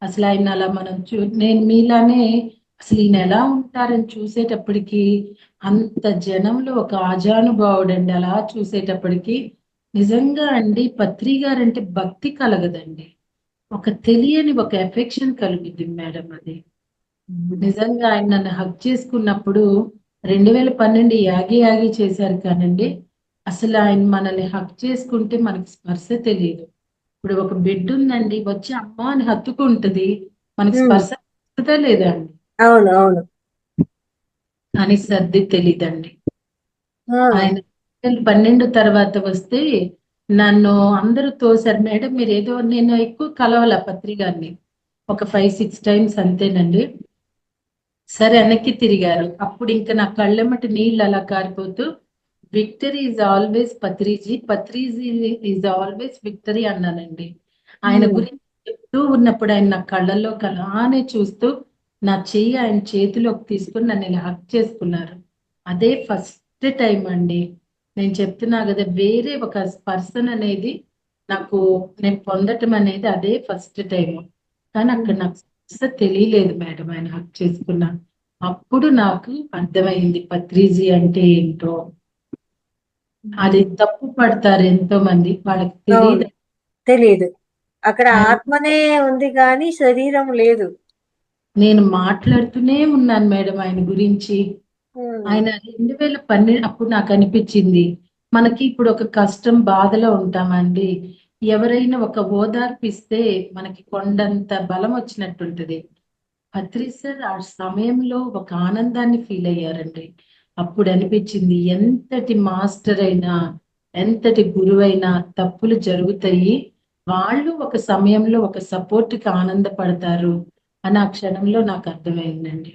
అసలు ఆయన అలా మనం నేను మీలానే అసలు ఈయన ఎలా ఉంటారని చూసేటప్పటికి అంత జనంలో ఒక ఆజానుభావుడు అండి. అలా చూసేటప్పటికి నిజంగా అండి పత్రి గారంటే భక్తి కలగదండి, ఒక తెలియని ఒక ఎఫెక్షన్ కలుగుతుంది మేడం. అది నిజంగా ఆయన నన్ను హక్ చేసుకున్నప్పుడు 2012 యాగి చేశారు కానండి, అసలు ఆయన మనల్ని హక్ చేసుకుంటే మనకి స్పర్శ తెలియదు. ఇప్పుడు ఒక బిడ్డ ఉందండి, వచ్చి అమ్మ అని హత్తుకుంటది, మనకి స్పర్శ లేదా అండి? అవును అవును. కానీ సర్ది తెలీదండి. ఆయన 12 తర్వాత వస్తే నన్ను అందరూ తోసారు. మేడం మీరు ఏదో, నేను ఎక్కువ కలవాల పత్రి గారిని ఒక 5-6 టైమ్స్ అంతేనండి. సరే వెనక్కి తిరిగారు. అప్పుడు ఇంకా నా కళ్ళెమ్మటి నీళ్ళు అలా కారిపోతూ victory is always Patriji, Patriji is always victory అన్నానండి. ఆయన గురించి చెప్తూ ఉన్నప్పుడు ఆయన నా కళ్ళల్లోకి అలానే చూస్తూ నా చెయ్యి ఆయన చేతిలోకి తీసుకుని నన్ను ఇలా హక్ చేసుకున్నారు. అదే ఫస్ట్ టైం అండి. నేను చెప్తున్నా కదా, వేరే ఒక పర్సన్ అనేది నాకు నేను పొందటం అనేది అదే ఫస్ట్ టైం. కానీ అక్కడ నాకు అసలు తెలియలేదు మేడం ఆయన హక్ చేసుకున్నా. అప్పుడు నాకు అర్థమైంది పత్రిజీ అంటే ఏంటో. అది తప్పు పడతారు ఎంతో మంది, వాళ్ళకి తెలియదు. తెలియదు. అక్కడ ఆయన- ఆత్మనే ఉంది కానీ శరీరం లేదు. నేను మాట్లాడుతూనే ఉన్నాను మేడం ఆయన గురించి. ఆయన 2012 అప్పుడు నాకు అనిపించింది, మనకి ఇప్పుడు ఒక కష్టం బాధలో ఉంటామండి, ఎవరైనా ఒక ఓదార్పిస్తే మనకి కొండంత బలం వచ్చినట్టుంటది. పత్రి సార్ ఆ సమయంలో ఒక ఆనందాన్ని ఫీల్ అయ్యారండి. అప్పుడు అనిపించింది, ఎంతటి మాస్టర్ అయినా ఎంతటి గురువైనా తప్పులు జరుగుతాయి, వాళ్ళు ఒక సమయంలో ఒక సపోర్ట్కి ఆనందపడతారు అని ఆ క్షణంలో నాకు అర్థమైందండి.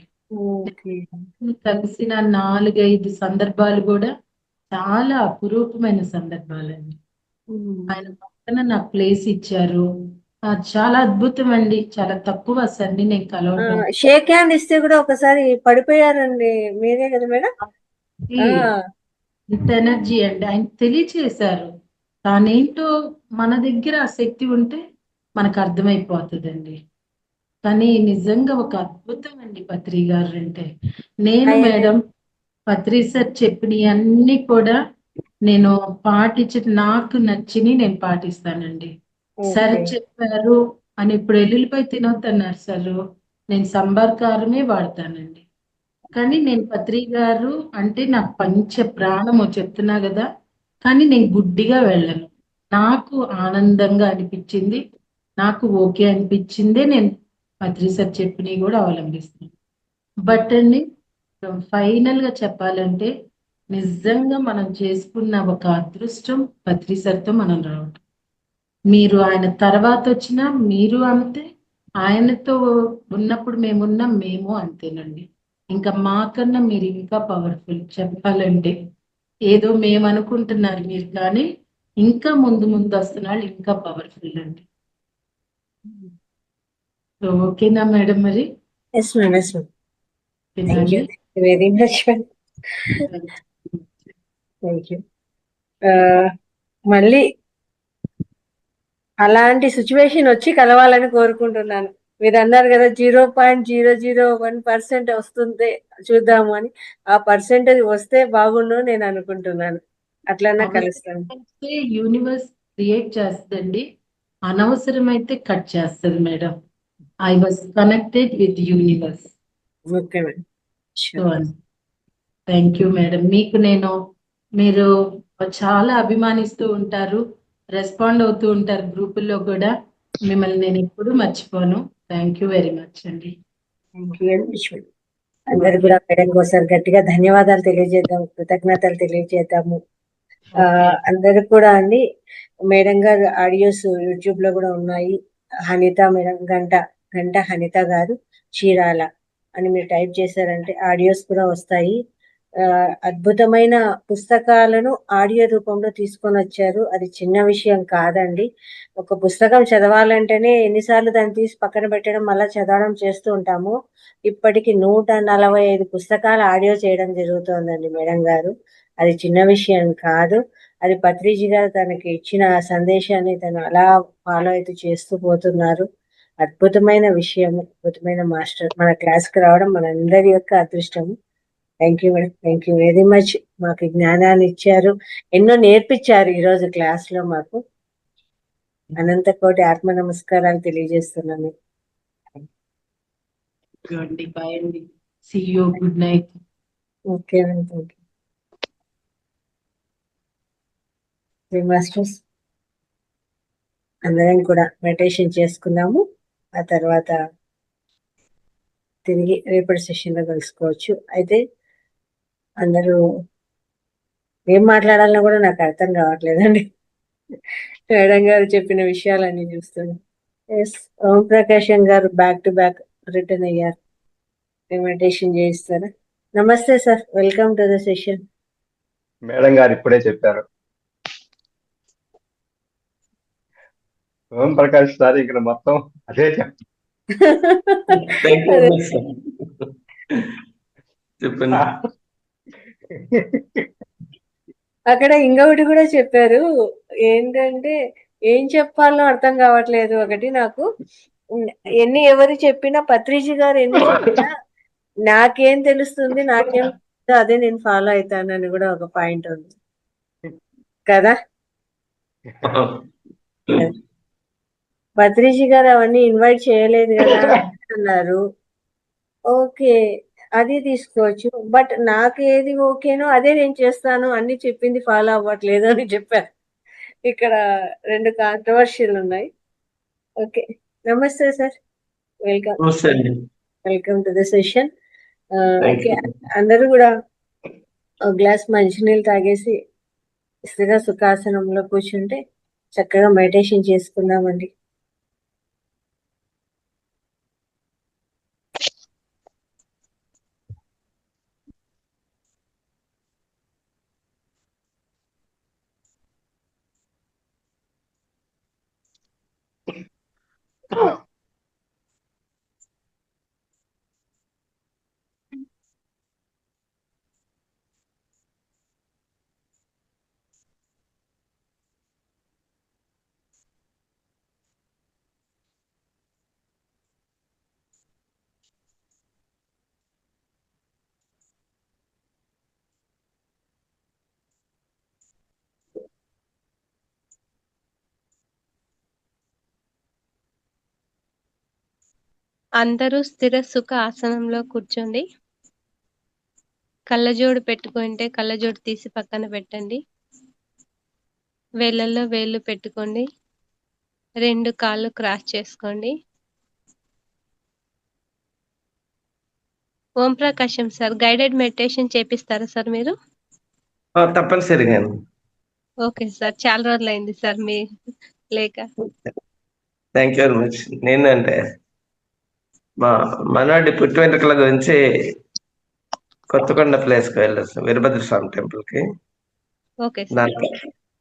కలిసిన 4-5 సందర్భాలు కూడా చాలా అపురూపమైన సందర్భాలండి. ఆయన పక్కన నాకు ప్లేస్ ఇచ్చారు. చాలా అద్భుతం అండి. చాలా తక్కువ సండి నేను కలవటం. షేక్ హ్యాండ్ ఇస్తే కూడా ఒకసారి పడిపోయారండి. మీరే కదా మేడం? ఇంత ఎనర్జీ అండి. ఆయన తెలియచేశారు. తానేంటో మన దగ్గర ఆ శక్తి ఉంటే మనకు అర్థమైపోతుందండి. కానీ నిజంగా ఒక అద్భుతం అండి పత్రి గారు అంటే. నేను మేడం పత్రి సార్ చెప్పినవి అన్ని కూడా నేను నాకు నచ్చిని నేను పాటిస్తానండి. సార్ చెప్పారు అని ఇప్పుడు ఎల్లుల్లిపాయ తినొద్దన్నారు సార్, నేను సంబార్ కారమే వాడతానండి. కానీ నేను పత్రి గారు అంటే నాకు పంచ ప్రాణము చెప్తున్నా కదా, కానీ నేను గుడ్డిగా వెళ్ళను. నాకు ఆనందంగా అనిపించింది, నాకు ఓకే అనిపించిందే నేను పత్రి సార్ చెప్పినవి కూడా అవలంబిస్తాను. బట్ అండి, ఫైనల్ గా చెప్పాలంటే నిజంగా మనం చేసుకున్న ఒక అదృష్టం పత్రి సార్తో మనం రావటం. మీరు ఆయన తర్వాత వచ్చినా మీరు అంతే, ఆయనతో ఉన్నప్పుడు మేమున్నాం, మేము అంతేనండి. ఇంకా మాకన్నా మీరు ఇంకా పవర్ఫుల్ చెప్పాలంటే. ఏదో మేము అనుకుంటున్నారు మీరు, కానీ ఇంకా ముందు ముందు వస్తున్నాళ్ళు ఇంకా పవర్ఫుల్ అండి. ఓకేనా మేడం? మరి yes madam, yes madam. Thank you very much. Thank you. మళ్ళీ అలాంటి సిచ్యువేషన్ వచ్చి కలవాలని కోరుకుంటున్నాను. మీరు అన్నారు కదా 0.001% వస్తుంది చూద్దాము అని. ఆ పర్సెంటేజ్ వస్తే బాగుండు నేను అనుకుంటున్నాను. అట్లన్నా కలుస్తాను. యూనివర్స్ క్రియేట్ చేస్తుందండి, అనవసరమైతే కట్ చేస్తుంది madam. I was connected with universe. Okay madam. Thank you madam. మీరు చాలా అభిమానిస్తూ ఉంటారు, రెస్పాండ్ అవుతూ ఉంటారు గ్రూపుల్లో కూడా. మిమ్మల్ని నేను ఎప్పుడు మర్చిపోను. థ్యాంక్ యూ వెరీ మచ్ అండి. Thank you very much madam. అందరు కూడా మేడం కోసం గట్టిగా ధన్యవాదాలు తెలియజేద్దాం, కృతజ్ఞతలు తెలియజేద్దాము. అందరు కూడా అండి, మేడం గారు ఆడియోస్ యూట్యూబ్ లో కూడా ఉన్నాయి. హనిత మేడం, గంట హనిత గారు చీరాల అని మీరు టైప్ చేశారంటే ఆడియోస్ కూడా వస్తాయి. అద్భుతమైన పుస్తకాలను ఆడియో రూపంలో తీసుకొని వచ్చారు. అది చిన్న విషయం కాదండి. ఒక పుస్తకం చదవాలంటేనే ఎన్నిసార్లు దాన్ని తీసి పక్కన పెట్టడం, మళ్ళీ చదవడం చేస్తూ ఉంటాము. ఇప్పటికి 145 పుస్తకాలు ఆడియో చేయడం జరుగుతోందండి మేడం గారు. అది చిన్న విషయం కాదు. అది పత్రిజీ గారు తనకి ఇచ్చిన సందేశాన్ని తను అలా ఫాలో అయితే చేస్తూ పోతున్నారు. అద్భుతమైన విషయం, అద్భుతమైన మాస్టర్ మన క్లాస్కి రావడం మనందరి యొక్క అదృష్టము. Thank you madam, thank you very much. మాకు జ్ఞానాన్ని ఇచ్చారు, ఎన్నో నేర్పించారు ఈరోజు క్లాస్ లో మాకు. అనంత కోటి ఆత్మ నమస్కారాలు తెలియజేస్తున్నాను. బాయ్ అండి. See you, good night. Okay madam, thank you masters. అందరం కూడా మెడిటేషన్ చేసుకున్నాము. ఆ తర్వాత తిరిగి రేపటి సెషన్ లో కలుసుకోవచ్చు. అయితే అందరూ ఏం మాట్లాడాలన్నా కూడా నాకు అర్థం కావట్లేదండి. మేడం గారు చెప్పిన విషయాలన్నీ చూస్తున్నాను. ఎస్, ఓం ప్రకాశం గారు బ్యాక్ టు బ్యాక్ రిటర్న్ అయ్యారు. మెడిటేషన్ చేయిస్తారా? నమస్తే sir, welcome to the session. Madam గారు ఇప్పుడే చెప్పారు. ఓం ప్రకాష్ సార్ ఇక్కడ మొత్తం అదే చెప్పండి. అక్కడ ఇంకొకటి కూడా చెప్పారు, ఏంటంటే ఏం చెప్పాలో అర్థం కావట్లేదు. ఒకటి నాకు ఎవరు చెప్పినా, పత్రిజీ గారు ఎన్ని చెప్పినా నాకేం తెలుస్తుంది, నాకేం అదే నేను ఫాలో అవుతానని కూడా ఒక పాయింట్ ఉంది కదా. పత్రిజీ గారు అవన్నీ ఇన్వైట్ చేయలేదు కదా అన్నారు. ఓకే, అది తీసుకోవచ్చు. బట్ నాకు ఏది ఓకేనో అదే నేను చేస్తాను, అన్ని చెప్పింది ఫాలో అవ్వట్లేదు అని చెప్పారు. ఇక్కడ 2 కాంట్రవర్షియల్ ఉన్నాయి. ఓకే, నమస్తే సార్, వెల్కమ్ నమస్తే అండి. Welcome to the session. Thank okay, you. అందరూ కూడా ఒక గ్లాస్ మంచినీళ్ళు తాగేసి స్థిర సుఖాసనంలో కూర్చుంటే చక్కగా మెడిటేషన్ చేసుకుందామండి. అందరూ స్థిర సుఖ ఆసనంలో కూర్చోండి. కళ్ళజోడు పెట్టుకుంటే కళ్ళజోడు తీసి పక్కన పెట్టండి. వేళ్ళల్లో వేళ్ళు పెట్టుకోండి. 2 కాళ్ళు క్రాస్ చేసుకోండి. ఓం ప్రకాశం సార్, గైడెడ్ మెడిటేషన్ చేపిస్తారా సార్ మీరు? తప్పనిసరిగా. ఓకే సార్, చాలా రోజులైంది సార్ మీ లేక. Thank you very much. నేనంటే మా మనవాడి పుట్టి వెంట్రుకల గురించి కొత్తకొండ ప్లేస్కి వెళ్ళొచ్చు, వీరభద్ర స్వామి టెంపుల్కి. Okay sir. దాంట్లో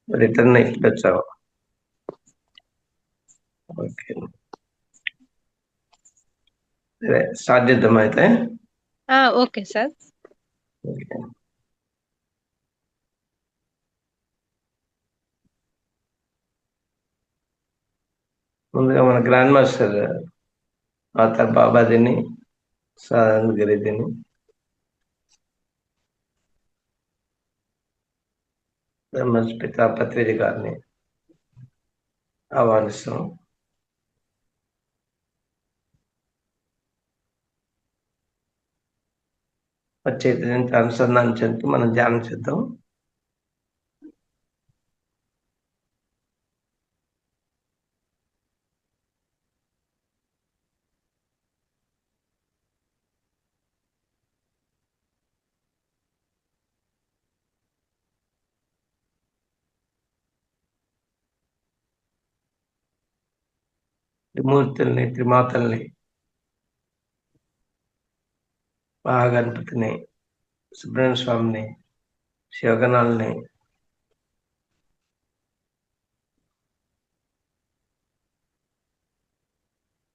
రిటర్న్ ఇప్పుడు వచ్చాము. ఓకే, సరే స్టార్ట్ చేద్దాం అయితే. Okay sir. ఓకే. ముందుగా మన గ్రాండ్ మాస్టర్ ఆథర్ బాబాజీని, సాధన గిరిజీని, బ్రహ్మస్పిత పత్రిజీ గారిని ఆహ్వానిస్తాం. చైతన్యంతో అనుసంధానం చెందుతూ మనం ధ్యానం చేద్దాం. త్రిమూర్తుల్ని, త్రిమాతల్ని, మహాగణపతిని, సుబ్రహ్మణ్య స్వామిని, శివగణాలని,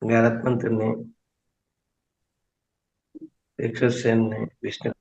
గణపంతుని, యక్షసేన్ని, విష్ణు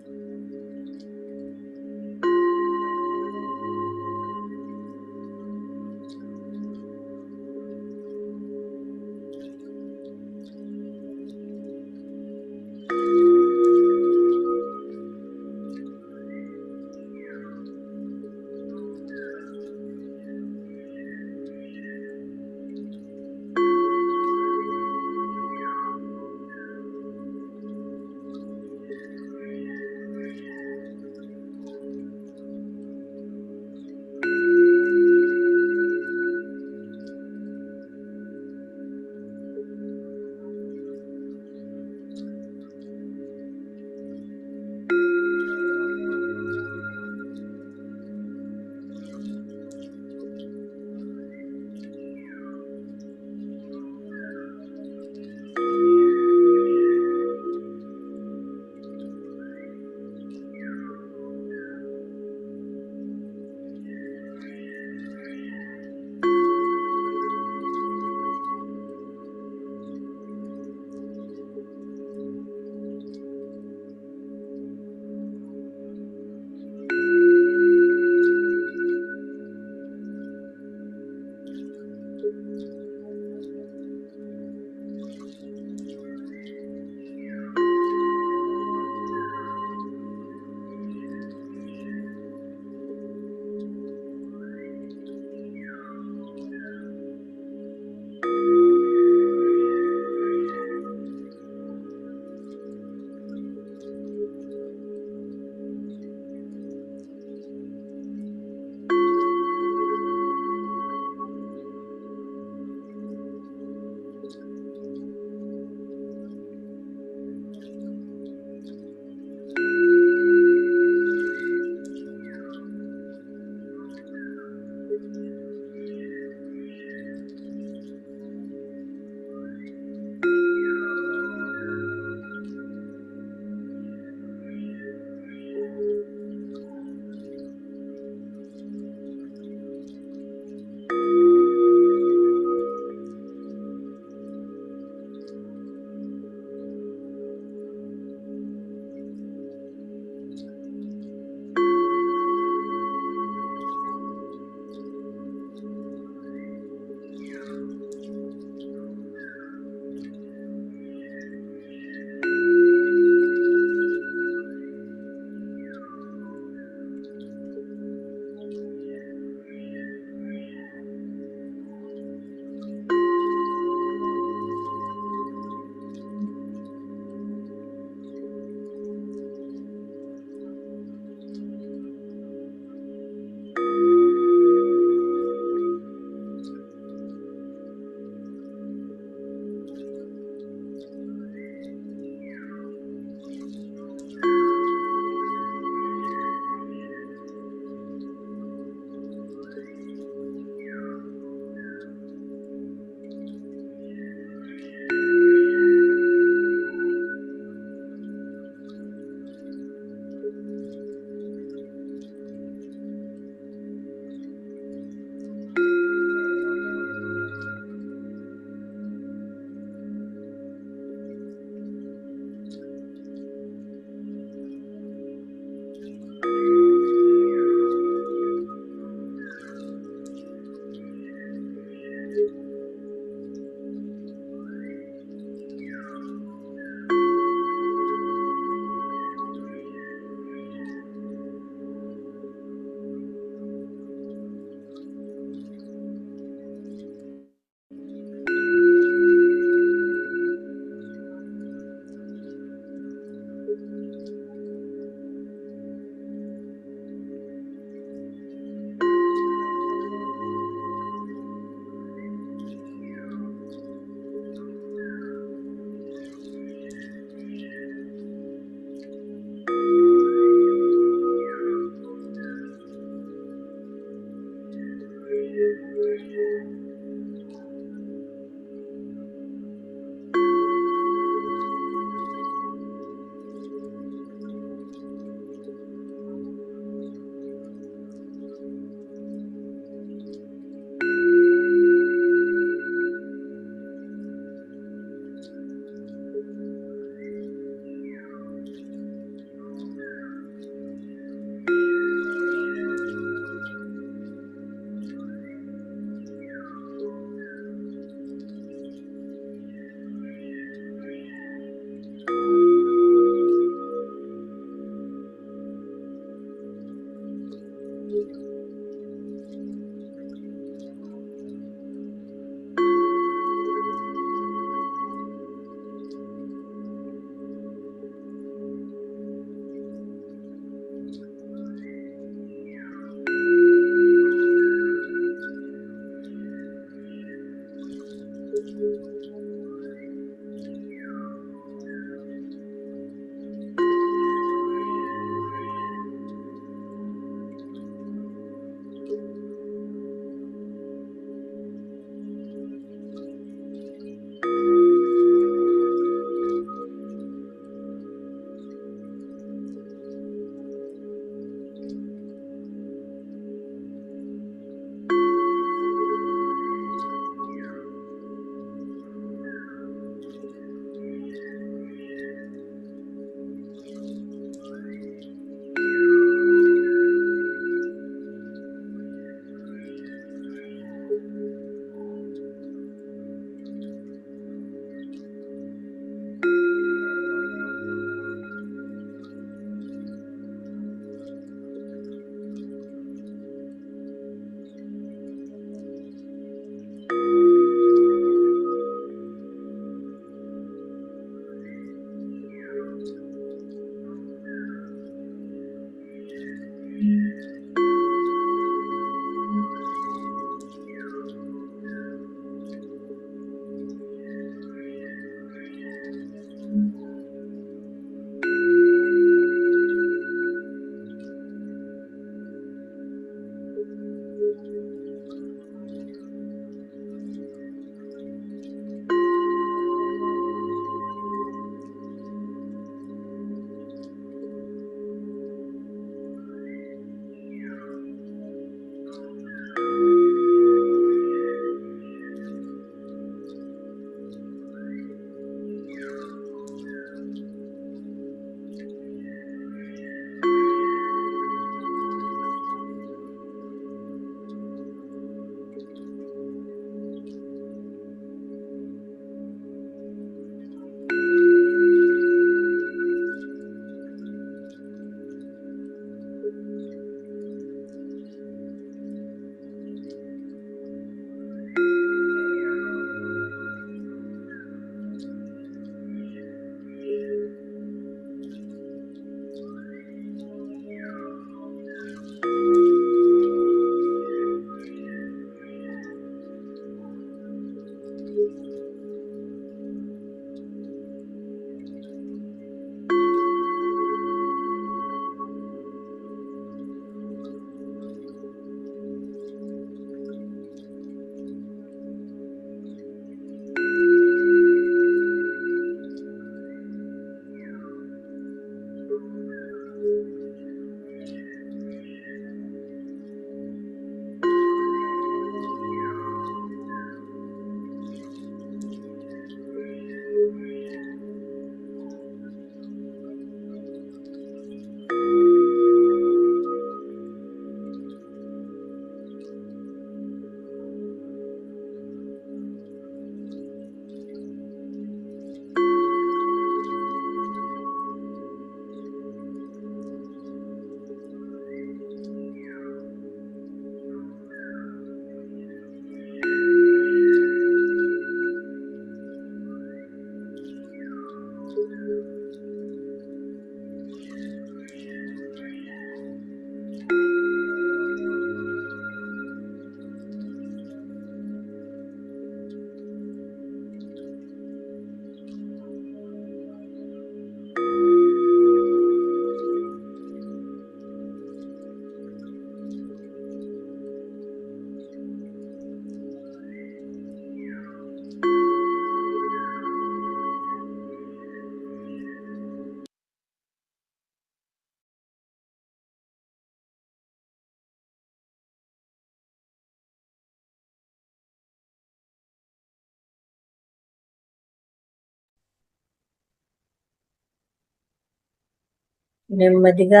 నెమ్మదిగా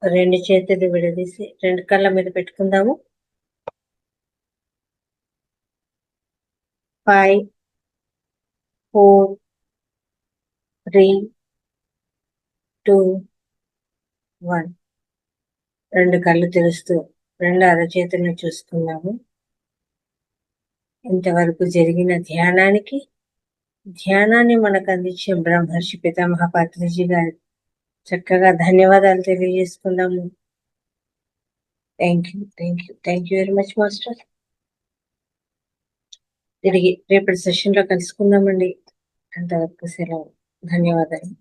2 చేతులు విడదీసి 2 కళ్ళ మీద పెట్టుకుందాము. 5, 4, 3, 2, 1. 2 కళ్ళు తెరుస్తూ 2 అరచేతులను చూసుకుందాము. ఇంతవరకు జరిగిన ధ్యానాన్ని మనకు అందించే బ్రహ్మర్షి పితామహ పత్రిజీ గారి చక్కగా ధన్యవాదాలు తెలియజేసుకుందాము. Thank you very much master. తిరిగి రేపటి సెషన్లో కలుసుకుందామండి. అంతవరకు సెలవు. ధన్యవాదాలు.